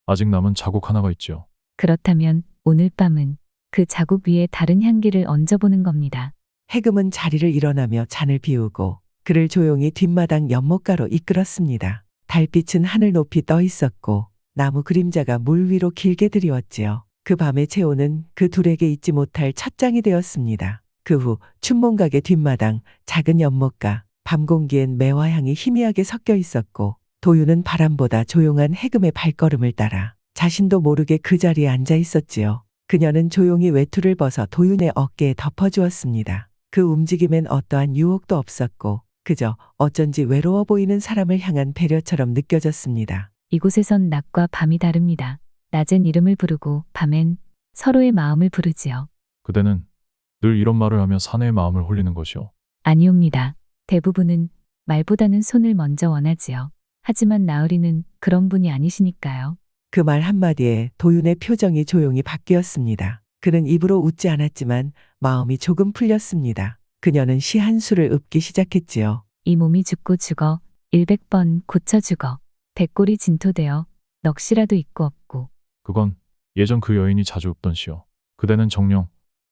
아직 남은 자국 하나가 있지요. 그렇다면 오늘 밤은 그 자국 위에 다른 향기를 얹어보는 겁니다. 해금은 자리를 일어나며 잔을 비우고 그를 조용히 뒷마당 연못가로 이끌었습니다. 달빛은 하늘 높이 떠 있었고 나무 그림자가 물 위로 길게 드리웠지요. 그 밤의 체온은 그 둘에게 잊지 못할 첫 장이 되었습니다. 그 후 춘몽각의 뒷마당, 작은 연못가, 밤 공기엔 매화향이 희미하게 섞여 있었고 도유는 바람보다 조용한 해금의 발걸음을 따라 자신도 모르게 그 자리에 앉아 있었지요. 그녀는 조용히 외투를 벗어 도윤의 어깨에 덮어주었습니다. 그 움직임엔 어떠한 유혹도 없었고 그저 어쩐지 외로워 보이는 사람을 향한 배려처럼 느껴졌습니다. 이곳에선 낮과 밤이 다릅니다. 낮엔 이름을 부르고 밤엔 서로의 마음을 부르지요. 그대는 늘 이런 말을 하며 사내의 마음을 홀리는 것이요. 아니옵니다. 대부분은 말보다는 손을 먼저 원하지요. 하지만 나으리는 그런 분이 아니시니까요. 그 말 한마디에 도윤의 표정이 조용히 바뀌었습니다. 그는 입으로 웃지 않았지만 마음이 조금 풀렸습니다. 그녀는 시 한 수를 읊기 시작했지요. 이 몸이 죽고 죽어 100번 고쳐 죽어 백골이 진토되어 넋이라도 있고 없고. 그건 예전 그 여인이 자주 읊던 시요. 그대는 정녕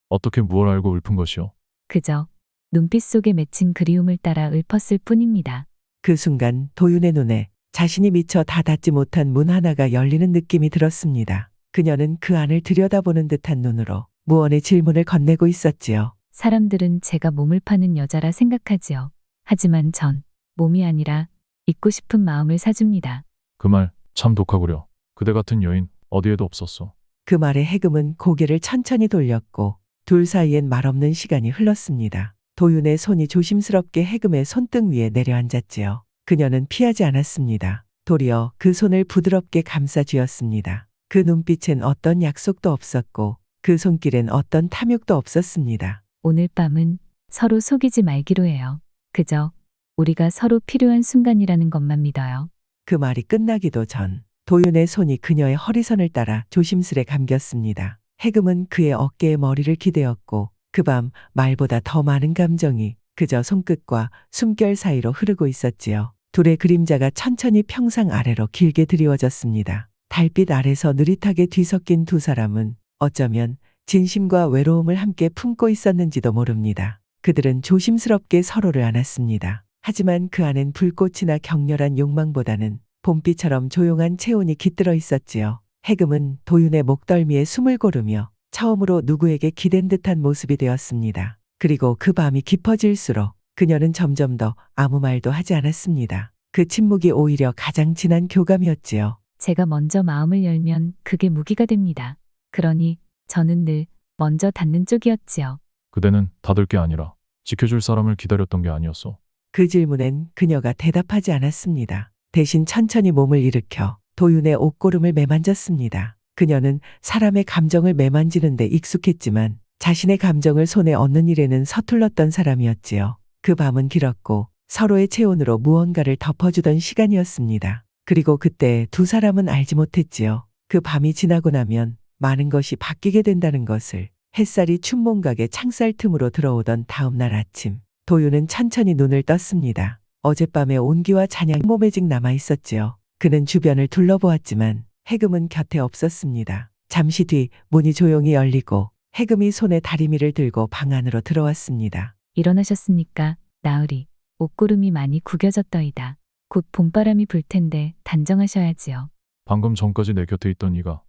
어떻게 무얼 알고 읊은 것이요. 그저 눈빛 속에 맺힌 그리움을 따라 읊었을 뿐입니다. 그 순간 도윤의 눈에 자신이 미처 다 닫지 못한 문 하나가 열리는 느낌이 들었습니다. 그녀는 그 안을 들여다보는 듯한 눈으로 무언의 질문을 건네고 있었지요. 사람들은 제가 몸을 파는 여자라 생각하지요. 하지만 전 몸이 아니라 잊고 싶은 마음을 사줍니다. 그 말 참 독하구려. 그대 같은 여인 어디에도 없었소. 그 말에 해금은 고개를 천천히 돌렸고 둘 사이엔 말없는 시간이 흘렀습니다. 도윤의 손이 조심스럽게 해금의 손등 위에 내려앉았지요. 그녀는 피하지 않았습니다. 도리어 그 손을 부드럽게 감싸 쥐었습니다. 그 눈빛엔 어떤 약속도 없었고 그 손길엔 어떤 탐욕도 없었습니다. 오늘 밤은 서로 속이지 말기로 해요. 그저 우리가 서로 필요한 순간이라는 것만 믿어요. 그 말이 끝나기도 전 도윤의 손이 그녀의 허리선을 따라 조심스레 감겼습니다. 해금은 그의 어깨에 머리를 기대었고 그 밤 말보다 더 많은 감정이 그저 손끝과 숨결 사이로 흐르고 있었지요. 둘의 그림자가 천천히 평상 아래로 길게 드리워졌습니다. 달빛 아래서 느릿하게 뒤섞인 두 사람은 어쩌면 진심과 외로움을 함께 품고 있었는지도 모릅니다. 그들은 조심스럽게 서로를 안았습니다. 하지만 그 안엔 불꽃이나 격렬한 욕망보다는 봄비처럼 조용한 체온이 깃들어 있었지요. 해금은 도윤의 목덜미에 숨을 고르며 처음으로 누구에게 기댄 듯한 모습이 되었습니다. 그리고 그 밤이 깊어질수록 그녀는 점점 더 아무 말도 하지 않았습니다. 그 침묵이 오히려 가장 진한 교감이었지요. 제가 먼저 마음을 열면 그게 무기가 됩니다. 그러니 저는 늘 먼저 닫는 쪽이었지요. 그대는 닫을 게 아니라 지켜줄 사람을 기다렸던 게 아니었소. 그 질문엔 그녀가 대답하지 않았습니다. 대신 천천히 몸을 일으켜 도윤의 옷고름을 매만졌습니다. 그녀는 사람의 감정을 매만지는데 익숙했지만 자신의 감정을 손에 얻는 일에는 서툴렀던 사람이었지요. 그 밤은 길었고 서로의 체온으로 무언가를 덮어주던 시간이었습니다. 그리고 그때 두 사람은 알지 못했지요. 그 밤이 지나고 나면 많은 것이 바뀌게 된다는 것을. 햇살이 춘몽각의 창살 틈으로 들어오던 다음 날 아침 도윤은 천천히 눈을 떴습니다. 어젯밤의 온기와 잔향이 몸에 직 남아 있었지요. 그는 주변을 둘러보았지만 해금은 곁에 없었습니다. 잠시 뒤 문이 조용히 열리고 해금이 손에 다리미를 들고 방 안으로 들어왔습니다. 일어나셨습니까, 나으리? 옷고름이 많이 구겨졌더이다. 곧 봄바람이 불 텐데 단정하셔야지요. 방금 전까지 내 곁에 있던 이가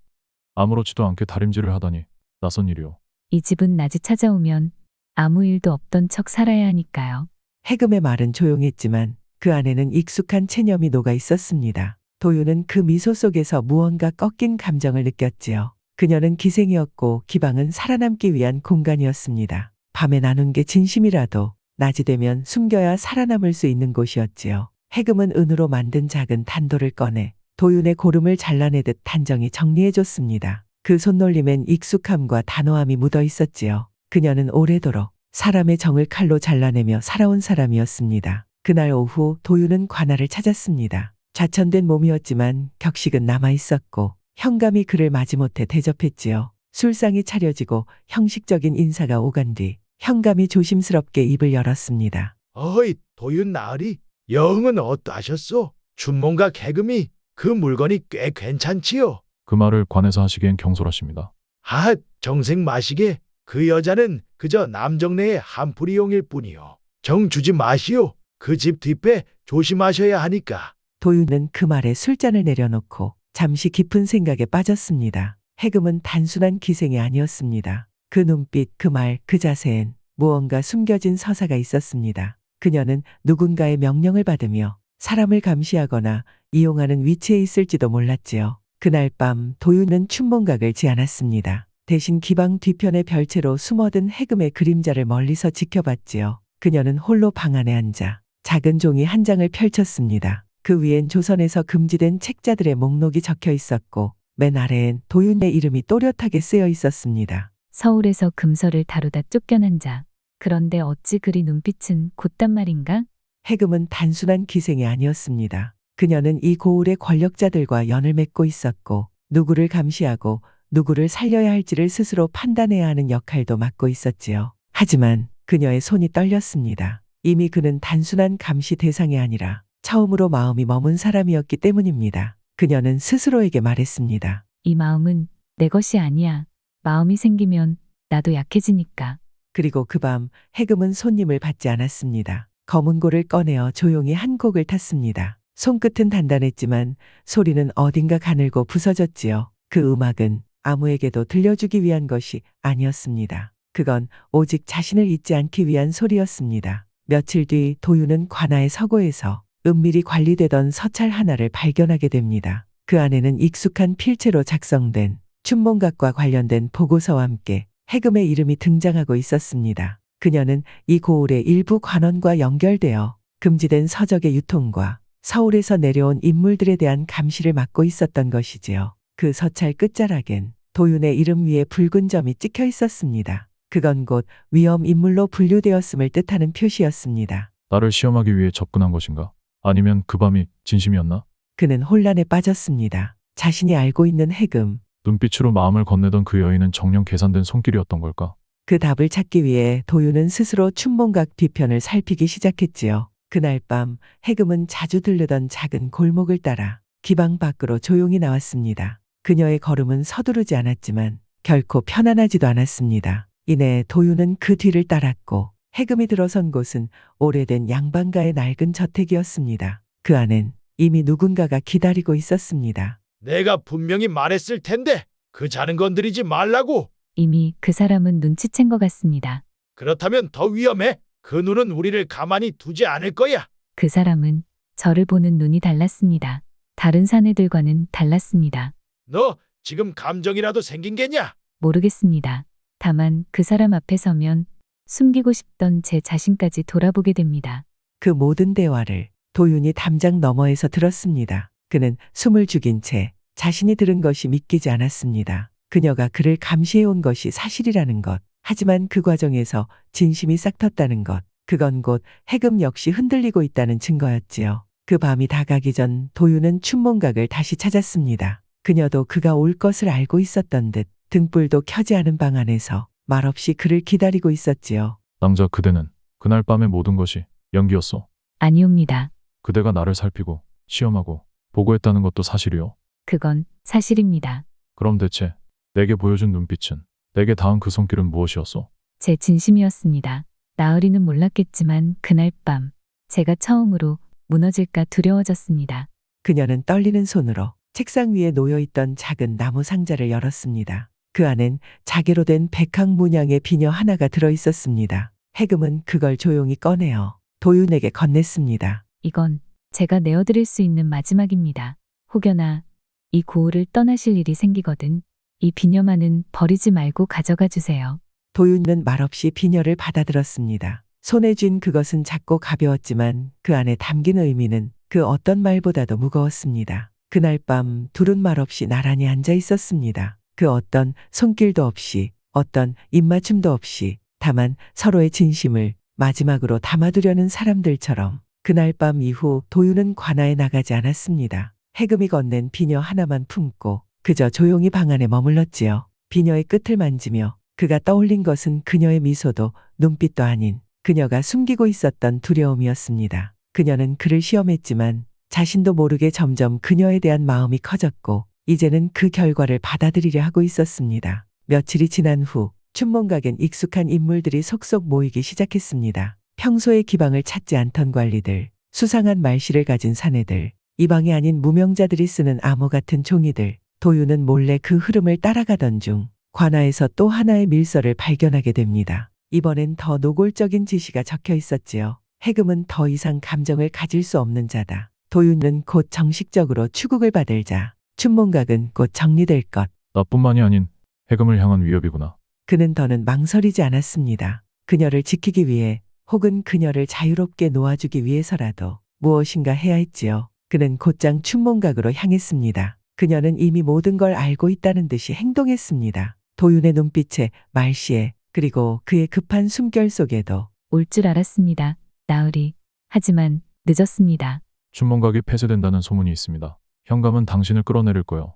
아무렇지도 않게 다림질을 하다니 낯선 일이오. 이 집은 낮에 찾아오면 아무 일도 없던 척 살아야 하니까요. 해금의 말은 조용했지만 그 안에는 익숙한 체념이 녹아 있었습니다. 도윤은 그 미소 속에서 무언가 꺾인 감정을 느꼈지요. 그녀는 기생이었고 기방은 살아남기 위한 공간이었습니다. 밤에 나눈 게 진심이라도 낮이 되면 숨겨야 살아남을 수 있는 곳이었지요. 해금은 은으로 만든 작은 단도를 꺼내 도윤의 고름을 잘라내듯 단정히 정리해줬습니다. 그 손놀림엔 익숙함과 단호함이 묻어 있었지요. 그녀는 오래도록 사람의 정을 칼로 잘라내며 살아온 사람이었습니다. 그날 오후 도윤은 관아를 찾았습니다. 좌천된 몸이었지만 격식은 남아 있었고 현감이 그를 마지못해 대접했지요. 술상이 차려지고 형식적인 인사가 오간 뒤 현감이 조심스럽게 입을 열었습니다. 어이, 도윤 나으리, 여흥은 어떠하셨소? 춘몽과 개금이 그 물건이 꽤 괜찮지요? 그 말을 관에서 하시기엔 경솔하십니다. 아, 정색 마시게. 그 여자는 그저 남정네의 한풀이용일 뿐이요. 정 주지 마시오. 그 집 뒷배 조심하셔야 하니까. 도윤은 그 말에 술잔을 내려놓고 잠시 깊은 생각에 빠졌습니다. 해금은 단순한 기생이 아니었습니다. 그 눈빛, 그 말, 그 자세엔 무언가 숨겨진 서사가 있었습니다. 그녀는 누군가의 명령을 받으며 사람을 감시하거나 이용하는 위치에 있을지도 몰랐지요. 그날 밤 도윤은 춘몽각을 지않았습니다. 대신 기방 뒤편의 별채로 숨어든 해금의 그림자를 멀리서 지켜봤지요. 그녀는 홀로 방 안에 앉아 작은 종이 한 장을 펼쳤습니다. 그 위엔 조선에서 금지된 책자들의 목록이 적혀 있었고 맨 아래엔 도윤의 이름이 또렷하게 쓰여 있었습니다. 서울에서 금서를 다루다 쫓겨난 자. 그런데 어찌 그리 눈빛은 곧단 말인가? 해금은 단순한 기생이 아니었습니다. 그녀는 이 고을의 권력자들과 연을 맺고 있었고 누구를 감시하고 누구를 살려야 할지를 스스로 판단해야 하는 역할도 맡고 있었지요. 하지만 그녀의 손이 떨렸습니다. 이미 그는 단순한 감시 대상이 아니라 처음으로 마음이 머문 사람이었기 때문입니다. 그녀는 스스로에게 말했습니다. 이 마음은 내 것이 아니야. 마음이 생기면 나도 약해지니까. 그리고 그 밤 해금은 손님을 받지 않았습니다. 검은 고를 꺼내어 조용히 한 곡을 탔습니다. 손끝은 단단했지만 소리는 어딘가 가늘고 부서졌지요. 그 음악은 아무에게도 들려주기 위한 것이 아니었습니다. 그건 오직 자신을 잊지 않기 위한 소리였습니다. 며칠 뒤 도윤은 관아의 서고에서 은밀히 관리되던 서찰 하나를 발견하게 됩니다. 그 안에는 익숙한 필체로 작성된 춘몽각과 관련된 보고서와 함께 해금의 이름이 등장하고 있었습니다. 그녀는 이 고을의 일부 관원과 연결되어 금지된 서적의 유통과 서울에서 내려온 인물들에 대한 감시를 맡고 있었던 것이지요. 그 서찰 끝자락엔 도윤의 이름 위에 붉은 점이 찍혀 있었습니다. 그건 곧 위험 인물로 분류되었음을 뜻하는 표시였습니다. 나를 시험하기 위해 접근한 것인가? 아니면 그 밤이 진심이었나? 그는 혼란에 빠졌습니다. 자신이 알고 있는 해금, 눈빛으로 마음을 건네던 그 여인은 정녕 계산된 손길이었던 걸까? 그 답을 찾기 위해 도윤은 스스로 춘몽각 뒤편을 살피기 시작했지요. 그날 밤 해금은 자주 들르던 작은 골목을 따라 기방 밖으로 조용히 나왔습니다. 그녀의 걸음은 서두르지 않았지만 결코 편안하지도 않았습니다. 이내 도윤은 그 뒤를 따랐고 해금이 들어선 곳은 오래된 양반가의 낡은 저택이었습니다. 그 안엔 이미 누군가가 기다리고 있었습니다. 내가 분명히 말했을 텐데 그 자는 건드리지 말라고. 이미 그 사람은 눈치챈 것 같습니다. 그렇다면 더 위험해. 그 눈은 우리를 가만히 두지 않을 거야. 그 사람은 저를 보는 눈이 달랐습니다. 다른 사내들과는 달랐습니다. 너 지금 감정이라도 생긴 게냐? 모르겠습니다. 다만 그 사람 앞에 서면 숨기고 싶던 제 자신까지 돌아보게 됩니다. 그 모든 대화를 도윤이 담장 너머에서 들었습니다. 그는 숨을 죽인 채 자신이 들은 것이 믿기지 않았습니다. 그녀가 그를 감시해온 것이 사실이라는 것. 하지만 그 과정에서 진심이 싹텄다는 것. 그건 곧 해금 역시 흔들리고 있다는 증거였지요. 그 밤이 다가기 전 도윤은 춘몽각을 다시 찾았습니다. 그녀도 그가 올 것을 알고 있었던 듯 등불도 켜지 않은 방 안에서 말없이 그를 기다리고 있었지요. 낭자, 그대는 그날 밤의 모든 것이 연기였소. 아니옵니다. 그대가 나를 살피고 시험하고 보고했다는 것도 사실이요. 그건 사실입니다. 그럼 대체 내게 보여준 눈빛은, 내게 닿은 그 손길은 무엇이었소? 제 진심이었습니다. 나으리는 몰랐겠지만 그날 밤 제가 처음으로 무너질까 두려워졌습니다. 그녀는 떨리는 손으로 책상 위에 놓여있던 작은 나무 상자를 열었습니다. 그 안엔 자개로 된 백학 문양의 비녀 하나가 들어있었습니다. 해금은 그걸 조용히 꺼내어 도윤에게 건넸습니다. 이건 제가 내어드릴 수 있는 마지막입니다. 혹여나 이 고을을 떠나실 일이 생기거든 이 비녀만은 버리지 말고 가져가 주세요. 도윤은 말없이 비녀를 받아들었습니다. 손에 쥔 그것은 작고 가벼웠지만 그 안에 담긴 의미는 그 어떤 말보다도 무거웠습니다. 그날 밤 둘은 말없이 나란히 앉아 있었습니다. 그 어떤 손길도 없이, 어떤 입맞춤도 없이, 다만 서로의 진심을 마지막으로 담아두려는 사람들처럼. 그날 밤 이후 도윤은 관아에 나가지 않았습니다. 해금이 건넨 비녀 하나만 품고 그저 조용히 방 안에 머물렀지요. 비녀의 끝을 만지며 그가 떠올린 것은 그녀의 미소도 눈빛도 아닌 그녀가 숨기고 있었던 두려움이었습니다. 그녀는 그를 시험했지만 자신도 모르게 점점 그녀에 대한 마음이 커졌고 이제는 그 결과를 받아들이려 하고 있었습니다. 며칠이 지난 후 춘몽각엔 익숙한 인물들이 속속 모이기 시작했습니다. 평소에 기방을 찾지 않던 관리들, 수상한 말씨를 가진 사내들, 이방이 아닌 무명자들이 쓰는 암호 같은 종이들, 도유는 몰래 그 흐름을 따라가던 중 관아에서 또 하나의 밀서를 발견하게 됩니다. 이번엔 더 노골적인 지시가 적혀 있었지요. 해금은 더 이상 감정을 가질 수 없는 자다. 도유는 곧 정식적으로 추국을 받을 자. 춘몽각은 곧 정리될 것. 나뿐만이 아닌 해금을 향한 위협이구나. 그는 더는 망설이지 않았습니다. 그녀를 지키기 위해 혹은 그녀를 자유롭게 놓아주기 위해서라도 무엇인가 해야 했지요. 그는 곧장 춘몽각으로 향했습니다. 그녀는 이미 모든 걸 알고 있다는 듯이 행동했습니다. 도윤의 눈빛에 말씨에 그리고 그의 급한 숨결 속에도 올 줄 알았습니다. 나으리. 하지만 늦었습니다. 춘몽각이 폐쇄된다는 소문이 있습니다. 현감은 당신을 끌어내릴 거요.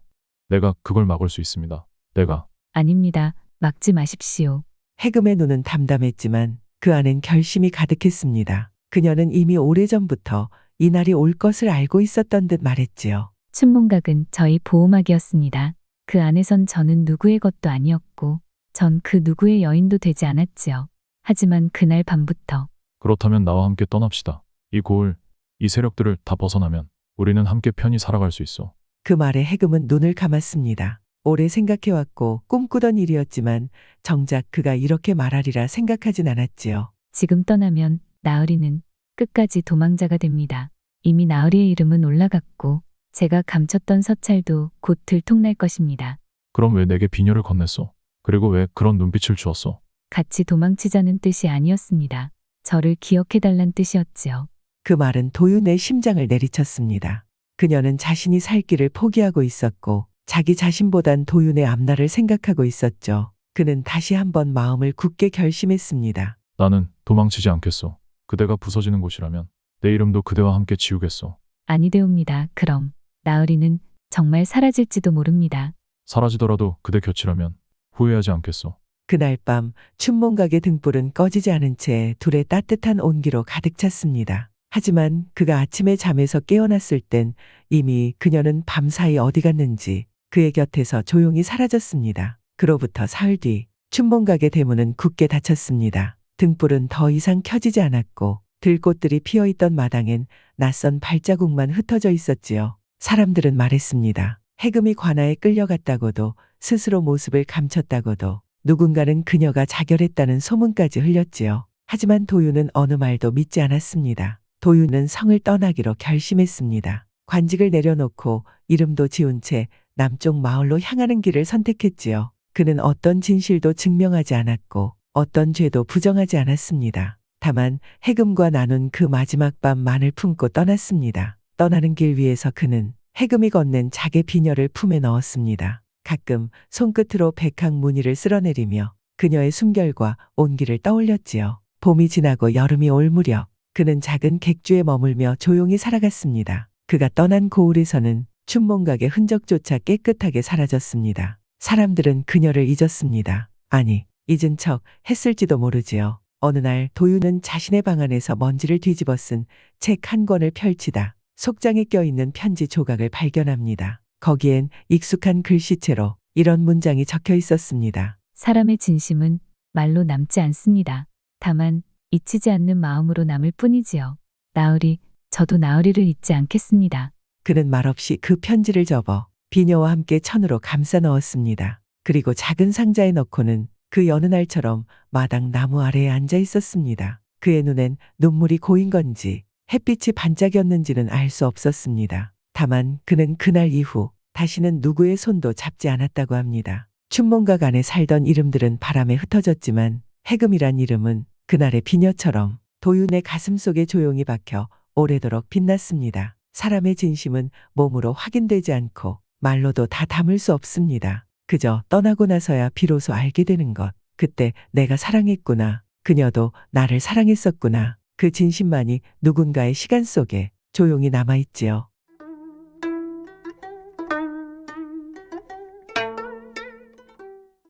내가 그걸 막을 수 있습니다. 내가. 아닙니다. 막지 마십시오. 해금의 눈은 담담했지만 그 안엔 결심이 가득했습니다. 그녀는 이미 오래전부터 이 날이 올 것을 알고 있었던 듯 말했지요. 춘몽각은 저희 보호막이었습니다. 그 안에선 저는 누구의 것도 아니었고 전 그 누구의 여인도 되지 않았지요. 하지만 그날 밤부터 그렇다면 나와 함께 떠납시다. 이 고을, 이 세력들을 다 벗어나면 우리는 함께 편히 살아갈 수 있어. 그 말에 해금은 눈을 감았습니다. 오래 생각해왔고 꿈꾸던 일이었지만 정작 그가 이렇게 말하리라 생각하진 않았지요. 지금 떠나면 나으리는 끝까지 도망자가 됩니다. 이미 나으리의 이름은 올라갔고 제가 감췄던 서찰도 곧 들통날 것입니다. 그럼 왜 내게 비녀를 건넸어? 그리고 왜 그런 눈빛을 주었어? 같이 도망치자는 뜻이 아니었습니다. 저를 기억해달란 뜻이었지요. 그 말은 도윤의 심장을 내리쳤습니다. 그녀는 자신이 살 길을 포기하고 있었고 자기 자신보단 도윤의 앞날을 생각하고 있었죠. 그는 다시 한번 마음을 굳게 결심했습니다. 나는 도망치지 않겠어. 그대가 부서지는 곳이라면 내 이름도 그대와 함께 지우겠어. 아니되옵니다. 그럼 나으리는 정말 사라질지도 모릅니다. 사라지더라도 그대 곁이라면 후회하지 않겠어. 그날 밤 춘몽각의 등불은 꺼지지 않은 채 둘의 따뜻한 온기로 가득 찼습니다. 하지만 그가 아침에 잠에서 깨어났을 땐 이미 그녀는 밤사이 어디 갔는지 그의 곁에서 조용히 사라졌습니다. 그로부터 사흘 뒤 춘몽각의 대문은 굳게 닫혔습니다. 등불은 더 이상 켜지지 않았고 들꽃들이 피어있던 마당엔 낯선 발자국만 흩어져 있었지요. 사람들은 말했습니다. 해금이 관아에 끌려갔다고도 스스로 모습을 감췄다고도 누군가는 그녀가 자결했다는 소문까지 흘렸지요. 하지만 도윤은 어느 말도 믿지 않았습니다. 도윤은 성을 떠나기로 결심했습니다. 관직을 내려놓고 이름도 지운 채 남쪽 마을로 향하는 길을 선택했지요. 그는 어떤 진실도 증명하지 않았고 어떤 죄도 부정하지 않았습니다. 다만 해금과 나눈 그 마지막 밤만을 품고 떠났습니다. 떠나는 길 위에서 그는 해금이 건넨 작의 비녀를 품에 넣었습니다. 가끔 손끝으로 백학 무늬를 쓸어내리며 그녀의 숨결과 온기를 떠올렸지요. 봄이 지나고 여름이 올 무렵 그는 작은 객주에 머물며 조용히 살아갔습니다. 그가 떠난 고을에서는 춘몽각의 흔적조차 깨끗하게 사라졌습니다. 사람들은 그녀를 잊었습니다. 아니, 잊은 척 했을지도 모르지요. 어느 날 도윤은 자신의 방 안에서 먼지를 뒤집어 쓴 책 한 권을 펼치다 속장에 껴있는 편지 조각을 발견합니다. 거기엔 익숙한 글씨체로 이런 문장이 적혀 있었습니다. 사람의 진심은 말로 남지 않습니다. 다만 잊히지 않는 마음으로 남을 뿐이지요. 나으리, 저도 나으리를 잊지 않겠습니다. 그는 말없이 그 편지를 접어 비녀와 함께 천으로 감싸 넣었습니다. 그리고 작은 상자에 넣고는 그 여느 날처럼 마당 나무 아래에 앉아 있었습니다. 그의 눈엔 눈물이 고인 건지 햇빛이 반짝였는지는 알 수 없었습니다. 다만 그는 그날 이후 다시는 누구의 손도 잡지 않았다고 합니다. 춘몽각 안에 살던 이름들은 바람에 흩어졌지만 해금이란 이름은 그날의 비녀처럼 도윤의 가슴 속에 조용히 박혀 오래도록 빛났습니다. 사람의 진심은 몸으로 확인되지 않고 말로도 다 담을 수 없습니다. 그저 떠나고 나서야 비로소 알게 되는 것. 그때 내가 사랑했구나. 그녀도 나를 사랑했었구나. 그 진심만이 누군가의 시간 속에 조용히 남아있지요.